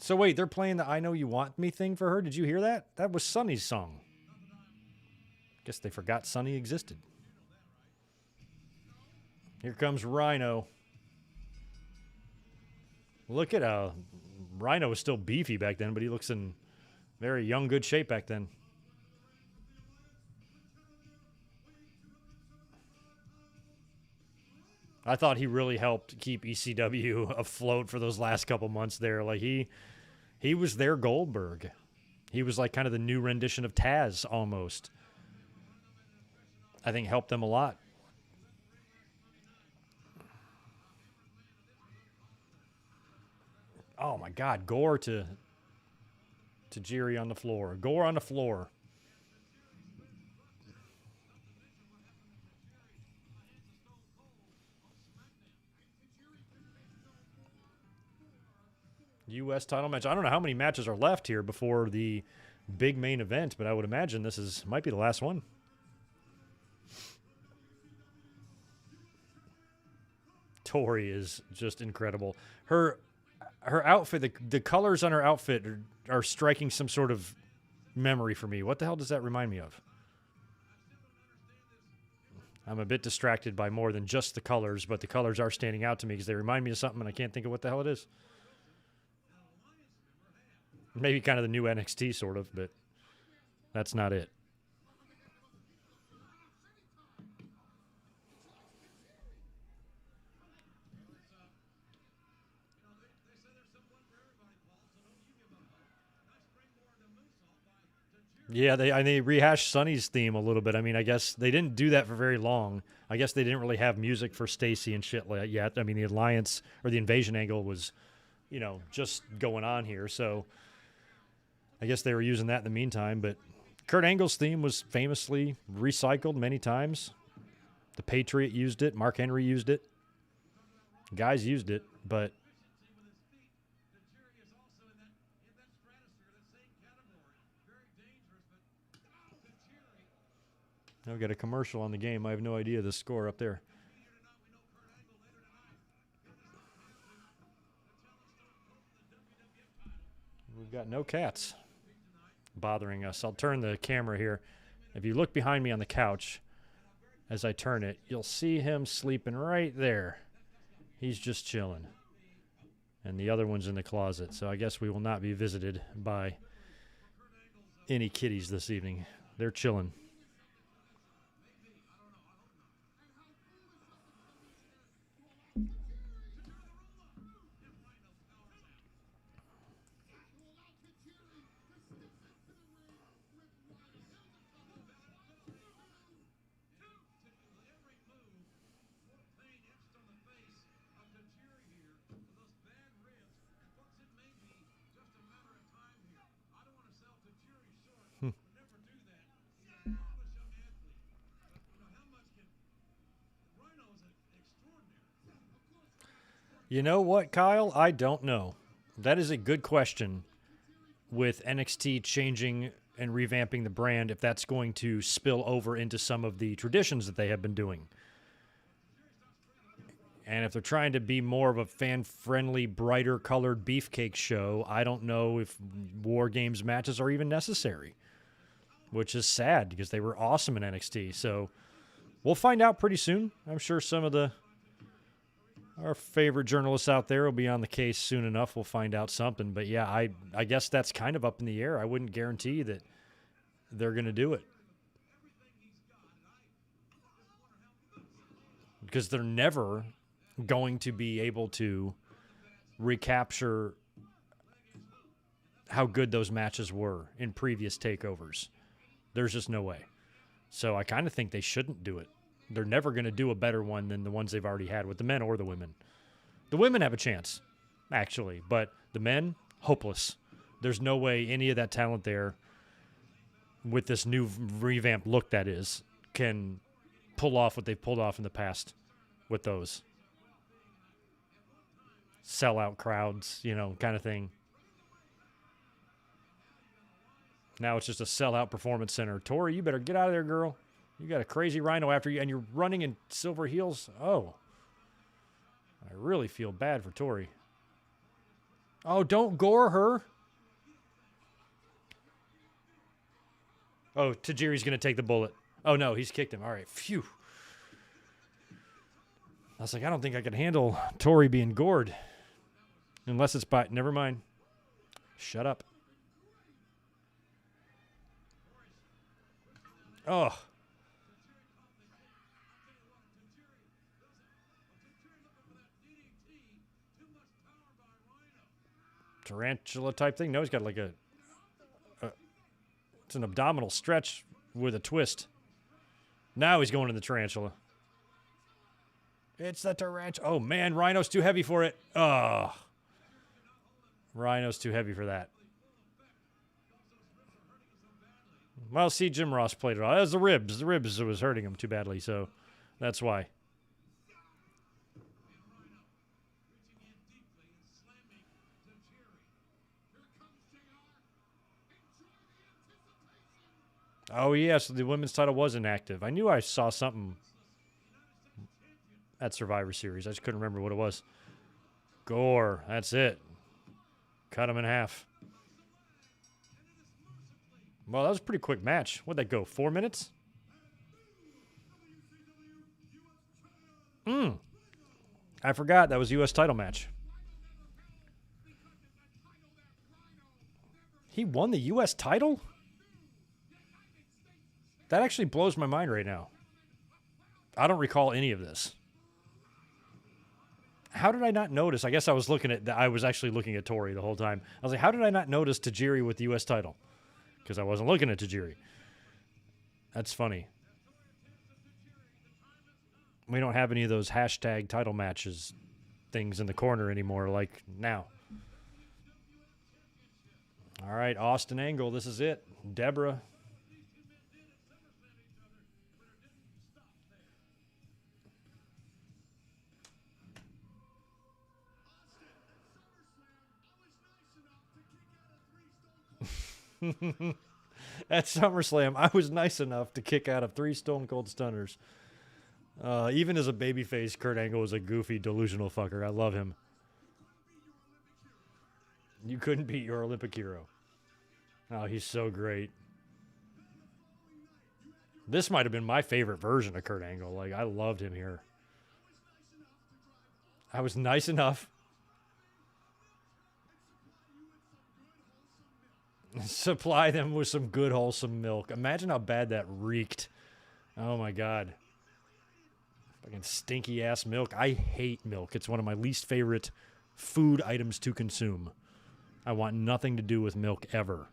So wait, they're playing the I Know You Want Me thing for her? Did you hear that? That was Sonny's song. Guess they forgot Sonny existed. Here comes Rhino. Look at Rhino was still beefy back then, but he looks in very young, good shape back then. I thought he really helped keep ECW afloat for those last couple months there. Like he was their Goldberg. He was like kind of the new rendition of Taz almost. I think helped them a lot. Oh my God, Gore to Tajiri on the floor. Gore on the floor. U.S. title match. I don't know how many matches are left here before the big main event, but I would imagine this might be the last one. Tori is just incredible. Her outfit, the colors on her outfit are striking some sort of memory for me. What the hell does that remind me of? I'm a bit distracted by more than just the colors, but the colors are standing out to me because they remind me of something and I can't think of what the hell it is. Maybe kind of the new NXT sort of, but that's not it. Yeah, they rehashed Sonny's theme a little bit. I mean, I guess they didn't do that for very long. I guess they didn't really have music for Stacy and shit like yet. I mean, the alliance or the invasion angle was, just going on here. So I guess they were using that in the meantime. But Kurt Angle's theme was famously recycled many times. The Patriot used it. Mark Henry used it. Guys used it, but now we got a commercial on the game. I have no idea the score up there. We've got no cats bothering us. I'll turn the camera here. If you look behind me on the couch, as I turn it, you'll see him sleeping right there. He's just chilling. And the other one's in the closet. So I guess we will not be visited by any kitties this evening. They're chilling. You know what, Kyle? I don't know. That is a good question with NXT changing and revamping the brand, if that's going to spill over into some of the traditions that they have been doing. And if they're trying to be more of a fan-friendly, brighter-colored beefcake show, I don't know if War Games matches are even necessary, which is sad because they were awesome in NXT. So we'll find out pretty soon. I'm sure some of our favorite journalists out there will be on the case soon enough. We'll find out something. But, yeah, I guess that's kind of up in the air. I wouldn't guarantee that they're going to do it, because they're never going to be able to recapture how good those matches were in previous takeovers. There's just no way. So I kind of think they shouldn't do it. They're never going to do a better one than the ones they've already had with the men or the women. The women have a chance, actually, but the men, hopeless. There's no way any of that talent there, with this new revamped look that is, can pull off what they've pulled off in the past with those sellout crowds, kind of thing. Now it's just a sellout performance center. Tori, you better get out of there, girl. You got a crazy Rhino after you, and you're running in silver heels. Oh, I really feel bad for Tori. Oh, don't gore her. Oh, Tajiri's going to take the bullet. Oh, no, he's kicked him. All right, phew. I was like, I don't think I can handle Tori being gored. Unless it's by... Never mind. Shut up. Oh. Tarantula type thing? No, he's got like it's an abdominal stretch with a twist. Now he's going to the tarantula. It's the tarantula. Oh, man, Rhino's too heavy for it. Oh. Rhino's too heavy for that. Well, see, Jim Ross played it all. It was the ribs. The ribs was hurting him too badly, so that's why. Oh, yes, the women's title was inactive. I knew I saw something at Survivor Series. I just couldn't remember what it was. Gore, that's it. Cut him in half. Well, that was a pretty quick match. What'd that go, 4 minutes? I forgot that was a U.S. title match. He won the U.S. title? That actually blows my mind right now. I don't recall any of this. How did I not notice? I guess I was actually looking at Tori the whole time. I was like, how did I not notice Tajiri with the U.S. title? because I wasn't looking at Tajiri. That's funny. We don't have any of those hashtag title matches things in the corner anymore like now. All right, Austin Angle, this is it. Deborah. At SummerSlam, I was nice enough to kick out of 3 Stone Cold Stunners. Even as a babyface, Kurt Angle was a goofy, delusional fucker. I love him. You couldn't beat your Olympic hero. Oh, he's so great. This might have been my favorite version of Kurt Angle. Like, I loved him here. I was nice enough. Supply them with some good, wholesome milk. Imagine how bad that reeked. Oh, my God. Fucking stinky-ass milk. I hate milk. It's one of my least favorite food items to consume. I want nothing to do with milk ever.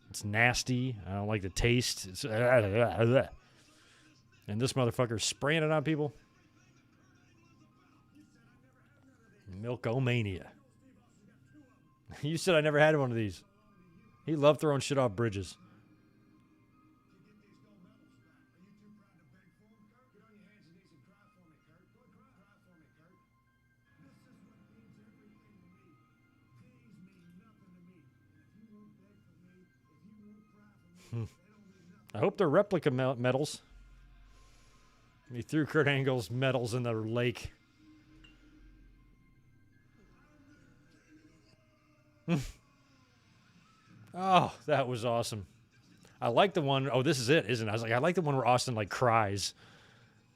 It's nasty. I don't like the taste. It's, and this motherfucker's spraying it on people. Milkomania. You said I never had one of these. He loved throwing shit off bridges. I hope they're replica medals. He threw Kurt Angle's medals in the lake. Oh, that was awesome. I like the one. Oh, this is it, isn't it? I was like, I like the one where Austin like cries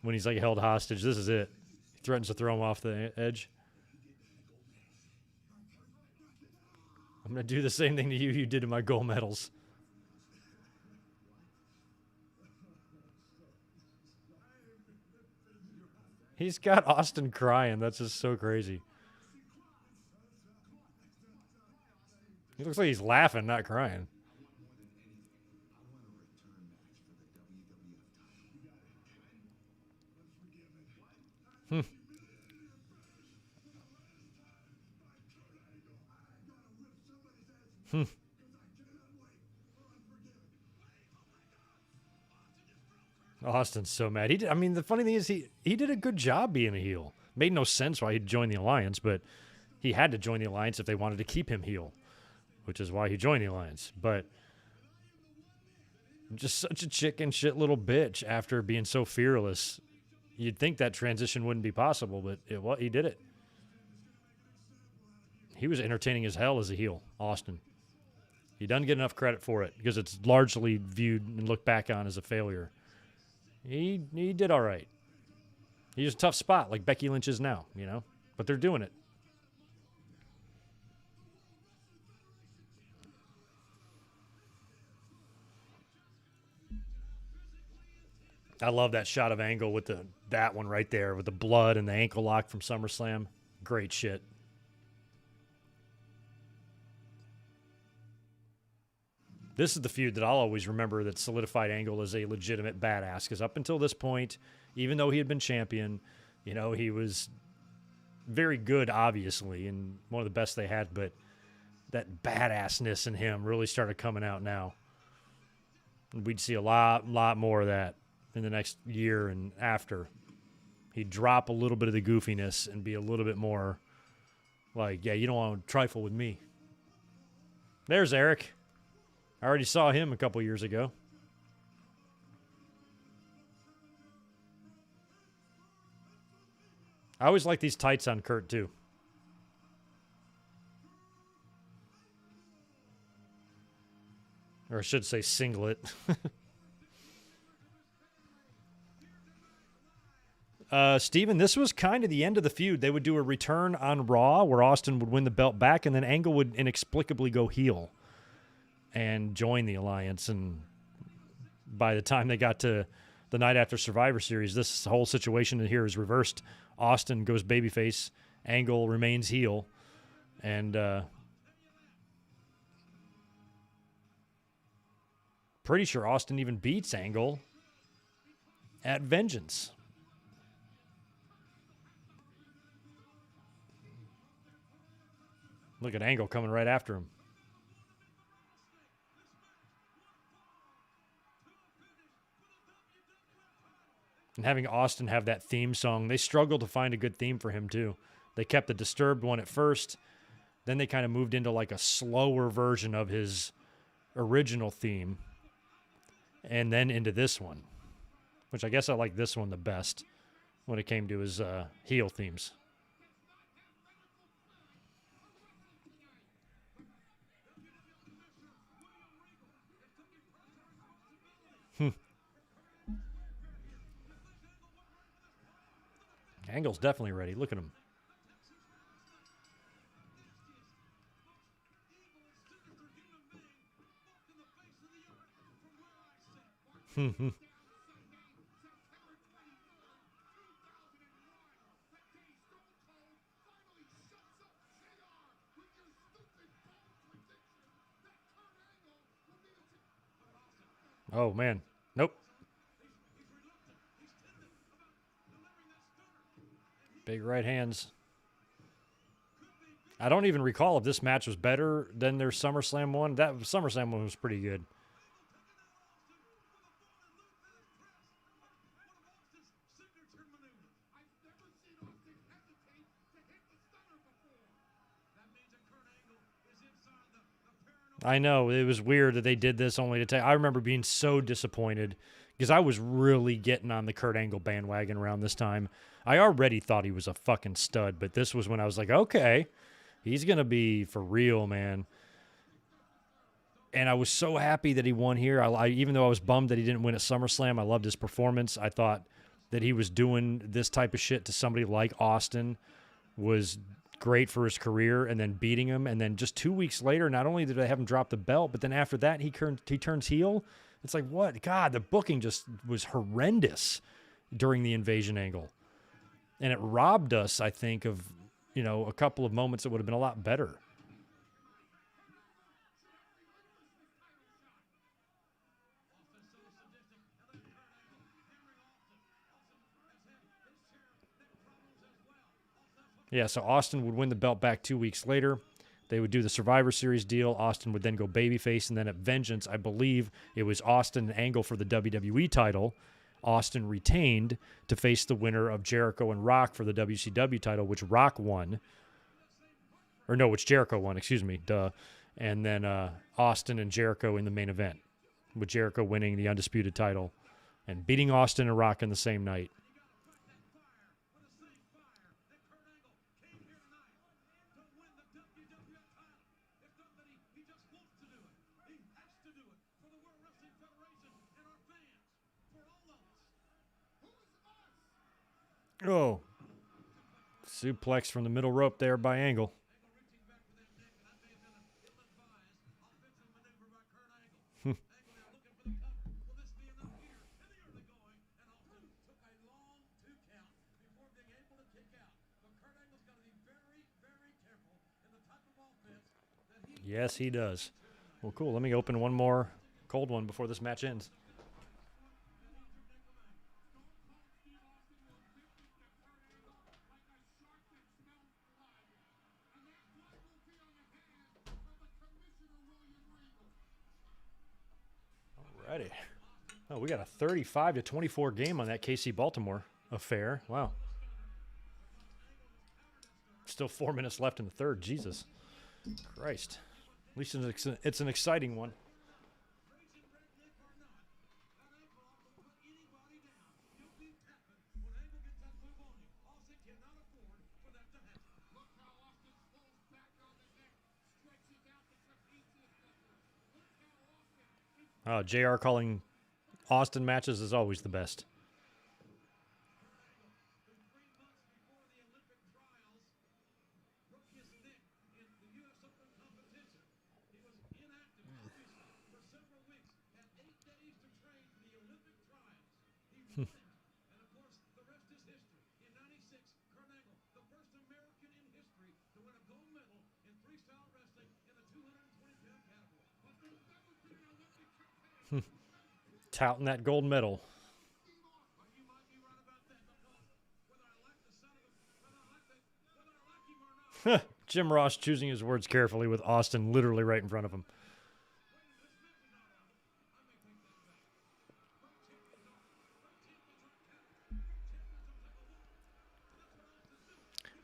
when he's like held hostage. This is it. He threatens to throw him off the edge. I'm going to do the same thing to you did to my gold medals. He's got Austin crying. That's just so crazy. He looks like he's laughing, not crying. Austin's so mad. I mean, the funny thing is he did a good job being a heel. Made no sense why he'd join the Alliance, but he had to join the Alliance if they wanted to keep him heel, which is why he joined the Alliance. But just such a chicken shit little bitch after being so fearless. You'd think that transition wouldn't be possible, but he did it. He was entertaining as hell as a heel, Austin. He doesn't get enough credit for it because it's largely viewed and looked back on as a failure. He did all right. He's a tough spot like Becky Lynch is now, you know, but they're doing it. I love that shot of Angle with that one right there with the blood and the ankle lock from SummerSlam. Great shit. This is the feud that I'll always remember that solidified Angle as a legitimate badass. Because up until this point, even though he had been champion, you know, he was very good, obviously, and one of the best they had. But that badassness in him really started coming out now. And we'd see a lot more of that in the next year and after. He'd drop a little bit of the goofiness and be a little bit more like, yeah, you don't want to trifle with me. There's Eric. I already saw him a couple years ago. I always like these tights on Kurt, too. Or I should say singlet. Steven, this was kind of the end of the feud. They would do a return on Raw where Austin would win the belt back, and then Angle would inexplicably go heel and join the Alliance. And by the time they got to the night after Survivor Series, this whole situation here is reversed. Austin goes babyface, Angle remains heel, and pretty sure Austin even beats Angle at Vengeance. Look at Angle coming right after him. And having Austin have that theme song, they struggled to find a good theme for him too. They kept the Disturbed one at first. Then they kind of moved into like a slower version of his original theme. And then into this one, which I guess I like this one the best when it came to his heel themes. Angle's definitely ready. Look at him. Oh, man. Nope. Big right hands. I don't even recall if this match was better than their SummerSlam one. That SummerSlam one was pretty good. I know. It was weird that they did this only to take. I remember being so disappointed because I was really getting on the Kurt Angle bandwagon around this time. I already thought he was a fucking stud, but this was when I was like, okay, he's going to be for real, man. And I was so happy that he won here. Even though I was bummed that he didn't win at SummerSlam, I loved his performance. I thought that he was doing this type of shit to somebody like Austin was great for his career, and then beating him. And then just 2 weeks later, not only did I have him drop the belt, but then after that, he turns heel. It's like, what? God, the booking just was horrendous during the Invasion angle. And it robbed us, I think, of, a couple of moments that would have been a lot better. Yeah, so Austin would win the belt back 2 weeks later. They would do the Survivor Series deal. Austin would then go babyface, and then at Vengeance, I believe it was Austin and Angle for the WWE title. Austin retained to face the winner of Jericho and Rock for the WCW title, which Rock won. Or no, which Jericho won, excuse me, duh. And then Austin and Jericho in the main event, with Jericho winning the Undisputed title and beating Austin and Rock in the same night. Oh, suplex from the middle rope there by Angle. Yes, he does. Well, cool. Let me open one more cold one before this match ends. Alrighty. Oh, we got a 35-24 game on that KC Baltimore affair. Wow. Still 4 minutes left in the third. Jesus Christ. At least it's an exciting one. Oh, JR calling Austin matches is always the best. touting that gold medal. Jim Ross choosing his words carefully with Austin literally right in front of him.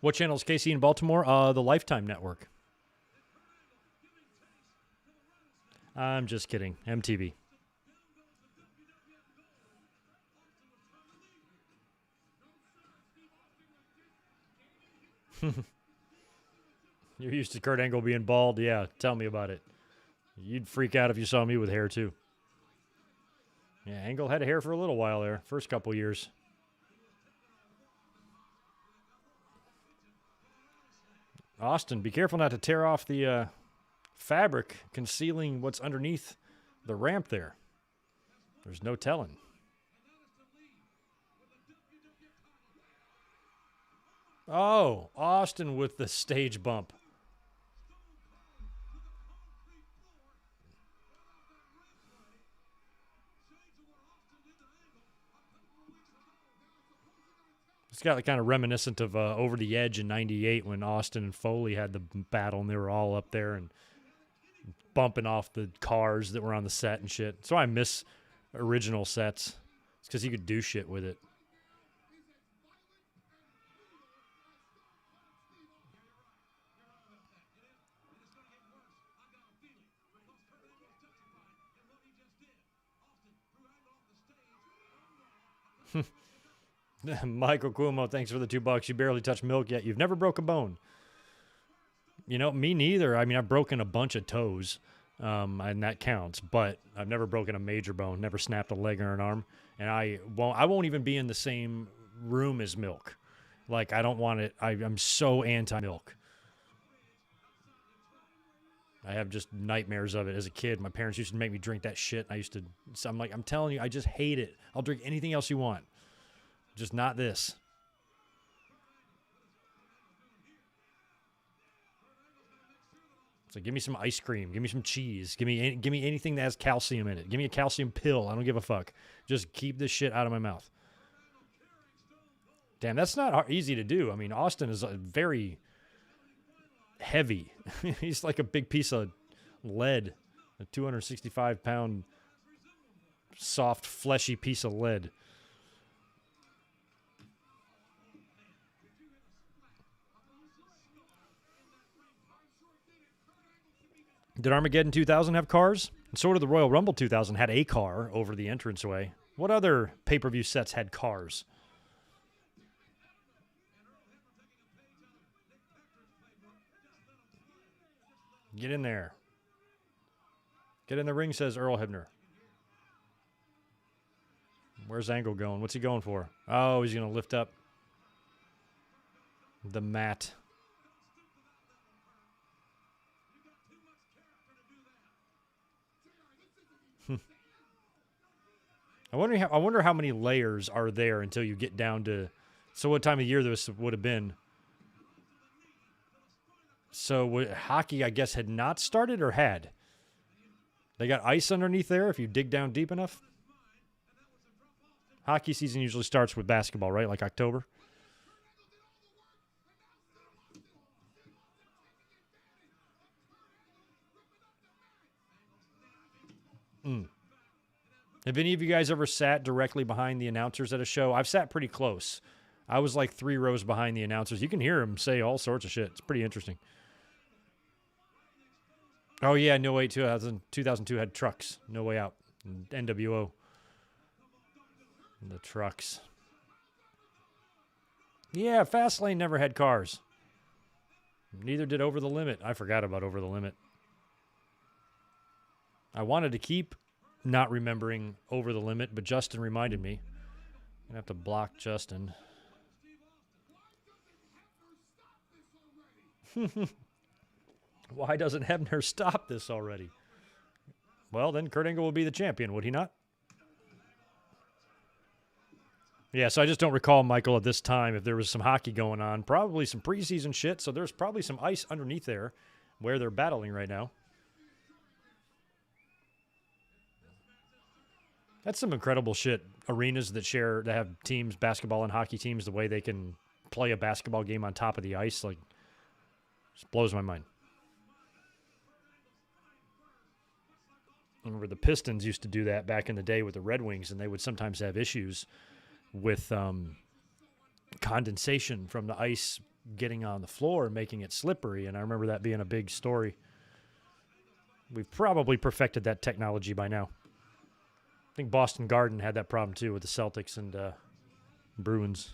What channel is KC in Baltimore? The Lifetime Network. I'm just kidding. MTV. You're used to Kurt Angle being bald? Yeah, tell me about it. You'd freak out if you saw me with hair, too. Yeah, Angle had hair for a little while there, first couple years. Austin, be careful not to tear off the fabric concealing what's underneath the ramp there. There's no telling. Oh, Austin with the stage bump. It's got kind of reminiscent of Over the Edge in '98 when Austin and Foley had the battle and they were all up there and bumping off the cars that were on the set and shit. So I miss original sets. It's because you could do shit with it. Michael Cuomo, thanks for the $2. You barely touched milk yet. You've never broke a bone. You know, me neither. I mean, I've broken a bunch of toes, and that counts. But I've never broken a major bone. Never snapped a leg or an arm. And I won't even be in the same room as milk. Like, I don't want it. I'm so anti-milk. I have just nightmares of it as a kid. My parents used to make me drink that shit. So I'm like, I'm telling you, I just hate it. I'll drink anything else you want. Just not this. So give me some ice cream. Give me some cheese. Give me anything that has calcium in it. Give me a calcium pill. I don't give a fuck. Just keep this shit out of my mouth. Damn, that's not easy to do. I mean, Austin is very heavy. He's like a big piece of lead. A 265-pound soft, fleshy piece of lead. Did Armageddon 2000 have cars? And so did the Royal Rumble 2000 had a car over the entranceway. What other pay-per-view sets had cars? Get in there. Get in the ring, says Earl Hebner. Where's Angle going? What's he going for? Oh, he's going to lift up the mat. I wonder how many layers are there until you get down to. So what time of year this would have been? So hockey, I guess, had not started or had. They got ice underneath there if you dig down deep enough. Hockey season usually starts with basketball, right? Like October. Have any of you guys ever sat directly behind the announcers at a show? I've sat pretty close. I was like 3 rows behind the announcers. You can hear them say all sorts of shit. It's pretty interesting. Oh, yeah, No Way 2002 had trucks. No Way Out. NWO. The trucks. Yeah, Fastlane never had cars. Neither did Over the Limit. I forgot about Over the Limit. I wanted to keep not remembering Over the Limit, but Justin reminded me. I'm going to have to block Justin. Why doesn't Hebner stop this already? Well, then Kurt Angle would be the champion, would he not? Yeah, so I just don't recall, Michael, at this time, if there was some hockey going on. Probably some preseason shit, so there's probably some ice underneath there where they're battling right now. That's some incredible shit. Arenas that have teams, basketball and hockey teams, the way they can play a basketball game on top of the ice, like, just blows my mind. I remember the Pistons used to do that back in the day with the Red Wings, and they would sometimes have issues with condensation from the ice getting on the floor and making it slippery, and I remember that being a big story. We've probably perfected that technology by now. I think Boston Garden had that problem too with the Celtics and Bruins.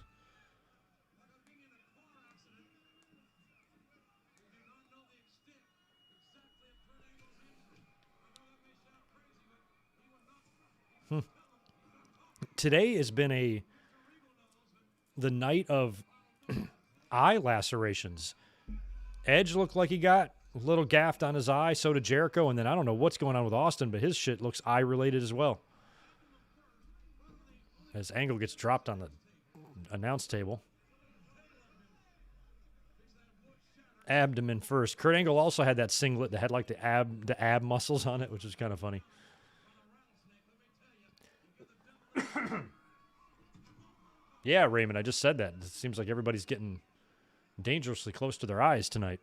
Today has been the night of eye lacerations. Edge looked like he got a little gaffed on his eye, so did Jericho, and then I don't know what's going on with Austin, but his shit looks eye-related as well. As Angle gets dropped on the announce table. Abdomen first. Kurt Angle also had that singlet that had like the ab muscles on it, which is kind of funny. Yeah, Raymond, I just said that. It seems like everybody's getting dangerously close to their eyes tonight.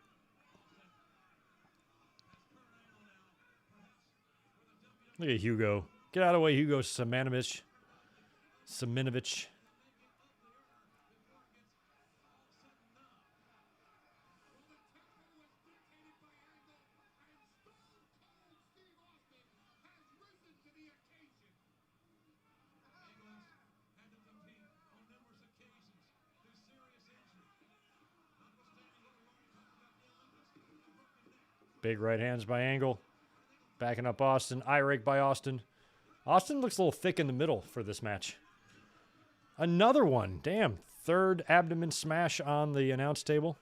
Look at Hugo. Get out of the way, Hugo Simonovich. Big right hands by Angle. Backing up Austin. Eye rake by Austin. Austin looks a little thick in the middle for this match. Another one. Damn. Third abdomen smash on the announce table.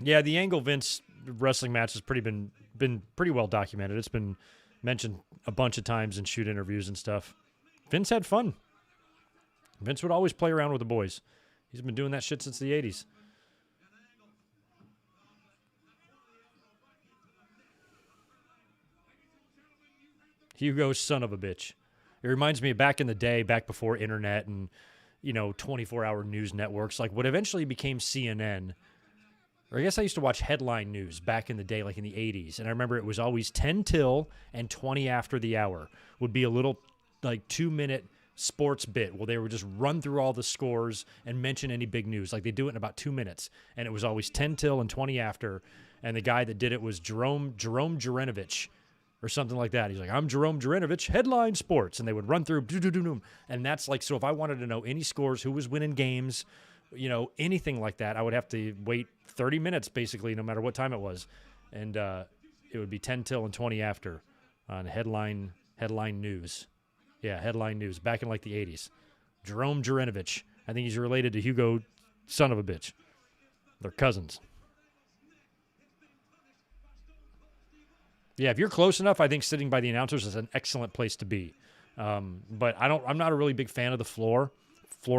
Yeah, the Angle Vince wrestling match has been pretty well documented. It's been mentioned a bunch of times in shoot interviews and stuff. Vince had fun. Vince would always play around with the boys. He's been doing that shit since the 80s. Hugo's son of a bitch. It reminds me of back in the day, back before internet and, 24-hour news networks, like what eventually became CNN. Or I guess I used to watch headline news back in the day, like in the 80s. And I remember it was always 10 till and 20 after the hour would be a little, like, 2-minute sports bit where they would just run through all the scores and mention any big news. Like, they do it in about 2 minutes. And it was always 10 till and 20 after. And the guy that did it was Jerome Jurinovich. Or something like that. He's like, I'm Jerome Jurinovich, headline sports. And they would run through, and that's like, so if I wanted to know any scores, who was winning games, anything like that, I would have to wait 30 minutes, basically, no matter what time it was. And it would be 10 till and 20 after on headline news. Yeah, headline news, back in like the 80s. Jerome Jurinovich. I think he's related to Hugo, son of a bitch. They're cousins. Yeah, if you're close enough, I think sitting by the announcers is an excellent place to be. But I'm not a really big fan of the floor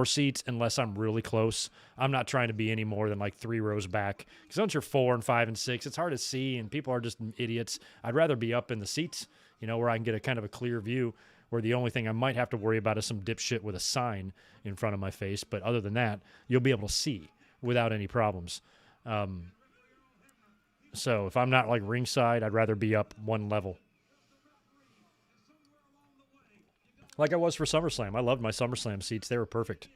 seats unless I'm really close. I'm not trying to be any more than like 3 rows back. Because once you're 4 and 5 and 6, it's hard to see, and people are just idiots. I'd rather be up in the seats, where I can get a kind of a clear view, where the only thing I might have to worry about is some dipshit with a sign in front of my face. But other than that, you'll be able to see without any problems. So if I'm not like ringside, I'd rather be up one level. Like I was for SummerSlam. I loved my SummerSlam seats. They were perfect.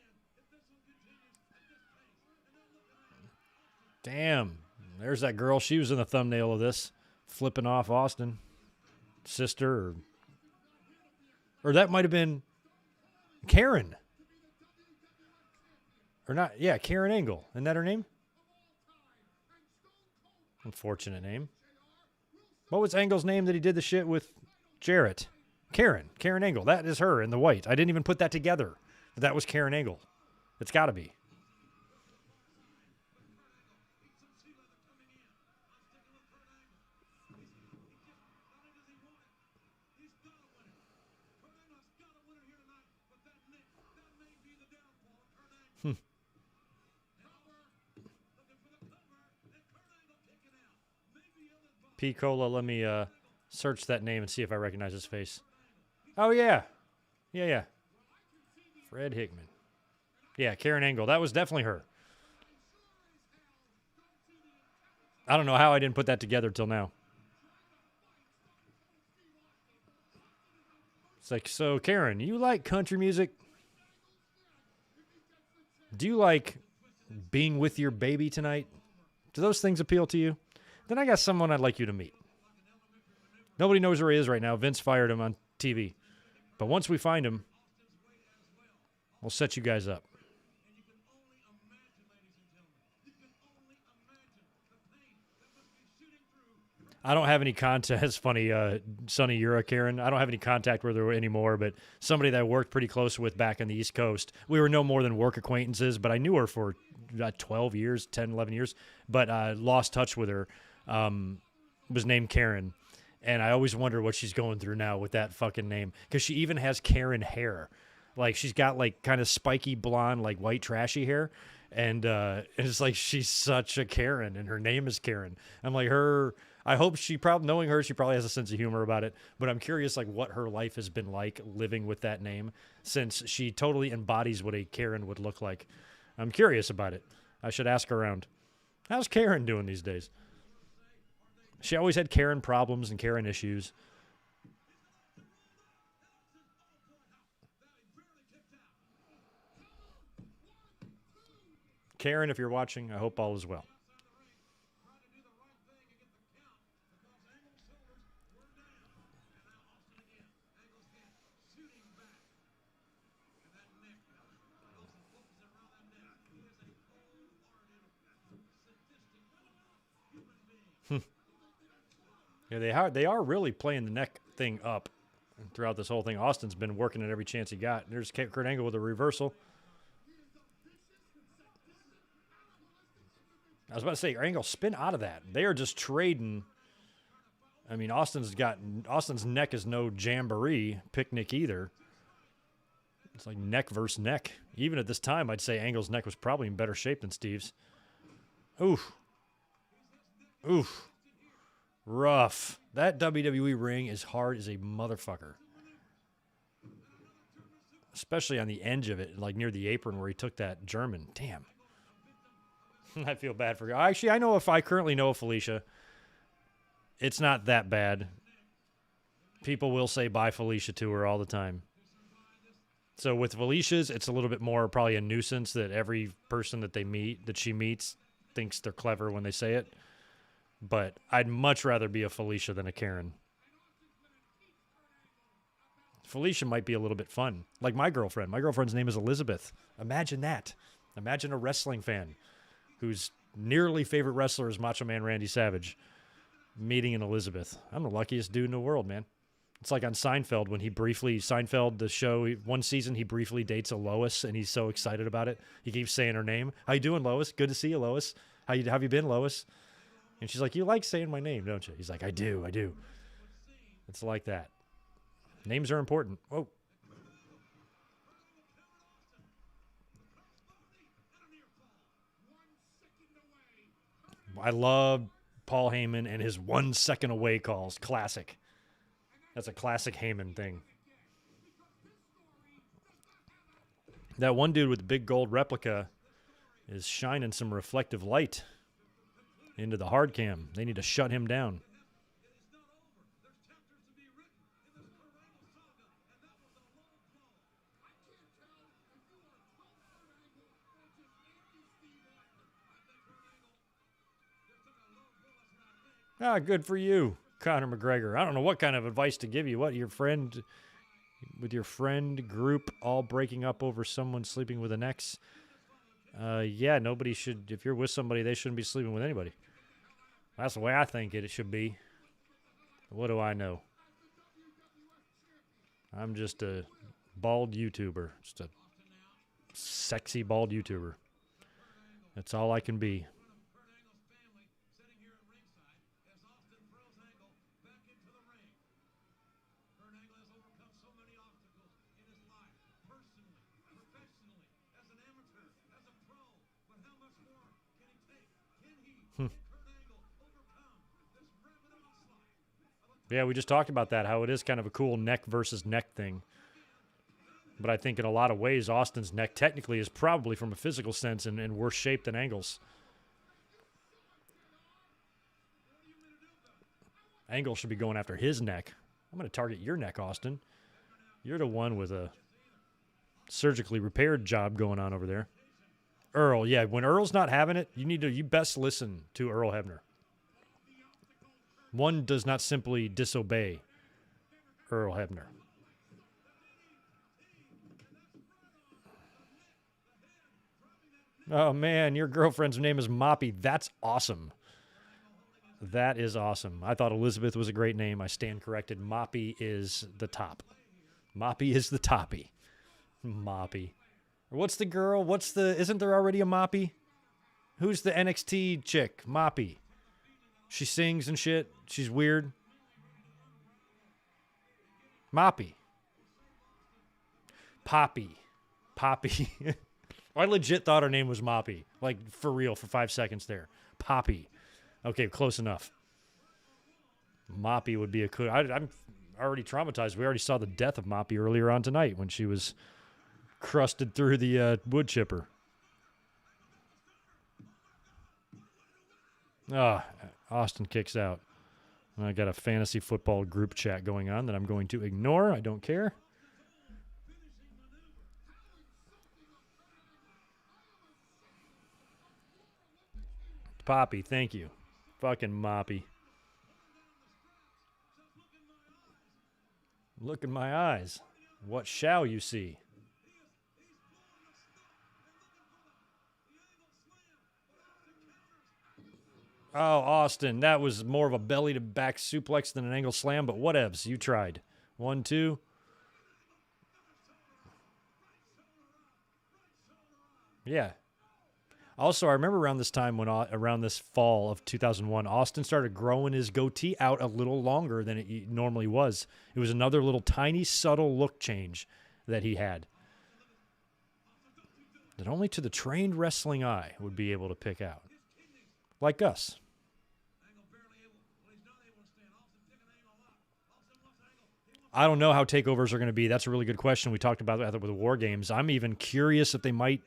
Damn. There's that girl. She was in the thumbnail of this. Flipping off Austin. Sister. Or that might have been Karen. Or not. Yeah, Karen Angle. Isn't that her name? Unfortunate name. What was Angle's name that he did the shit with Jarrett? Karen Angle. That is her in the white. I didn't even put that together. That was Karen Angle. It's got to be. P. Cola, let me search that name and see if I recognize his face. Oh, yeah. Yeah. Fred Hickman. Yeah, Karen Angle. That was definitely her. I don't know how I didn't put that together till now. It's like, so Karen, you like country music? Do you like being with your baby tonight? Do those things appeal to you? Then I got someone I'd like you to meet. Nobody knows where he is right now. Vince fired him on TV. But once we find him, we'll set you guys up. I don't have any contact. It's funny, Sonny, you're a Karen. I don't have any contact with her anymore, but somebody that I worked pretty close with back on the East Coast. We were no more than work acquaintances, but I knew her for 12 years, 10, 11 years, but lost touch with her. Was named Karen, and I always wonder what she's going through now with that fucking name, because she even has Karen hair. Like, she's got, like, kind of spiky blonde, like, white trashy hair, and it's like she's such a Karen, and her name is Karen. I'm like, I hope knowing her, she probably has a sense of humor about it, but I'm curious, like, what her life has been like living with that name, since she totally embodies what a Karen would look like. I'm curious about it. I should ask around. How's Karen doing these days? She always had Karen problems and Karen issues. Karen, if you're watching, I hope all is well. Yeah, they are really playing the neck thing up throughout this whole thing. Austin's been working at every chance he got. There's Kurt Angle with a reversal. I was about to say, Angle, spin out of that. They are just trading. I mean, Austin's neck is no jamboree picnic either. It's like neck versus neck. Even at this time, I'd say Angle's neck was probably in better shape than Steve's. Oof. Rough. That WWE ring is hard as a motherfucker. Especially on the edge of it, like near the apron where he took that German. Damn. I feel bad for you. Actually, I currently know of Felicia. It's not that bad. People will say bye Felicia to her all the time. So with Felicia's, it's a little bit more probably a nuisance that every person that she meets thinks they're clever when they say it. But I'd much rather be a Felicia than a Karen. Felicia might be a little bit fun. Like my girlfriend. My girlfriend's name is Elizabeth. Imagine that. Imagine a wrestling fan whose nearly favorite wrestler is Macho Man Randy Savage meeting an Elizabeth. I'm the luckiest dude in the world, man. It's like on Seinfeld when Seinfeld, the show, one season, he briefly dates a Lois, and he's so excited about it. He keeps saying her name. How you doing, Lois? Good to see you, Lois. Have you been, Lois? And she's like, you like saying my name, don't you? He's like, I do. It's like that. Names are important. Whoa. I love Paul Heyman and his 1 second away calls. Classic. That's a classic Heyman thing. That one dude with the big gold replica is shining some reflective light into the hard cam. They need to shut him down. Good for you, Conor McGregor. I don't know what kind of advice to give you. What, your friend group all breaking up over someone sleeping with an ex? Yeah, nobody should. If you're with somebody, they shouldn't be sleeping with anybody. That's the way I think it should be. What do I know? I'm just a bald YouTuber. Just a sexy bald YouTuber. That's all I can be. Yeah, we just talked about that, how it is kind of a cool neck versus neck thing. But I think in a lot of ways, Austin's neck technically is probably, from a physical sense, in worse shape than Angle's. Angle should be going after his neck. I'm going to target your neck, Austin. You're the one with a surgically repaired job going on over there. Earl, yeah, when Earl's not having it, you best listen to Earl Hebner. One does not simply disobey Earl Hebner. Oh, man, your girlfriend's name is Moppy. That's awesome. That is awesome. I thought Elizabeth was a great name. I stand corrected. Moppy is the top. Moppy is the toppy. Moppy. What's the girl? Isn't there already a Moppy? Who's the NXT chick? Moppy. She sings and shit. She's weird. Moppy. Poppy. I legit thought her name was Moppy. Like, for real, for 5 seconds there. Poppy. Okay, close enough. Moppy would be a cool... I'm already traumatized. We already saw the death of Moppy earlier on tonight when she was crusted through the wood chipper. Austin kicks out. I got a fantasy football group chat going on that I'm going to ignore. I don't care. Poppy, thank you. Fucking Moppy. Look in my eyes. What shall you see? Oh, Austin, that was more of a belly-to-back suplex than an angle slam, but whatevs. You tried. 1, 2. Yeah. Also, I remember around this time, around this fall of 2001, Austin started growing his goatee out a little longer than it normally was. It was another little tiny, subtle look change that he had that only to the trained wrestling eye would be able to pick out. Like us. I don't know how takeovers are going to be. That's a really good question. We talked about that with the War Games. I'm even curious if they might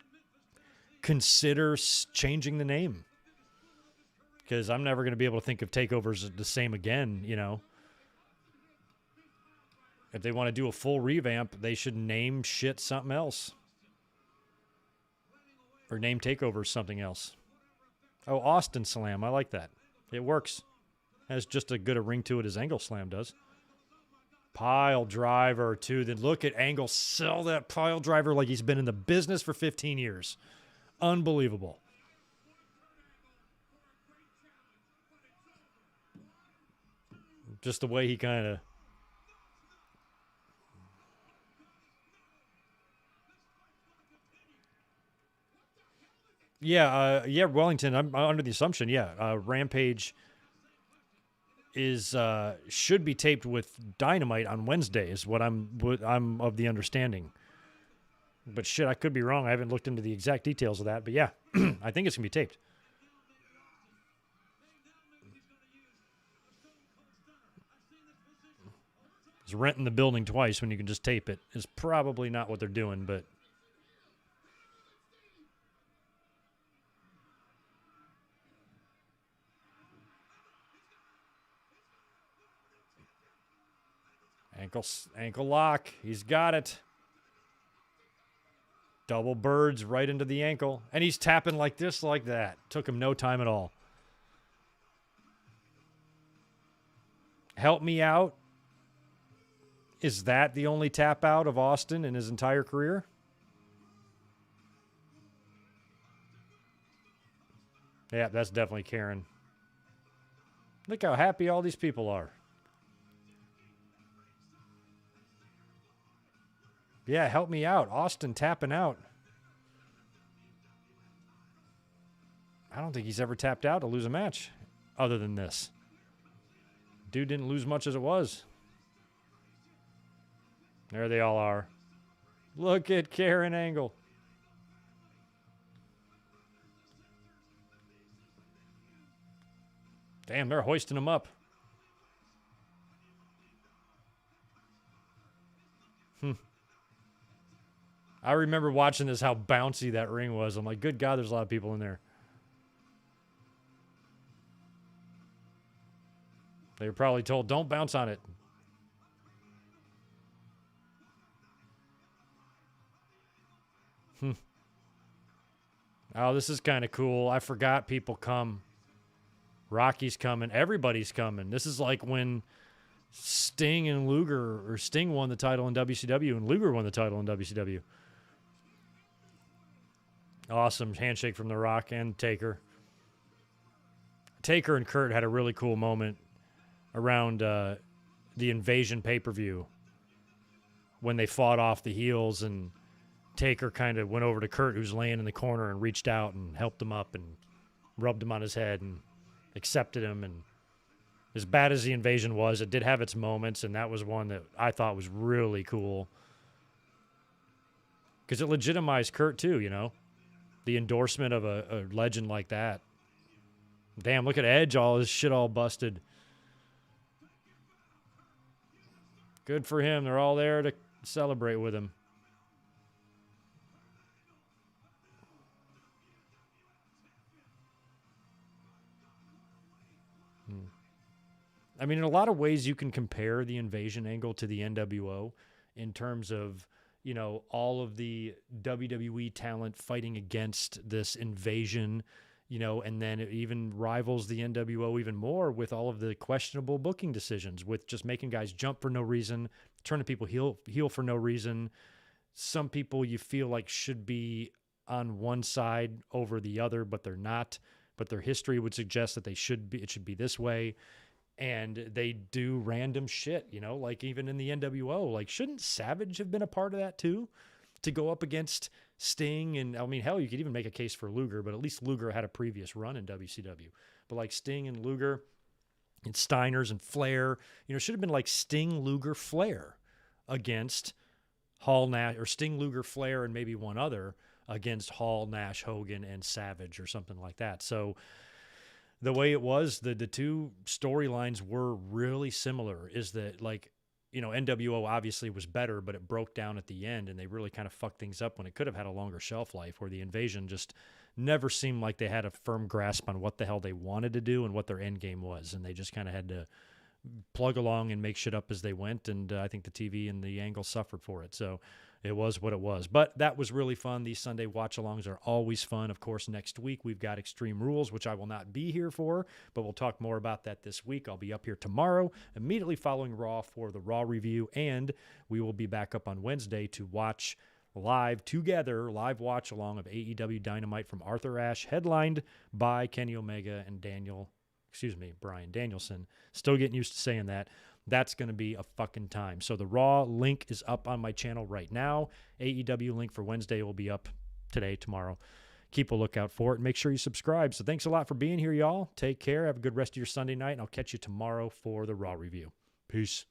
consider changing the name, because I'm never going to be able to think of takeovers the same again. You know, if they want to do a full revamp, they should name shit something else, or name takeovers something else. Oh, Austin Slam, I like that. It works. Has just as good a ring to it as Angle Slam does. Pile driver too. Then look at Angle sell that pile driver like he's been in the business for 15 years. Unbelievable. Just the way he kind of... Yeah, Wellington, I'm under the assumption, Rampage is should be taped with Dynamite on Wednesday is what I'm of the understanding. But shit, I could be wrong. I haven't looked into the exact details of that. But yeah, I think it's going to be taped. It's renting the building twice when you can just tape it is probably not what they're doing, but... Ankle lock. He's got it. Double birds right into the ankle. And he's tapping like this, like that. Took him no time at all. Help me out. Is that the only tap out of Austin in his entire career? Yeah, that's definitely Karen. Look how happy all these people are. Yeah, help me out. Austin tapping out. I don't think he's ever tapped out to lose a match other than this. Dude didn't lose much as it was. There they all are. Look at Karen Angle. Damn, they're hoisting him up. I remember watching this, how bouncy that ring was. I'm like, good God, there's a lot of people in there. They were probably told, don't bounce on it. Oh, this is kind of cool. I forgot people come. Rocky's coming. Everybody's coming. This is like when Sting and Luger, or Sting won the title in WCW and Luger won the title in WCW. Awesome handshake from The Rock and Taker. Taker and Kurt had a really cool moment around the Invasion pay-per-view when they fought off the heels, and Taker kind of went over to Kurt, who's laying in the corner, and reached out and helped him up and rubbed him on his head and accepted him. And as bad as the Invasion was, it did have its moments, and that was one that I thought was really cool because it legitimized Kurt too, you know, the endorsement of a legend like that. Damn, look at Edge, all his shit all busted. Good for him. They're all there to celebrate with him. I mean, in a lot of ways, you can compare the Invasion angle to the NWO in terms of, you know, all of the WWE talent fighting against this invasion, you know, and then it even rivals the NWO even more with all of the questionable booking decisions, with just making guys jump for no reason, turning people heel for no reason. Some people you feel like should be on one side over the other, but they're not. But their history would suggest that they should be. It should be this way. And they do random shit, you know, like even in the NWO. Like, shouldn't Savage have been a part of that too? To go up against Sting, and I mean, hell, you could even make a case for Luger, but at least Luger had a previous run in WCW. But like Sting and Luger and Steiners and Flair, you know, should have been like Sting, Luger, Flair against Hall, Nash, or Sting, Luger, Flair, and maybe one other against Hall, Nash, Hogan, and Savage or something like that. So the way it was, the two storylines were really similar, is that, like, you know, NWO obviously was better, but it broke down at the end, and they really kind of fucked things up when it could have had a longer shelf life, where the Invasion just never seemed like they had a firm grasp on what the hell they wanted to do and what their end game was, and they just kind of had to plug along and make shit up as they went, and I think the TV and the angle suffered for it. So it was what it was. But that was really fun. These Sunday watch-alongs are always fun. Of course, next week we've got Extreme Rules, which I will not be here for, but we'll talk more about that this week. I'll be up here tomorrow, immediately following Raw for the Raw review, and we will be back up on Wednesday to watch live watch-along of AEW Dynamite from Arthur Ashe, headlined by Kenny Omega and Bryan Danielson. Still getting used to saying that. That's going to be a fucking time. So the Raw link is up on my channel right now. AEW link for Wednesday will be up today, tomorrow. Keep a lookout for it, and make sure you subscribe. So thanks a lot for being here, y'all. Take care. Have a good rest of your Sunday night, and I'll catch you tomorrow for the Raw review. Peace.